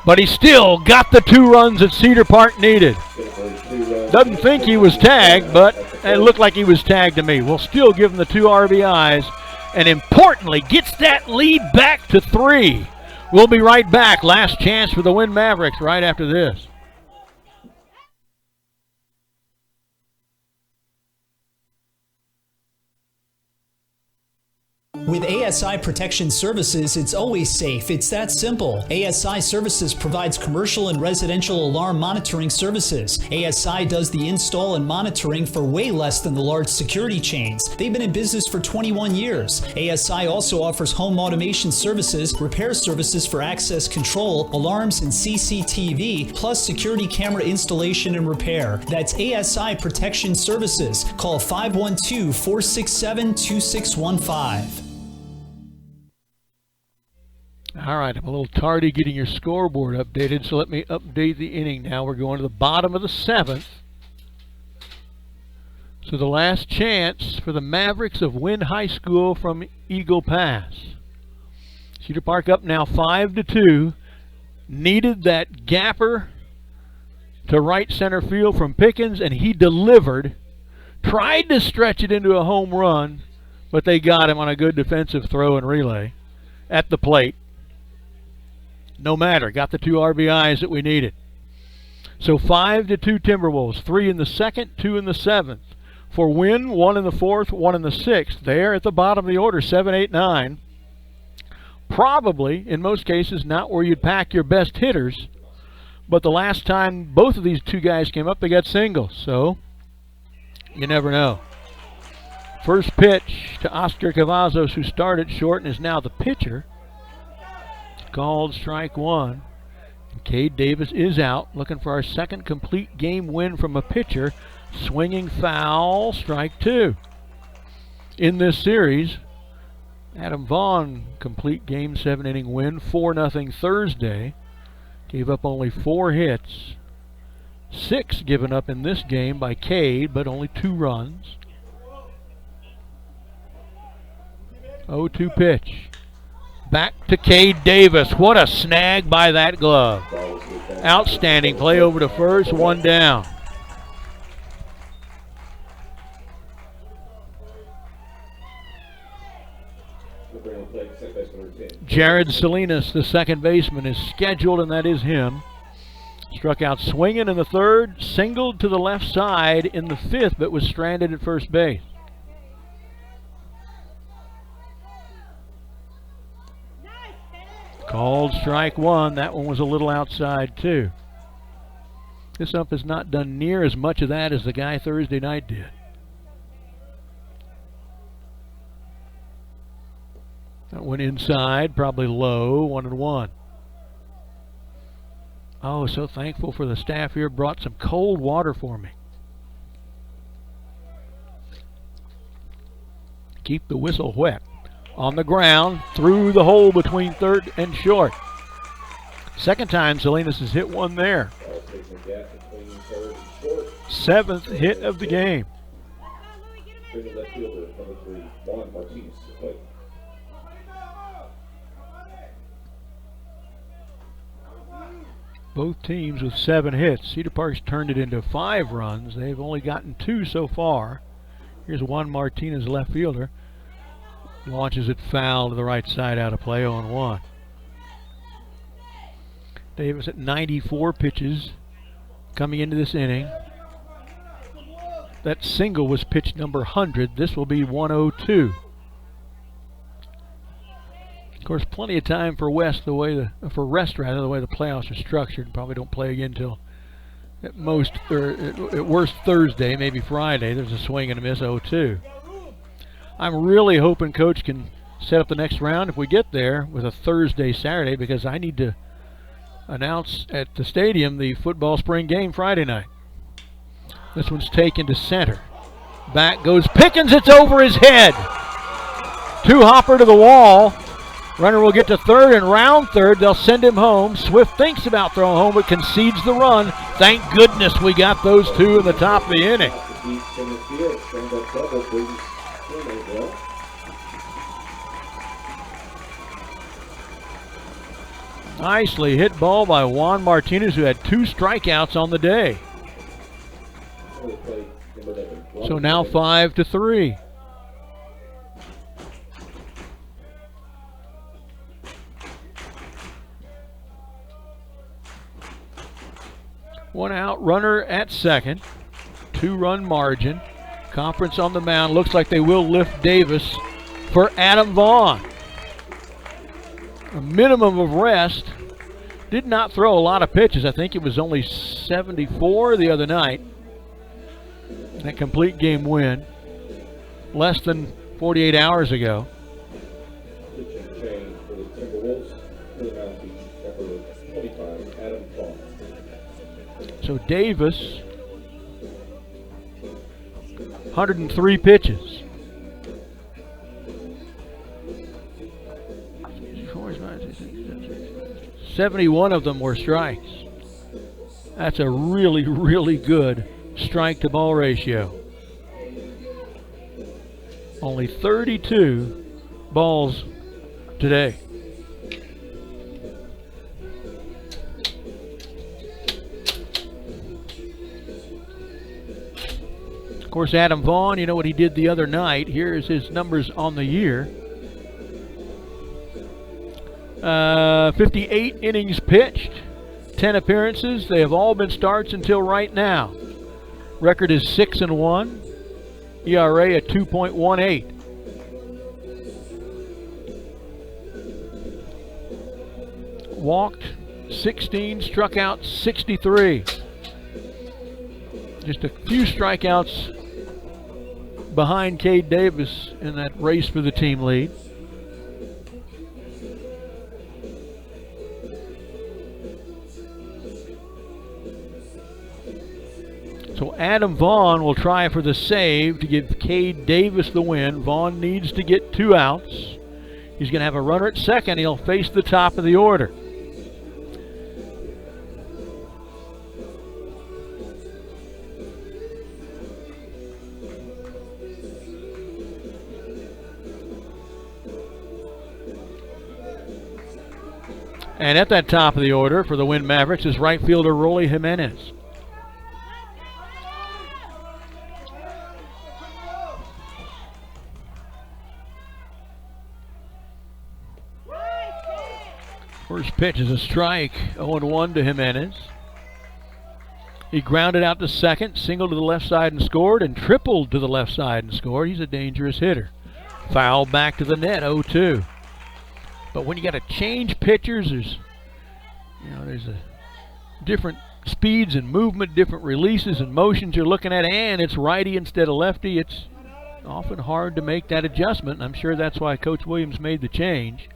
But he still got the 2 runs that Cedar Park needed. Doesn't think he was tagged, but it looked like he was tagged to me. We'll still give him the 2 RBIs. And importantly, gets that lead back to 3. We'll be right back. Last chance for the Winn Mavericks right after this. With ASI Protection Services, it's always safe. It's that simple. ASI Services provides commercial and residential alarm monitoring services. ASI does the install and monitoring for way less than the large security chains. They've been in business for 21 years. ASI also offers home automation services, repair services for access control, alarms, and CCTV, plus security camera installation and repair. That's ASI Protection Services. Call 512-467-2615. All right, I'm a little tardy getting your scoreboard updated, so let me update the inning now. We're going to the bottom of the 7th. So the last chance for the Mavericks of Winn High School from Eagle Pass. Cedar Park up now 5-2. Needed that gapper to right center field from Pickens, and he delivered. Tried to stretch it into a home run, but they got him on a good defensive throw and relay at the plate. No matter, got the 2 RBIs that we needed. So 5-2 Timberwolves, 3 in the 2nd, 2 in the 7th. For Winn, 1 in the 4th, 1 in the 6th. There at the bottom of the order, 7, 8, 9. Probably, in most cases, not where you'd pack your best hitters. But the last time both of these 2 guys came up, they got singles. So, you never know. First pitch to Oscar Cavazos, who started short and is now the pitcher. Called strike 1. And Cade Davis is out, looking for our second complete game win from a pitcher. Swinging foul, strike 2. In this series, Adam Vaughn, complete game 7 inning win, 4-0 Thursday. Gave up only 4 hits. 6 given up in this game by Cade, but only 2 runs. 0-2 pitch. Back to Cade Davis. What a snag by that glove. Outstanding play over to first, 1 down. Jared Salinas, the second baseman, is scheduled, and that is him. Struck out swinging in the 3rd, singled to the left side in the 5th, but was stranded at first base. Called strike 1. That one was a little outside, too. This ump has not done near as much of that as the guy Thursday night did. That went inside, probably low, 1-1. Oh, so thankful for the staff here. Brought some cold water for me. Keep the whistle wet. On the ground, through the hole between 3rd and short. Second time Salinas has hit one there. 7th hit of the game. Both teams with 7 hits. Cedar Park's turned it into 5 runs. They've only gotten 2 so far. Here's Juan Martinez, left fielder. Launches it foul to the right side, out of play, 0-1. Davis at 94 pitches coming into this inning. That single was pitch number 100. This will be 102. Of course, plenty of time for rest, the way the playoffs are structured. Probably don't play again until at worst Thursday, maybe Friday. There's a swing and a miss, 0-2. I'm really hoping Coach can set up the next round if we get there with a Thursday, Saturday, because I need to announce at the stadium the football spring game Friday night. This one's taken to center. Back goes Pickens. It's over his head. Two-hopper to the wall. Runner will get to third and round third. They'll send him home. Swift thinks about throwing home, but concedes the run. Thank goodness we got those two in the top of the inning. Nicely hit ball by Juan Martinez, who had 2 strikeouts on the day. So now 5-3. One out, runner at second. 2-run margin. Conference on the mound. Looks like they will lift Davis for Adam Vaughn. A minimum of rest. Did not throw a lot of pitches. I think it was only 74 the other night. That complete game win. Less than 48 hours ago. So Davis, 103 pitches. 71 of them were strikes. That's a really, really good strike-to-ball ratio. Only 32 balls today. Of course, Adam Vaughn, you know what he did the other night. Here's his numbers on the year. 58 innings pitched, 10 appearances. They have all been starts until right now. Record is 6-1. ERA at 2.18. Walked 16, struck out 63. Just a few strikeouts behind Cade Davis in that race for the team lead. So Adam Vaughn will try for the save to give Cade Davis the win. Vaughn needs to get 2 outs. He's going to have a runner at second. He'll face the top of the order. And at that top of the order for the Winn Mavericks is right fielder Rolly Jimenez. First pitch is a strike, 0-1 to Jimenez. He grounded out to second, singled to the left side and scored, and tripled to the left side and scored. He's a dangerous hitter. Foul back to the net, 0-2. But when you got to change pitchers, there's a different speeds and movement, different releases and motions you're looking at, and it's righty instead of lefty. It's often hard to make that adjustment, and I'm sure that's why Coach Williams made the change.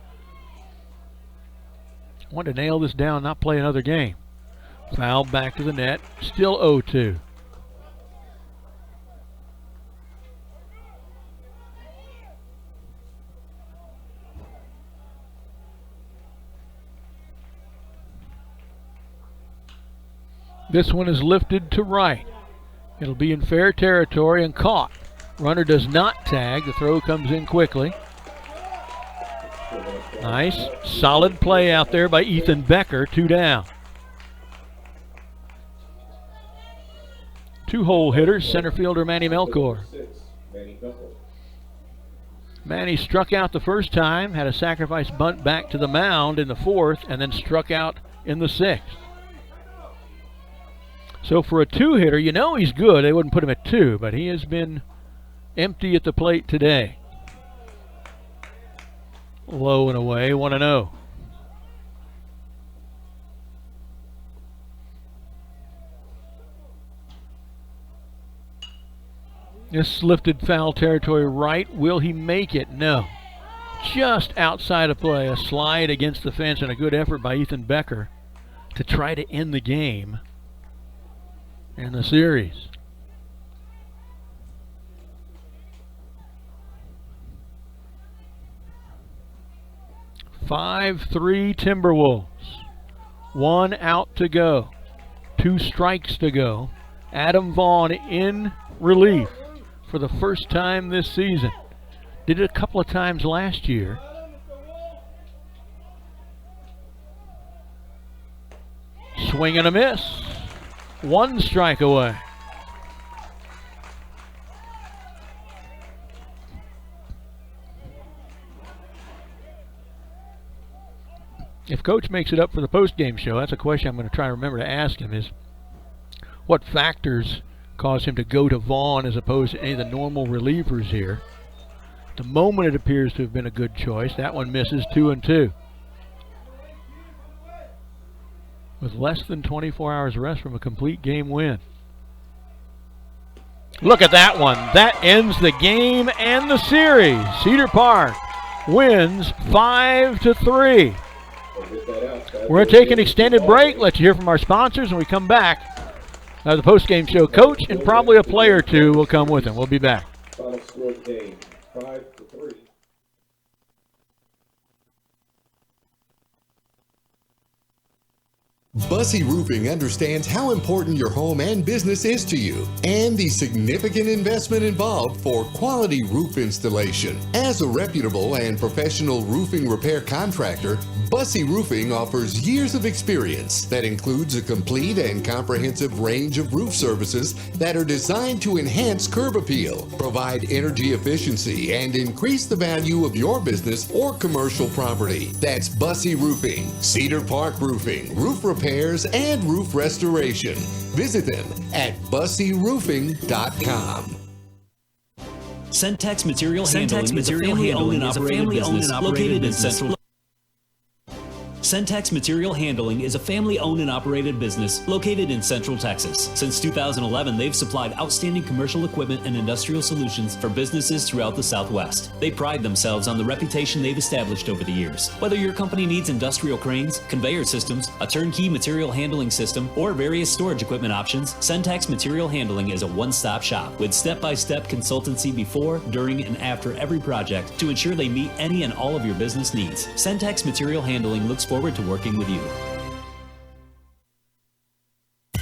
Want to nail this down, not play another game. Foul back to the net, still 0-2. This one is lifted to right. It'll be in fair territory and caught. Runner does not tag. The throw comes in quickly. Nice, solid play out there by Ethan Becker, 2 down. 2-hole hitter, center fielder Manny Melchor. Manny struck out the first time, had a sacrifice bunt back to the mound in the 4th, and then struck out in the 6th. So for a 2-hitter, you know he's good. They wouldn't put him at 2, but he has been empty at the plate today. Low and away, 1-0. This lifted foul territory right. Will he make it? No. Just outside of play. A slide against the fence and a good effort by Ethan Becker to try to end the game and the series. 5-3 Timberwolves. 1 out to go. 2 strikes to go. Adam Vaughn in relief for the first time this season. Did it a couple of times last year. Swing and a miss. 1 strike away. If Coach makes it up for the post-game show, that's a question I'm going to try to remember to ask him, is what factors cause him to go to Vaughn as opposed to any of the normal relievers here. At the moment, it appears to have been a good choice. That one misses, 2-2. With less than 24 hours rest from a complete game win. Look at that one. That ends the game and the series. Cedar Park wins 5-3. We're going to take an extended break. Let's hear from our sponsors. When we come back, the post-game show coach and probably a player or two will come with him. We'll be back. Final score of the game, 5-3. Bussey Roofing understands how important your home and business is to you and the significant investment involved for quality roof installation. As a reputable and professional roofing repair contractor, Bussey Roofing offers years of experience that includes a complete and comprehensive range of roof services that are designed to enhance curb appeal, provide energy efficiency, and increase the value of your business or commercial property. That's Bussey Roofing, Cedar Park Roofing, roof repairs, and roof restoration. Visit them at busseyroofing.com. Centex Material Handling is a family-owned and operated business located in Central. Centex Material Handling is a family-owned and operated business located in Central Texas. Since 2011, they've supplied outstanding commercial equipment and industrial solutions for businesses throughout the Southwest. They pride themselves on the reputation they've established over the years. Whether your company needs industrial cranes, conveyor systems, a turnkey material handling system, or various storage equipment options, Centex Material Handling is a one-stop shop with step-by-step consultancy before, during, and after every project to ensure they meet any and all of your business needs. Centex Material Handling looks forward to working with you.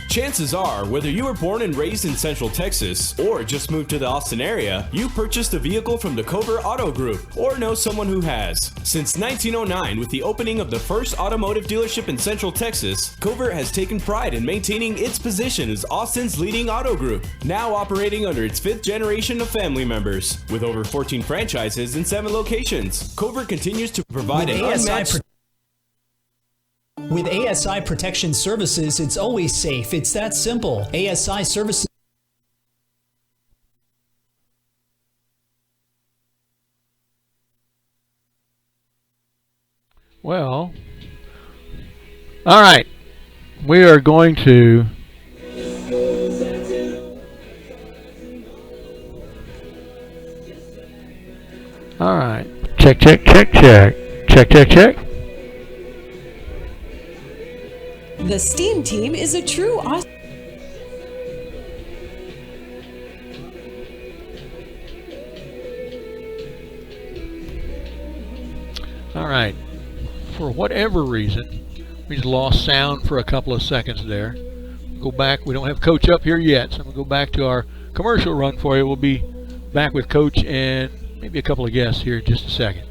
Chances are, whether you were born and raised in Central Texas or just moved to the Austin area, you purchased a vehicle from the Cedar Auto Group or know someone who has. Since 1909, with the opening of the first automotive dealership in Central Texas, Cedar has taken pride in maintaining its position as Austin's leading auto group, now operating under its 5th generation of family members. With over 14 franchises in 7 locations, Cedar continues to provide an unmatched... With ASI Protection Services, it's always safe. It's that simple. ASI Services. Well, all right. We are going to all right. Check, check, check, check. Check, check, check. The STEAM team is a true Austin. All right. For whatever reason, we just lost sound for a couple of seconds there. Go back. We don't have Coach up here yet, so I'm going to go back to our commercial run for you. We'll be back with Coach and maybe a couple of guests here in just a second.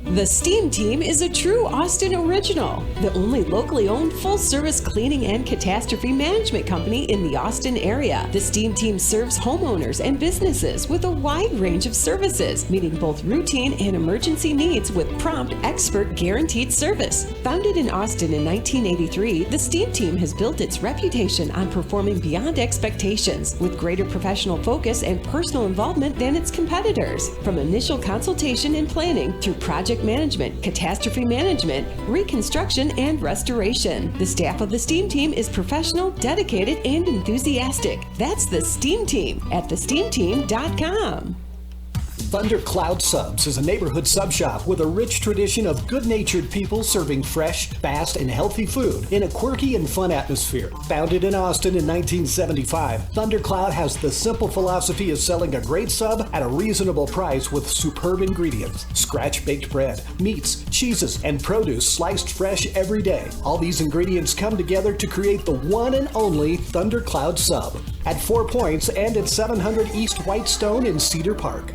The STEAM team is a true Austin original, the only locally owned full-service cleaning and catastrophe management company in the Austin area. The STEAM team serves homeowners and businesses with a wide range of services, meeting both routine and emergency needs with prompt, expert, guaranteed service. Founded in Austin in 1983, the STEAM team has built its reputation on performing beyond expectations, with greater professional focus and personal involvement than its competitors. From initial consultation and planning through project management, catastrophe management, reconstruction, and restoration. The staff of the STEAM team is professional, dedicated, and enthusiastic. That's the STEAM team at thesteamteam.com. Thundercloud Subs is a neighborhood sub shop with a rich tradition of good-natured people serving fresh, fast, and healthy food in a quirky and fun atmosphere. Founded in Austin in 1975, Thundercloud has the simple philosophy of selling a great sub at a reasonable price with superb ingredients: scratch-baked bread, meats, cheeses, and produce sliced fresh every day. All these ingredients come together to create the one and only Thundercloud Sub at 4 Points and at 700 East Whitestone in Cedar Park.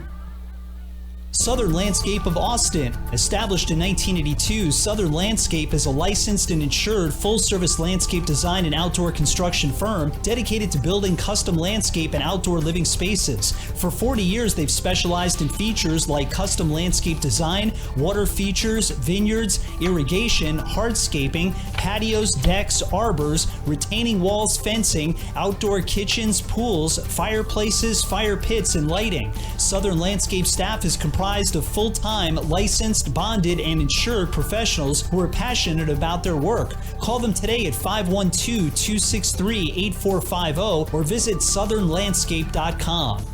Southern Landscape of Austin. Established in 1982, Southern Landscape is a licensed and insured full-service landscape design and outdoor construction firm dedicated to building custom landscape and outdoor living spaces. For 40 years, they've specialized in features like custom landscape design, water features, vineyards, irrigation, hardscaping, patios, decks, arbors, retaining walls, fencing, outdoor kitchens, pools, fireplaces, fire pits, and lighting. Southern Landscape staff is comprised of full-time, licensed, bonded, and insured professionals who are passionate about their work. Call them today at 512-263-8450 or visit southernlandscape.com.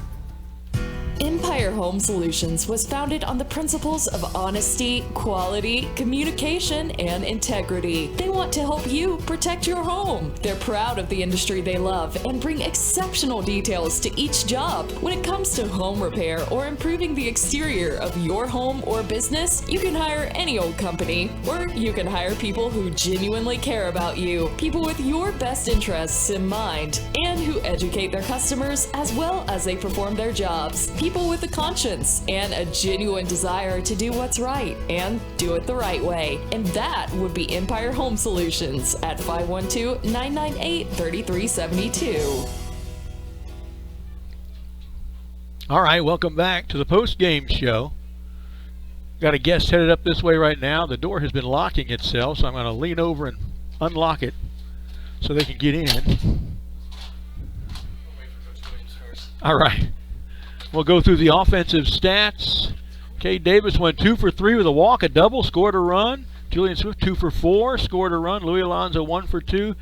Empire Home Solutions was founded on the principles of honesty, quality, communication, and integrity. They want to help you protect your home. They're proud of the industry they love and bring exceptional details to each job. When it comes to home repair or improving the exterior of your home or business, you can hire any old company, or you can hire people who genuinely care about you, people with your best interests in mind, and who educate their customers as well as they perform their jobs. People with a conscience and a genuine desire to do what's right and do it the right way. And that would be Empire Home Solutions at 512-998-3372. All right, welcome back to the post-game show. Got a guest headed up this way right now. The door has been locking itself, so I'm going to lean over and unlock it so they can get in. All right. We'll go through the offensive stats. Cade Davis went 2 for 3 with a walk, a double, scored a run. Julian Swift 2 for 4, scored a run. Louis Alonzo 1 for 2.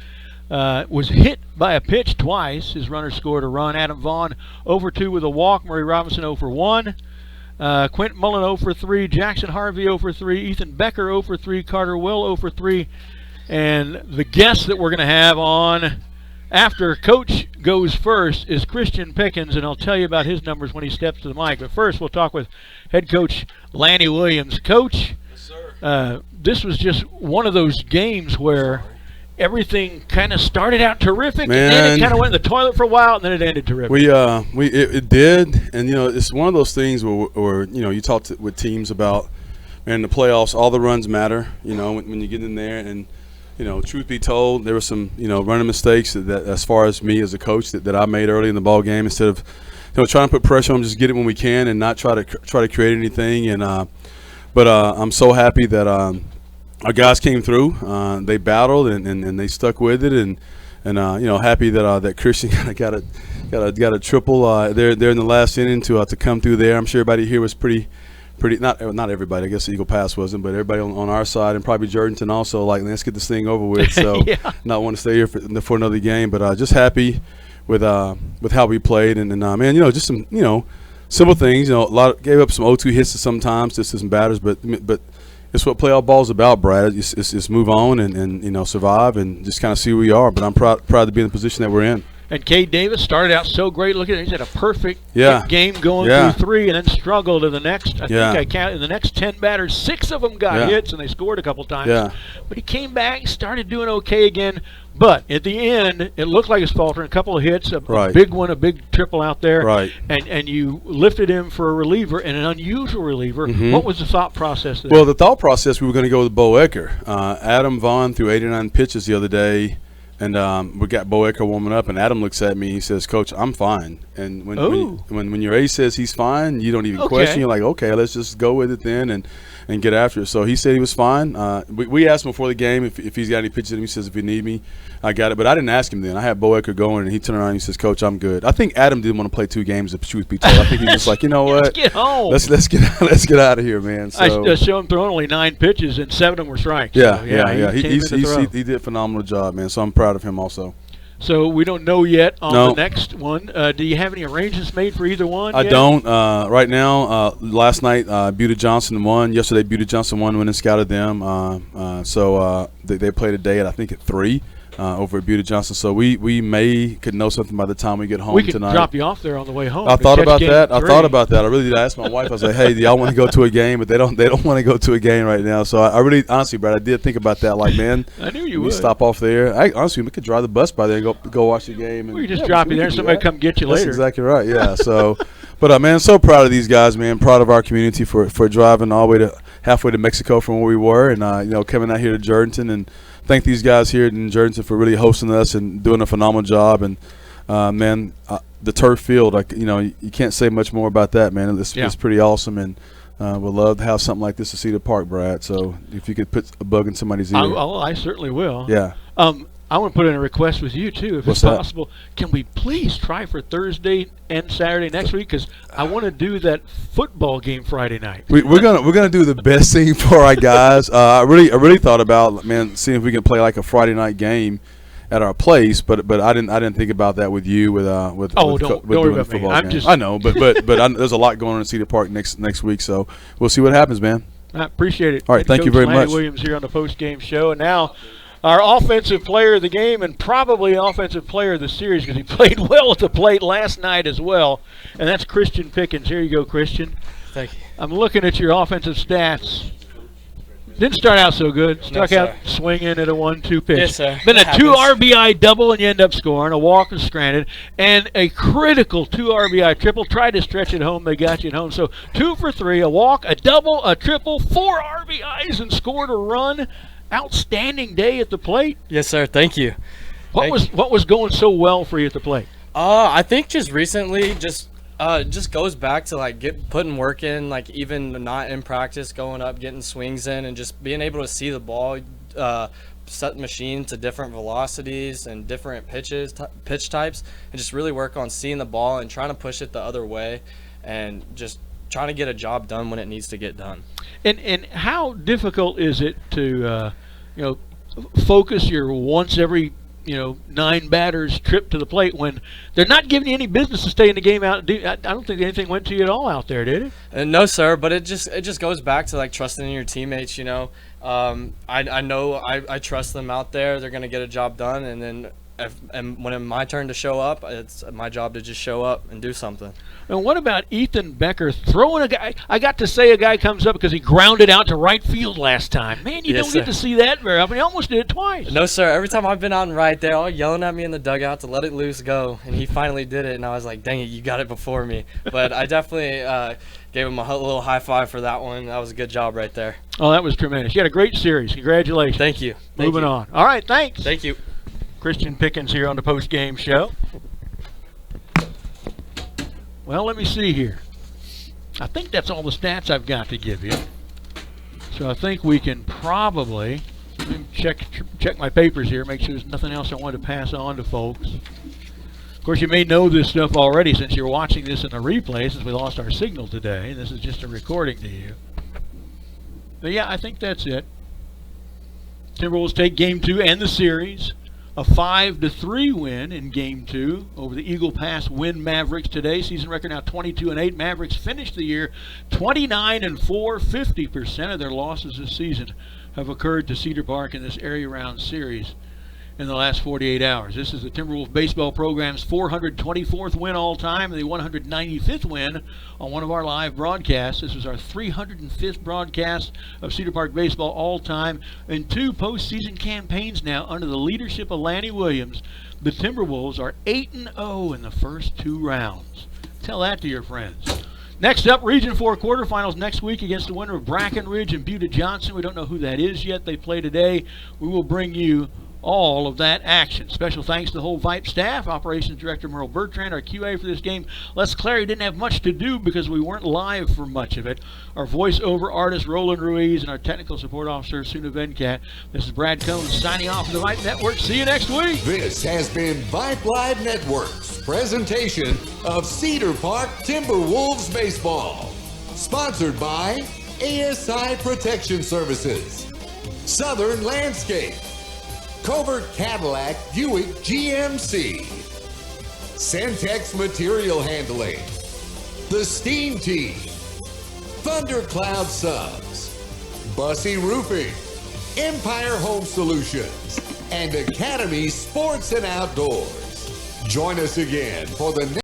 Was hit by a pitch twice. His runner scored a run. Adam Vaughn 0 for 2 with a walk. Murray Robinson 0 for 1. Quentin Mullen 0 for 3. Jackson Harvey 0 for 3. Ethan Becker 0 for 3. Carter Will 0 for 3. And the guest that we're going to have on after Coach goes first is Christian Pickens, and I'll tell you about his numbers when he steps to the mic. But first, we'll talk with head coach Lanny Williams. Coach, yes, sir. This was just one of those games where everything kind of started out terrific, and then it kind of went in the toilet for a while, and then it ended terrific. It did, and it's one of those things where you talk with teams about, man, the playoffs, all the runs matter. When you get in there and. Truth be told, there were some, running mistakes that as far as me as a coach that I made early in the ball game. Instead of, trying to put pressure on them, just get it when we can and not try to create anything. And but I'm so happy that our guys came through. They battled and they stuck with it. And happy that Christian got a triple there in the last inning to come through there. I'm sure everybody here was pretty not everybody, I guess Eagle Pass wasn't, but everybody on our side and probably Jordanton also, like, let's get this thing over with. So yeah. Not want to stay here for another game, but just happy with how we played and just some simple things. Gave up some 0-2 hits sometimes, just some batters, but it's what playoff ball is about, Brad. It's move on and survive and just kind of see where we are. But I'm proud to be in the position that we're in. And Cade Davis started out so great. Look at it. He's had a perfect game going through 3 and then struggled in the next, I think I counted, in the next 10 batters, 6 of them got hits and they scored a couple times. Yeah. But he came back and started doing okay again. But at the end, it looked like it's faltering. A couple of hits, a big one, a big triple out there. Right. And you lifted him for a reliever, and an unusual reliever. Mm-hmm. What was the thought process there? Well, the thought process, we were going to go with Bo Ecker. Adam Vaughn threw 89 pitches the other day. And we got Bo Ecker warming up, and Adam looks at me. He says, "Coach, I'm fine." And when your ace says he's fine, you don't even question. You're like, "Okay, let's just go with it then and get after it." So he said he was fine. We asked him before the game if he's got any pitches in him. He says, "If you need me, I got it." But I didn't ask him then. I had Bo Ecker going, and he turned around and he says, "Coach, I'm good." I think Adam didn't want to play 2 games. If truth be told, I think he's just like, you know what? Let's get home. Let's get out of here, man. So I showed him throwing only 9 pitches, and 7 of them were strikes. Yeah, so, he did a phenomenal job, man. So I'm proud of him also. So we don't know yet on No. the next one. Do you have any arrangements made for either one I yet? don't. Right now, last night, Buda Johnson won. Yesterday, Buda Johnson won when I scouted them. So they played today at, I think, at 3 over at Buda Johnson. So we could know something by the time we get home We can tonight. drop you off there on the way home. I to thought catch about game that. I 3. thought about that. I really did ask my wife. I was like, "Hey, do y'all want to go to a game?" But they don't want to go to a game right now. So I really, honestly, Brad, I did think about that. Like, man, I knew you we would. stop off there. Honestly, we could drive the bus by there and go watch the game. And We could just drop you there and somebody come get you That's later. exactly right. Yeah. So, but man, so proud of these guys, man. Proud of our community for driving all the way to halfway to Mexico from where we were, and coming out here to Jourdanton, and thank these guys here in Jourdanton for really hosting us and doing a phenomenal job. And the turf field, you can't say much more about that, man. It's pretty awesome, and we'd love to have something like this at Cedar Park, Brad. So if you could put a bug in somebody's ear. I certainly will. Yeah. I want to put in a request with you too, if What's it's that? possible. Can we please try for Thursday and Saturday next week? Because I want to do that football game Friday night. We're gonna do the best thing for our guys. I really thought about, man, seeing if we can play like a Friday night game at our place, but I didn't think about that with you with don't worry doing the about me. football I'm game. just- I know, but there's a lot going on in Cedar Park next week, so we'll see what happens, man. I appreciate it. All right, Head thank you Coach very Lanny much. Williams here on the post-game show, and now our offensive player of the game and probably offensive player of the series because he played well at the plate last night as well, and that's Christian Pickens. Here you go, Christian. Thank you. I'm looking at your offensive stats. Didn't start out so good. Struck sir. out swinging at a 1-2 pitch. Yes, sir. Then a That 2 happens. RBI double and you end up scoring. A walk was granted. And a critical 2 RBI triple. Tried to stretch it home. They got you at home. So 2 for 3. A walk, a double, a triple, 4 RBIs and scored a run. Outstanding day at the plate. Yes, sir. Thank you. What was going so well for you at the plate? I think just recently, just goes back to like putting work in, like even not in practice, going up, getting swings in, and just being able to see the ball, set the machine to different velocities and different pitch types, and just really work on seeing the ball and trying to push it the other way, and just trying to get a job done when it needs to get done. And how difficult is it to focus your once every 9 batters trip to the plate when they're not giving you any business to stay in the game out? I don't think anything went to you at all out there, did it? No, sir. But it just goes back to like trusting in your teammates. I know I trust them out there. They're gonna get a job done, and then when it's my turn to show up, it's my job to just show up and do something. And what about Ethan Becker throwing a guy? I got to say a guy comes up because he grounded out to right field last time. Man, you Yes, don't get sir. to see that very often. He almost did it twice. No, sir. Every time I've been out and right, they're all yelling at me in the dugout to let it loose, go. And he finally did it, and I was like, dang it, you got it before me. But I definitely gave him a little high five for that one. That was a good job right there. Oh, that was tremendous. You had a great series. Congratulations. Thank you. Moving on. All right, thanks. Thank you. Christian Pickens here on the post-game show. Well, let me see here. I think that's all the stats I've got to give you. So I think we can probably let me check my papers here, make sure there's nothing else I want to pass on to folks. Of course, you may know this stuff already since you're watching this in the replay, since we lost our signal today. This is just a recording to you. But yeah, I think that's it. Timberwolves take Game 2 and the series. A 5-3 win in Game 2 over the Eagle Pass Winn Mavericks today. Season record now 22-8. Mavericks finished the year 29-4. 50% of their losses this season have occurred to Cedar Park in this area-round series in the last 48 hours. This is the Timberwolves baseball program's 424th win all-time and the 195th win on one of our live broadcasts. This was our 305th broadcast of Cedar Park baseball all-time and 2 postseason campaigns now under the leadership of Lanny Williams. The Timberwolves are 8-0 in the first 2 rounds. Tell that to your friends. Next up, Region 4 quarterfinals next week against the winner of Brackenridge and Buda Johnson. We don't know who that is yet. They play today. We will bring you all of that action. Special thanks to the whole Vype staff, Operations Director Merle Bertrand, our QA for this game. Les Clary didn't have much to do because we weren't live for much of it. Our voiceover artist, Roland Ruiz, and our technical support officer, Suna Venkat. This is Brad Cohn signing off from the Vype Network. See you next week. This has been Vype Live Network's presentation of Cedar Park Timberwolves Baseball. Sponsored by ASI Protection Services, Southern Landscape, Covert Cadillac Buick GMC, Centex Material Handling, The Steam Team, Thundercloud Subs, Bussy Roofing, Empire Home Solutions, and Academy Sports and Outdoors. Join us again for the next